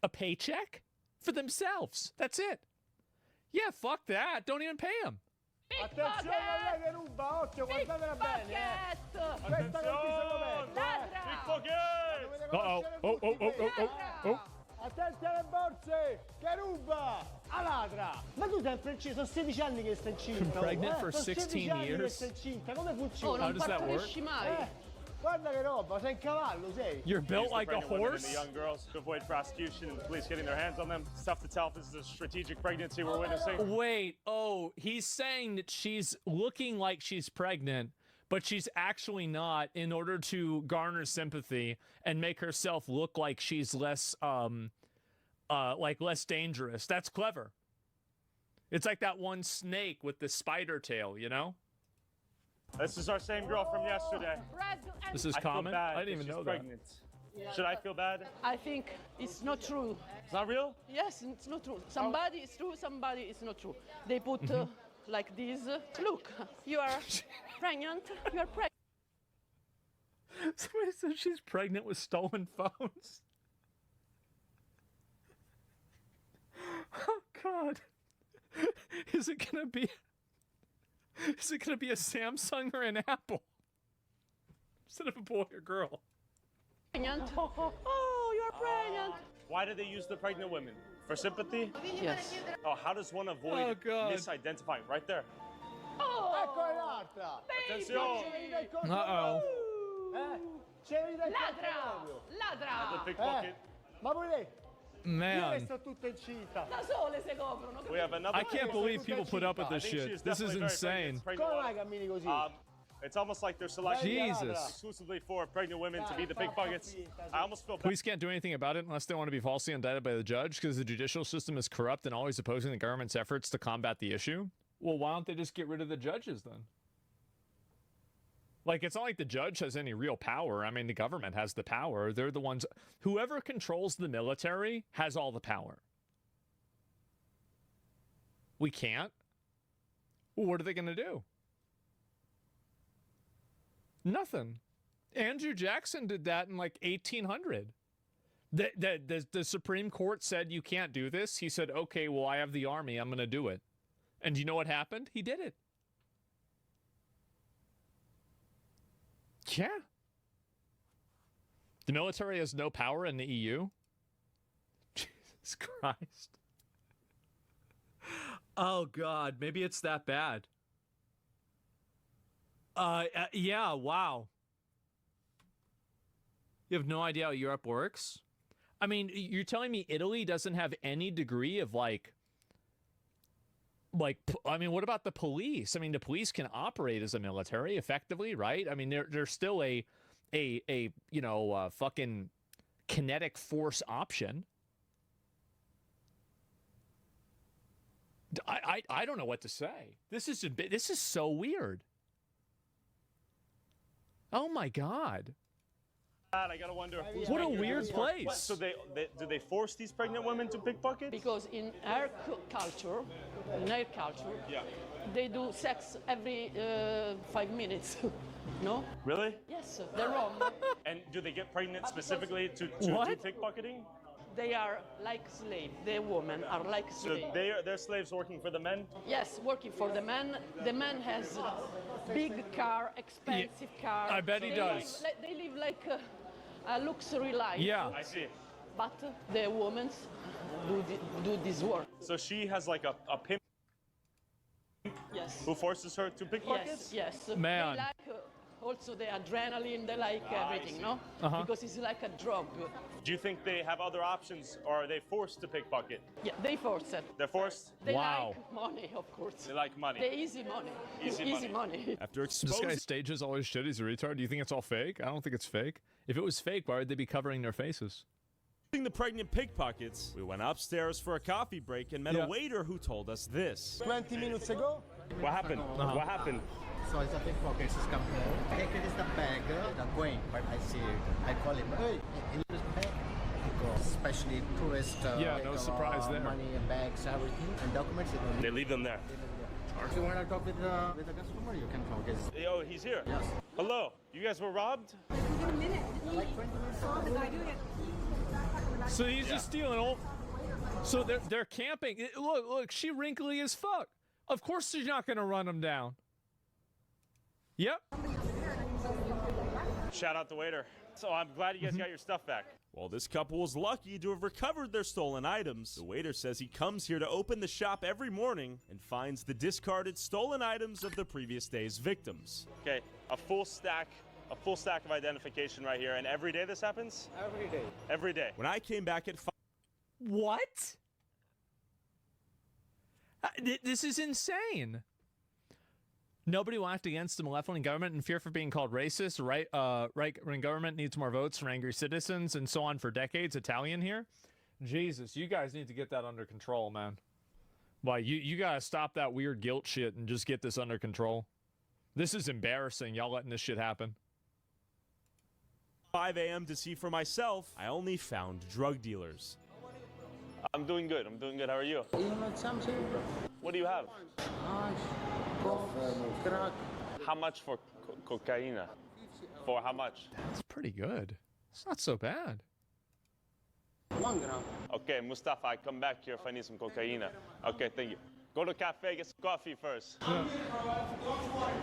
A paycheck? For themselves. That's it. Yeah, fuck that. Don't even pay them. Attenzione a lei che ruba, occhio, guardatela bene, eh. Questa non ti sono bene. Oh. Attenti alle borse, che ruba! A ladra! Ma tu sempre sono 16 anni che stai incinta. Pregnant for Sono 16 anni che years? stai incinta, come funziona? Oh, non partorisci mai. Guarda che roba, sei in cavallo, sei. You're built Use the like a pregnant women and horse? the young girls to avoid prosecution and the police getting their hands on them. It's tough to tell if this is a strategic pregnancy we're witnessing. Wait, he's saying that she's looking like she's pregnant, but she's actually not, in order to garner sympathy and make herself look like she's less, less dangerous. That's clever. It's like that one snake with the spider tail, you know? This is our same girl from yesterday. This is I feel common? bad I didn't even she's know pregnant. Should I feel bad? I think it's not true. It's not real? Yes, it's not true. Somebody is true, somebody is not true. They put like this. Look, you are pregnant. You are pregnant. Somebody said she's pregnant with stolen phones. Oh, God. Is it gonna be a Samsung or an Apple? Instead of a boy or girl. Pregnant. Oh, you are pregnant. Why do they use the pregnant women? For sympathy? Yes. Oh, how does one avoid misidentifying? Right there. Ecco l'altra. Attenzione. Uh-oh. C'eri del Ladra. The pickpocket. Ma pure lei? Io Man. sto tutta incinta. Da sole si coprono. We have another. I can't believe people put up with this shit. This is insane. Come mai cammini così? It's almost like they're selecting Jesus. exclusively for pregnant women to be the pickpockets. I almost feel bad. Police can't do anything about it unless they want to be falsely indicted by the judge because the judicial system is corrupt and always opposing the government's efforts to combat the issue. Well, why don't they just get rid of the judges then? Like, it's not like the judge has any real power. I mean, the government has the power. They're the ones... Whoever controls the military has all the power. We can't? Well, what are they going to do? Nothing. Andrew Jackson did that in, like, 1800. The Supreme Court said, you can't do this. He said, okay, well, I have the army. I'm going to do it. And you know what happened? He did it. Yeah. The military has no power in the EU. Jesus Christ. Oh, God. Maybe it's that bad. Yeah, wow. You have no idea how Europe works? I mean, you're telling me Italy doesn't have any degree of, like, I mean, what about the police? I mean, the police can operate as a military effectively, right? I mean, they're still a fucking kinetic force option. I don't know what to say. This is so weird. Oh my God. I gotta wonder. What a weird place. What, so do they force these pregnant women to pickpocket? Because in our culture, they do sex every 5 minutes. No? Really? Yes, they're wrong. And do they get pregnant specifically to do pickpocketing? They are like slaves. The women are like slaves. So they're slaves working for the men? Yes, working for the man. The man has big car, expensive car. I bet he does. They live like a luxury life. Yeah. I see. But the women do this work. So she has like a pimp Yes. who forces her to pickpocket? Yes, yes. Man. They like also the adrenaline, they like everything, no? Because it's like a drug. Do you think they have other options, or are they forced to pickpocket? Yeah, they force it. They're forced? They like money, of course. They like money. The easy money. Easy money. After This guy stages all his shit. He's a retard. Do you think it's all fake? I don't think it's fake. If it was fake, why would they be covering their faces? The pregnant pickpockets, we went upstairs for a coffee break and met a waiter who told us this. 20 minutes ago? What happened? What happened? So it's a pickpocket. It's come here. Take it is the bag, the coin. But I see it. I call him, hey, in this bag. Especially tourist. No surprise there. Money, bags, everything, and documents. They leave them there. If you want to talk with the customer, you can talk. Yo, he's here. Yes. Hello. You guys were robbed? Within a minute. Like 20 minutes. Saw the guy doing it. So he's just stealing all. So they're camping. Look, she wrinkly as fuck. Of course she's not gonna run him down. Yep. Shout out the waiter. So I'm glad you guys got your stuff back. While this couple was lucky to have recovered their stolen items, the waiter says he comes here to open the shop every morning and finds the discarded stolen items of the previous day's victims. Okay, a full stack of identification right here. And every day this happens? Every day. Every day. When I came back at What? This is insane. Nobody will act against the malevolent government in fear for being called racist, right-wing government needs more votes from angry citizens, and so on for decades. Italian here? Jesus, you guys need to get that under control, man. Like, you gotta stop that weird guilt shit and just get this under control. This is embarrassing, y'all letting this shit happen. 5 a.m. to see for myself, I only found drug dealers. I'm doing good. How are you? You want something? What do you have? Crack. How much for cocaine? For how much? That's pretty good. It's not so bad. 1 gram. Okay, Mustafa, I come back here if I need some cocaine. Okay, thank you. Go to a cafe, get some coffee first.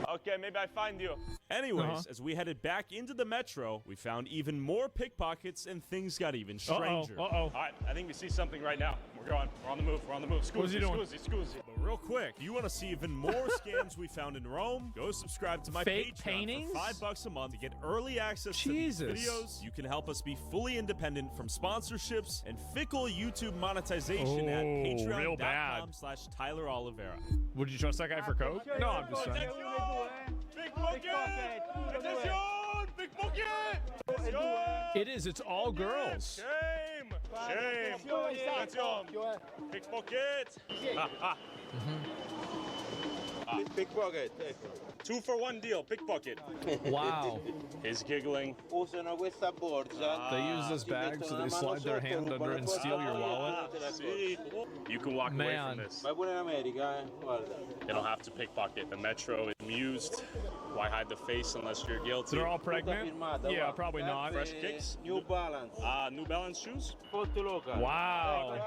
Okay, maybe I find you. Anyways, as we headed back into the metro, we found even more pickpockets and things got even stranger. All right, I think we see something right now. We're on the move. What's he doing? Scusi. But real quick, you want to see even more scams we found in Rome? Go subscribe to my Fake Patreon paintings? for $5 a month to get early access to these videos. You can help us be fully independent from sponsorships and fickle YouTube monetization at patreon.com/TylerOliveira. Would you trust that guy for coke? No, I'm just saying. It is. It's all girls. Shame. Attention. Pickpocket. Pickpocket. 2 for 1 deal. Pickpocket. Wow. He's giggling. They use this bag so they slide their hand under and steal your wallet. You can walk away from this. They don't have to pickpocket. The metro is amused. Why hide the face unless you're guilty? They're all pregnant? Yeah, probably not. Fresh kicks? New Balance. New Balance shoes? Wow.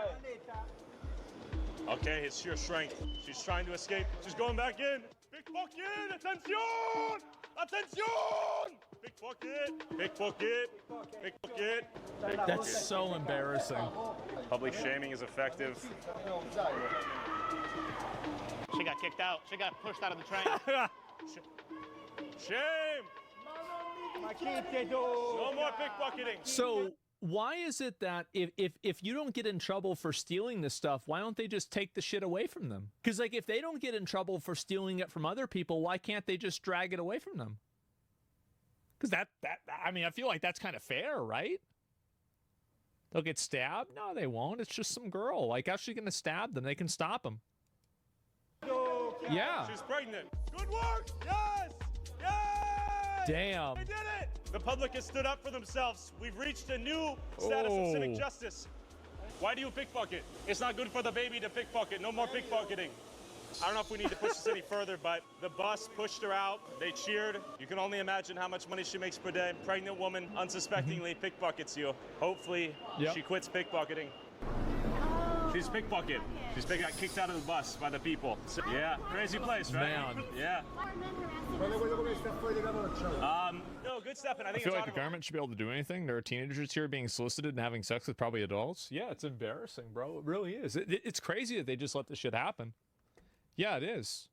Okay, it's sheer strength. She's trying to escape. She's going back in. Pickpocket! Attention! Attention! Pickpocket! That's so embarrassing. Public shaming is effective. She got kicked out. She got pushed out of the train. Shame! No more pickpocketing. So why is it that if you don't get in trouble for stealing this stuff, why don't they just take the shit away from them? Because like if they don't get in trouble for stealing it from other people, why can't they just drag it away from them? Because I mean, I feel like that's kind of fair, right? They'll get stabbed? No, they won't. It's just some girl. Like, how's she gonna stab them? They can stop them. Yeah. She's pregnant. Good work! Yes! Yes! Damn. They did it! The public has stood up for themselves. We've reached a new status of civic justice. Why do you pickpocket? It's not good for the baby to pickpocket. No more pickpocketing. I don't know if we need to push this any further, but the bus pushed her out. They cheered. You can only imagine how much money she makes per day. Pregnant woman unsuspectingly pickpockets you. Hopefully, she quits pickpocketing. She's pickpocket. She's got kicked out of the bus by the people. So, yeah, crazy place, right? Man. Yeah. No, good stuff, and I think I feel it's like the government should be able to do anything. There are teenagers here being solicited and having sex with probably adults. Yeah, it's embarrassing, bro. It really is. It's crazy that they just let this shit happen. Yeah, it is.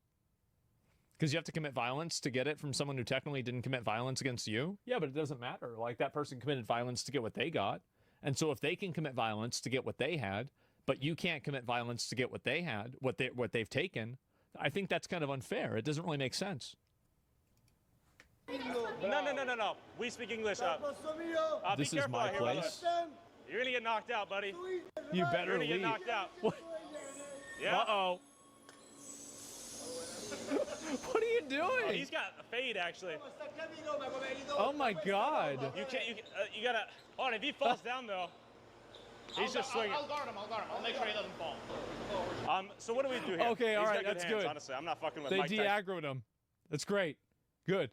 Because you have to commit violence to get it from someone who technically didn't commit violence against you? Yeah, but it doesn't matter. Like, that person committed violence to get what they got. And so if they can commit violence to get what they had, but you can't commit violence to get what they had, what they've taken, I think that's kind of unfair. It doesn't really make sense. No. We speak English. This is my place. You're gonna get knocked out, buddy. You better You're gonna leave. get knocked out. Yeah. Uh-oh. What are you doing? Oh, he's got a fade, actually. Oh my God. You can't. You gotta. Hold on. If he falls down, though, he's just swinging. I'll guard him. I'll make sure he doesn't fall. So what do we do here? Okay, all He's right, got that's hands, good. Honestly, I'm not fucking with They Mike Tyson. de-aggroed him. That's great. Good.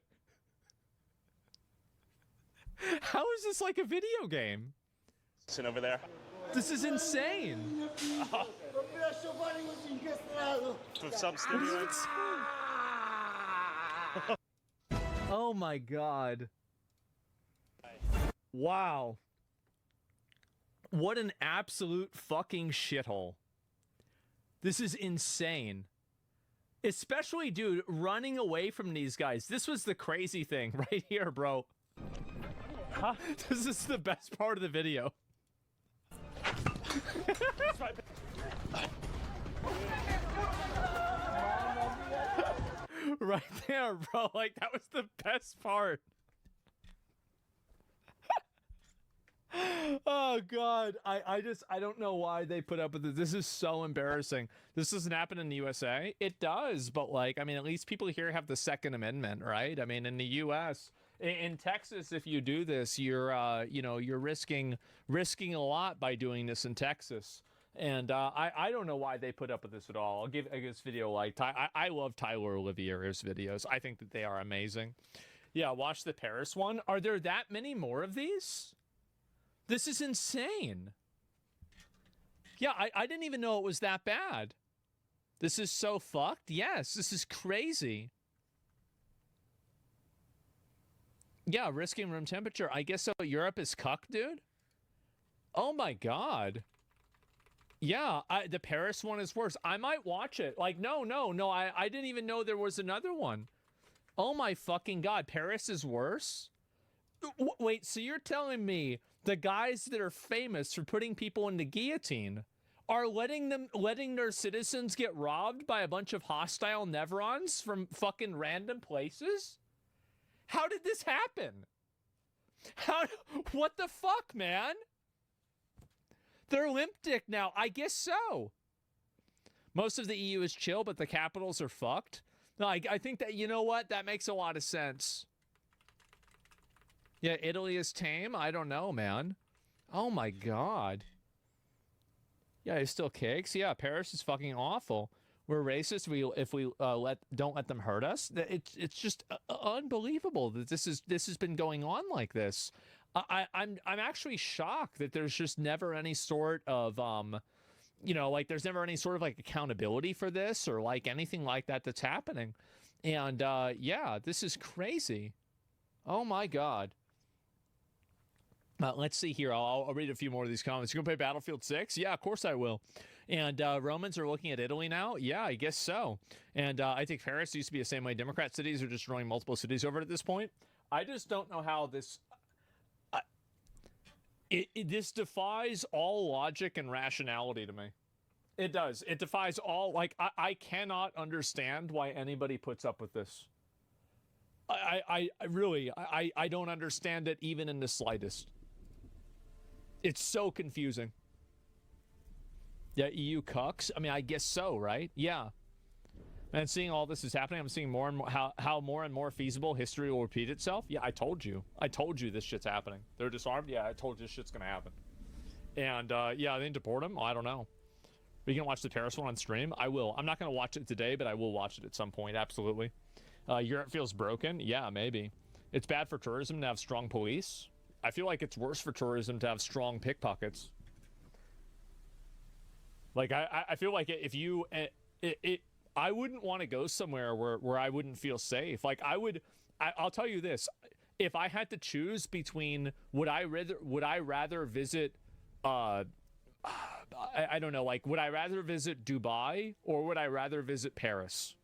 How is this like a video game? Sit over there. This is insane. With some stimulants. Oh my God. Wow. What an absolute fucking shithole. This is insane. Especially, dude, running away from these guys. This was the crazy thing right here, bro. Huh? This is the best part of the video. Right there, bro. Like, that was the best part. Oh God, I don't know why they put up with it. This is so embarrassing. This doesn't happen in the USA. It does, but like, I mean, at least people here have the Second Amendment, right? I mean, in the US, in Texas, if you do this, you're you know, you're risking a lot by doing this in Texas. And I don't know why they put up with this at all. I'll give this video a like. I love Tyler Olivier's videos. I think that they are amazing. Yeah, watch the Paris one. Are there that many more of these? This is insane. Yeah, I didn't even know it was that bad. This is so fucked. Yes, this is crazy. Yeah, risking room temperature. I guess so. Europe is cucked, dude. Oh my God. Yeah, the Paris one is worse. I might watch it. Like, no. I didn't even know there was another one. Oh my fucking God. Paris is worse? Wait, so you're telling me the guys that are famous for putting people in the guillotine are letting their citizens get robbed by a bunch of hostile Nevrons from fucking random places? How did this happen? What the fuck, man? They're limp dick now. I guess so. Most of the EU is chill, but the capitals are fucked. No, I think that, you know what? That makes a lot of sense. Yeah, Italy is tame. I don't know, man. Oh my God. Yeah, it still kicks. Yeah, Paris is fucking awful. We're racist if we don't let them hurt us. It's just unbelievable that this has been going on like this. I'm actually shocked that there's just never any sort of you know, like there's never any sort of like accountability for this or like anything like that that's happening. And yeah, this is crazy. Oh my God. Let's see here. I'll read a few more of these comments. You gonna play Battlefield 6? Yeah, of course I will. And Romans are looking at Italy now? Yeah, I guess so. And I think Paris used to be the same way. Democrat cities are just running multiple cities over at this point. I just don't know how this... this defies all logic and rationality to me. It does. It defies all... Like, I cannot understand why anybody puts up with this. I really don't understand it even in the slightest. It's so confusing. Yeah, EU cucks. I mean, I guess so, right? Yeah. And seeing all this is happening, I'm seeing more and more how more and more feasible history will repeat itself. Yeah, I told you this shit's happening. They're disarmed. Yeah, I told you this shit's gonna happen. And yeah, they deport them. I don't know. Are you gonna watch the Paris one on stream? I will. I'm not gonna watch it today, but I will watch it at some point. Absolutely. Europe feels broken. Yeah, maybe. It's bad for tourism to have strong police. I feel like it's worse for tourism to have strong pickpockets. Like, I feel like if you... I wouldn't want to go somewhere where I wouldn't feel safe. Like, I'll tell you this. If I had to choose between would I rather visit... I don't know, like, would I rather visit Dubai or would I rather visit Paris?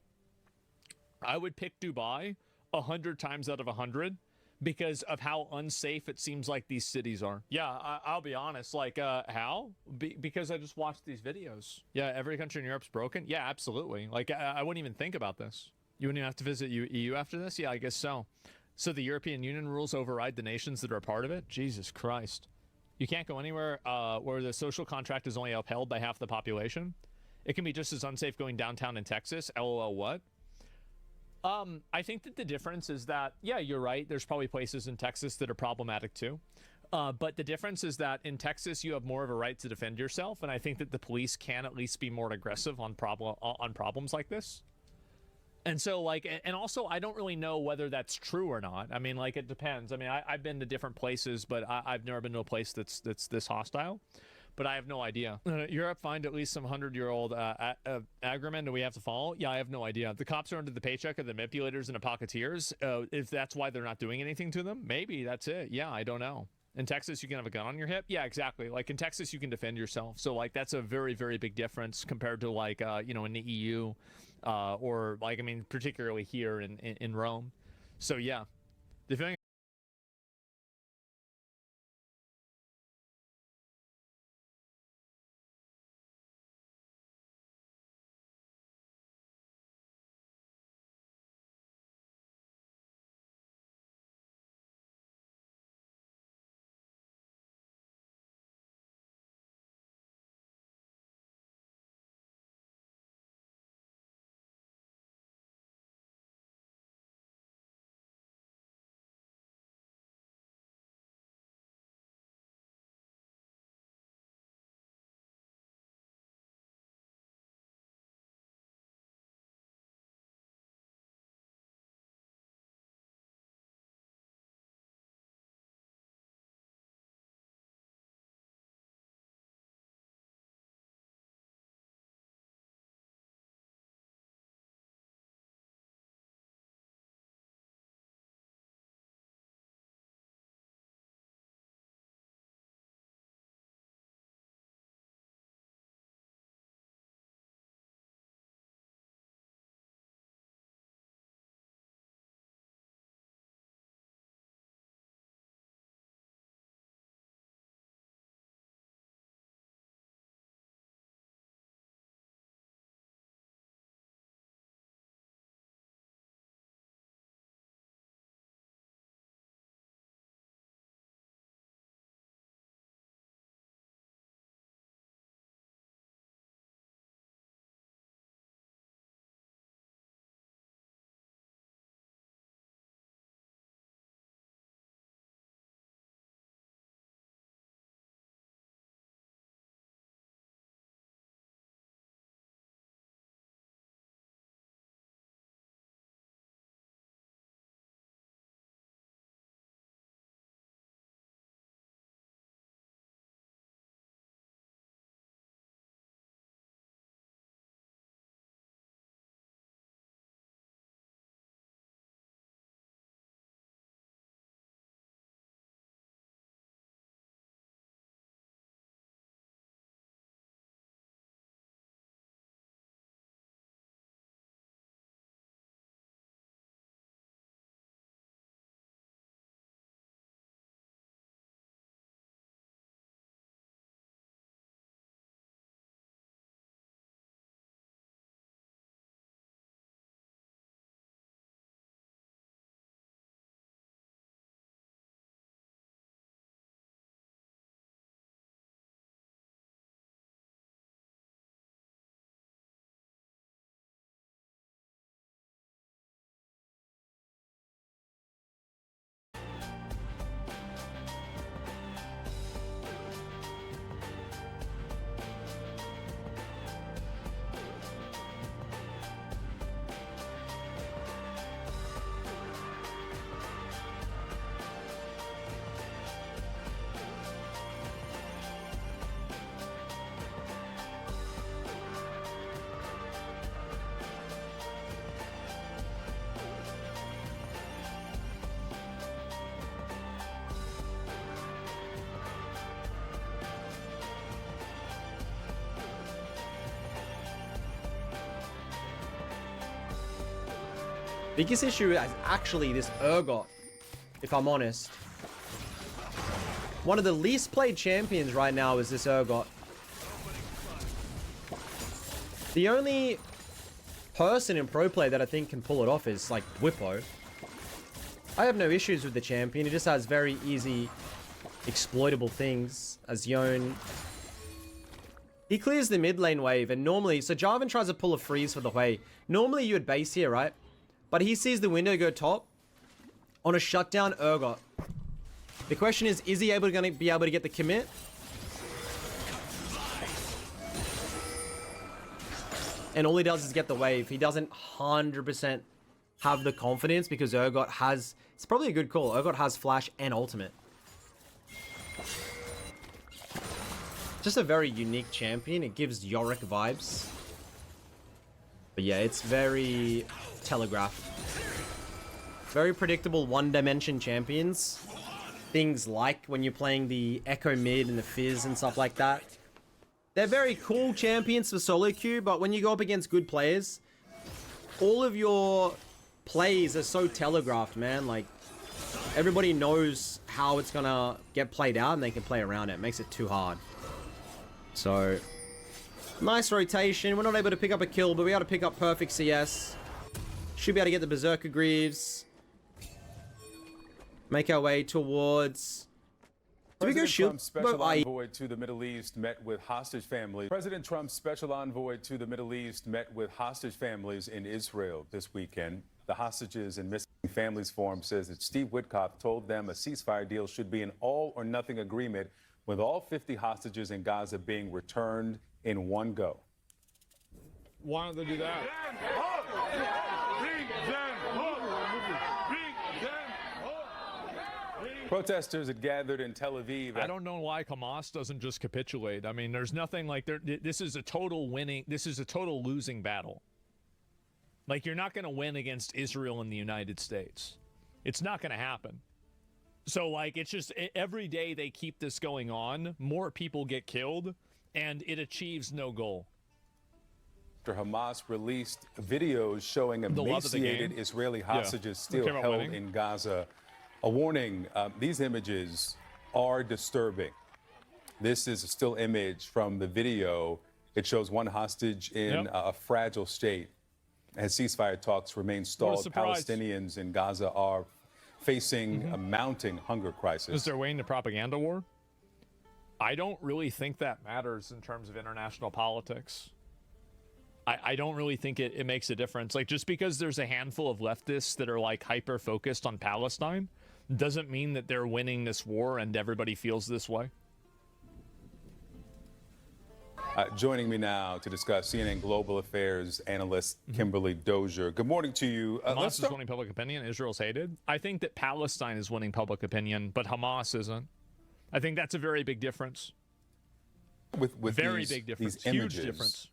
I would pick Dubai 100 times out of 100 because of how unsafe it seems like these cities are. Yeah, I'll be honest. Like, how? Because I just watched these videos. Yeah, every country in Europe's broken. Yeah, absolutely. Like, I wouldn't even think about this. You wouldn't even have to visit EU after this? Yeah, I guess so. So the European Union rules override the nations that are a part of it? Jesus Christ. You can't go anywhere where the social contract is only upheld by half the population. It can be just as unsafe going downtown in Texas. LOL, what? I think that the difference is that, yeah, you're right. There's probably places in Texas that are problematic too. But the difference is that in Texas, you have more of a right to defend yourself. And I think that the police can at least be more aggressive on problems like this. And so, like, and also, I don't really know whether that's true or not. I mean, like, it depends. I mean, I've been to different places, but I've never been to a place that's this hostile. But I have no idea. Europe find at least some 100-year-old agreement and we have to follow? Yeah, I have no idea. The cops are under the paycheck of the manipulators and the pocketeers. If that's why they're not doing anything to them, maybe that's it. Yeah, I don't know. In Texas, you can have a gun on your hip? Yeah, exactly. Like, in Texas, you can defend yourself. So, like, that's a very, very big difference compared to, like, you know, in the EU or, like, I mean, particularly here in Rome. So, yeah. The Biggest issue is actually this Urgot, if I'm honest. One of the least played champions right now is this Urgot. The only person in pro play that I think can pull it off is like Whippo. I have no issues with the champion. He just has very easy exploitable things as Yone. He clears the mid lane wave, and normally, so Jarvan tries to pull a freeze for the way. Normally you would base here, right? But he sees the window go top on a shutdown Urgot. The question is he going to be able to get the commit? And all he does is get the wave. He doesn't 100% have the confidence because Urgot has... It's probably a good call. Urgot has flash and ultimate. Just a very unique champion. It gives Yorick vibes. But yeah, it's very telegraphed. Very predictable one-dimension champions. Things like when you're playing the Echo mid and the Fizz and stuff like that. They're very cool champions for solo queue, but when you go up against good players, all of your plays are so telegraphed, man. Like, everybody knows how it's gonna get played out and they can play around it. It makes it too hard. So, nice rotation. We're not able to pick up a kill, but we able to pick up perfect CS. Should be able to get the Berserker Greaves. Make our way towards... Do we go shield? Trump's special envoy to the Middle East met with hostage families. President Trump's special envoy to the Middle East met with hostage families in Israel this weekend. The Hostages and Missing Families Forum says that Steve Witkoff told them a ceasefire deal should be an all-or-nothing agreement with all 50 hostages in Gaza being returned in one go. Why don't they do that? Protesters had gathered in Tel Aviv. I don't know why Hamas doesn't just capitulate. I mean, there's nothing like this is a total losing battle. Like, you're not going to win against Israel and the United States. It's not going to happen. So, like, it's just every day they keep this going on, more people get killed, and it achieves no goal. After Hamas released videos showing emaciated Israeli hostages still held in Gaza. A warning, these images are disturbing. This is a still image from the video. It shows one hostage in a fragile state. As ceasefire talks remain stalled, Palestinians in Gaza are facing a mounting hunger crisis. Is there weighing the propaganda war? I don't really think that matters in terms of international politics. I don't really think it makes a difference. Like, just because there's a handful of leftists that are like hyper-focused on Palestine doesn't mean that they're winning this war and everybody feels this way. Joining me now to discuss CNN Global Affairs analyst Kimberly Dozier. Good morning to you. Hamas is winning public opinion. Israel's hated. I think that Palestine is winning public opinion, but Hamas isn't. I think that's a very big difference. With very big difference. These images, huge difference.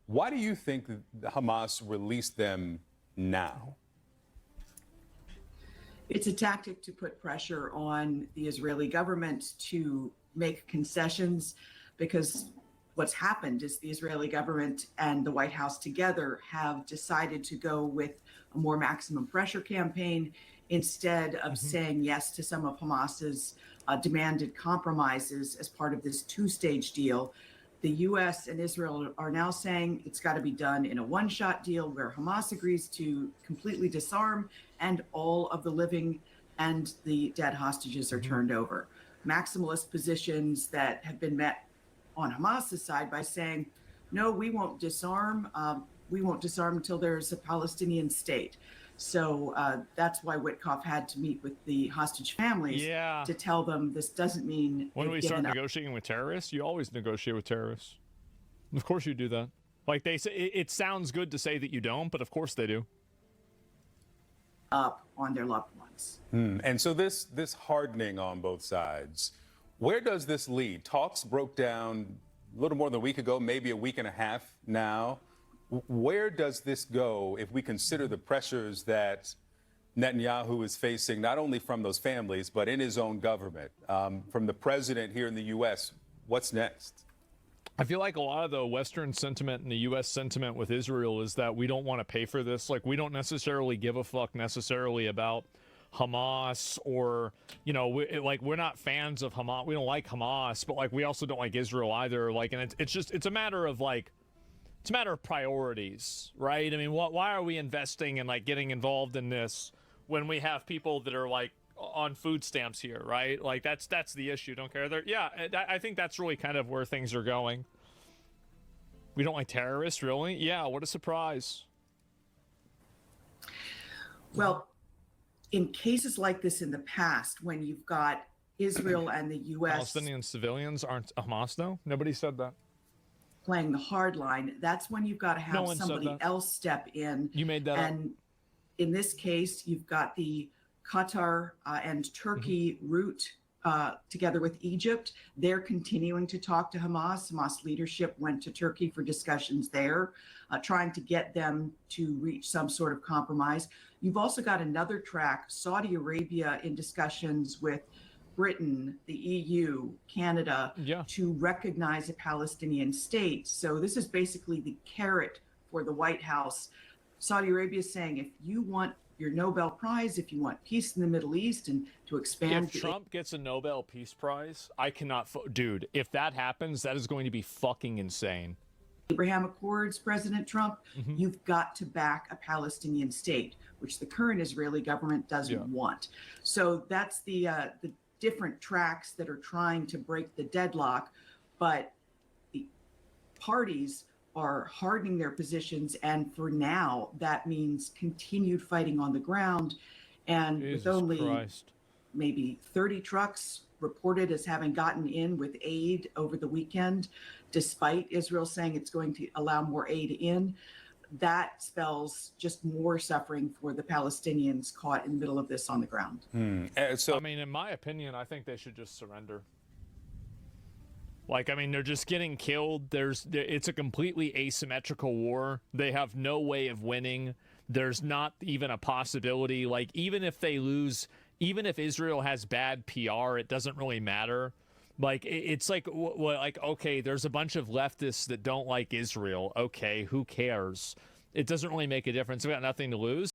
Why do you think that Hamas released them now? It's a tactic to put pressure on the Israeli government to make concessions, because what's happened is the Israeli government and the White House together have decided to go with a more maximum pressure campaign instead of saying yes to some of Hamas's demanded compromises as part of this two-stage deal. The U.S. and Israel are now saying it's got to be done in a one-shot deal where Hamas agrees to completely disarm and all of the living and the dead hostages are turned over. Maximalist positions that have been met on Hamas's side by saying, no, we won't disarm. We won't disarm until there's a Palestinian state. So that's why Witkoff had to meet with the hostage families to tell them this doesn't mean... When we start negotiating with terrorists, you always negotiate with terrorists. Of course you do that. Like, they say, it sounds good to say that you don't, but of course they do. Up on their loved ones. And so this hardening on both sides, where does this lead? Talks broke down a little more than a week ago, maybe a week and a half now. Where does this go if we consider the pressures that Netanyahu is facing, not only from those families, but in his own government? From the president here in the U.S., what's next? I feel like a lot of the Western sentiment and the U.S. sentiment with Israel is that we don't want to pay for this. Like, we don't necessarily give a fuck necessarily about Hamas, or, you know, we're not fans of Hamas. We don't like Hamas, but, like, we also don't like Israel either. Like, and it's a matter of, like, it's a matter of priorities, right? I mean, why are we investing and, like, getting involved in this when we have people that are, like, on food stamps here, right? Like, that's the issue. Don't care. Yeah, I think that's really kind of where things are going. We don't like terrorists, really? Yeah, what a surprise. Well, in cases like this in the past, when you've got Israel and the U.S. Palestinian civilians aren't Hamas, though? Nobody said that. Playing the hard line, that's when you've got to have somebody else step in. You made that and up. In this case, you've got the Qatar and Turkey route together with Egypt. They're continuing to talk to Hamas. Hamas leadership went to Turkey for discussions there, trying to get them to reach some sort of compromise. You've also got another track, Saudi Arabia, in discussions with Britain, the EU, Canada, to recognize a Palestinian state. So this is basically the carrot for the White House. Saudi Arabia is saying, if you want your Nobel Prize, if you want peace in the Middle East and to expand. If Trump gets a Nobel Peace Prize, I cannot, dude, if that happens, that is going to be fucking insane. Abraham Accords, President Trump, you've got to back a Palestinian state, which the current Israeli government doesn't want. So that's the different tracks that are trying to break the deadlock, but the parties are hardening their positions, and for now that means continued fighting on the ground. And with only maybe 30 trucks reported as having gotten in with aid over the weekend, despite Israel saying it's going to allow more aid in, that spells just more suffering for the Palestinians caught in the middle of this on the ground. So, I mean, in my opinion, I think they should just surrender. Like, I mean, they're just getting killed. It's a completely asymmetrical war. They have no way of winning. There's not even a possibility. Like, even if they lose, even if Israel has bad PR, it doesn't really matter. Like, it's like, like, okay, there's a bunch of leftists that don't like Israel. Okay, who cares? It doesn't really make a difference. We got nothing to lose.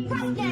right now.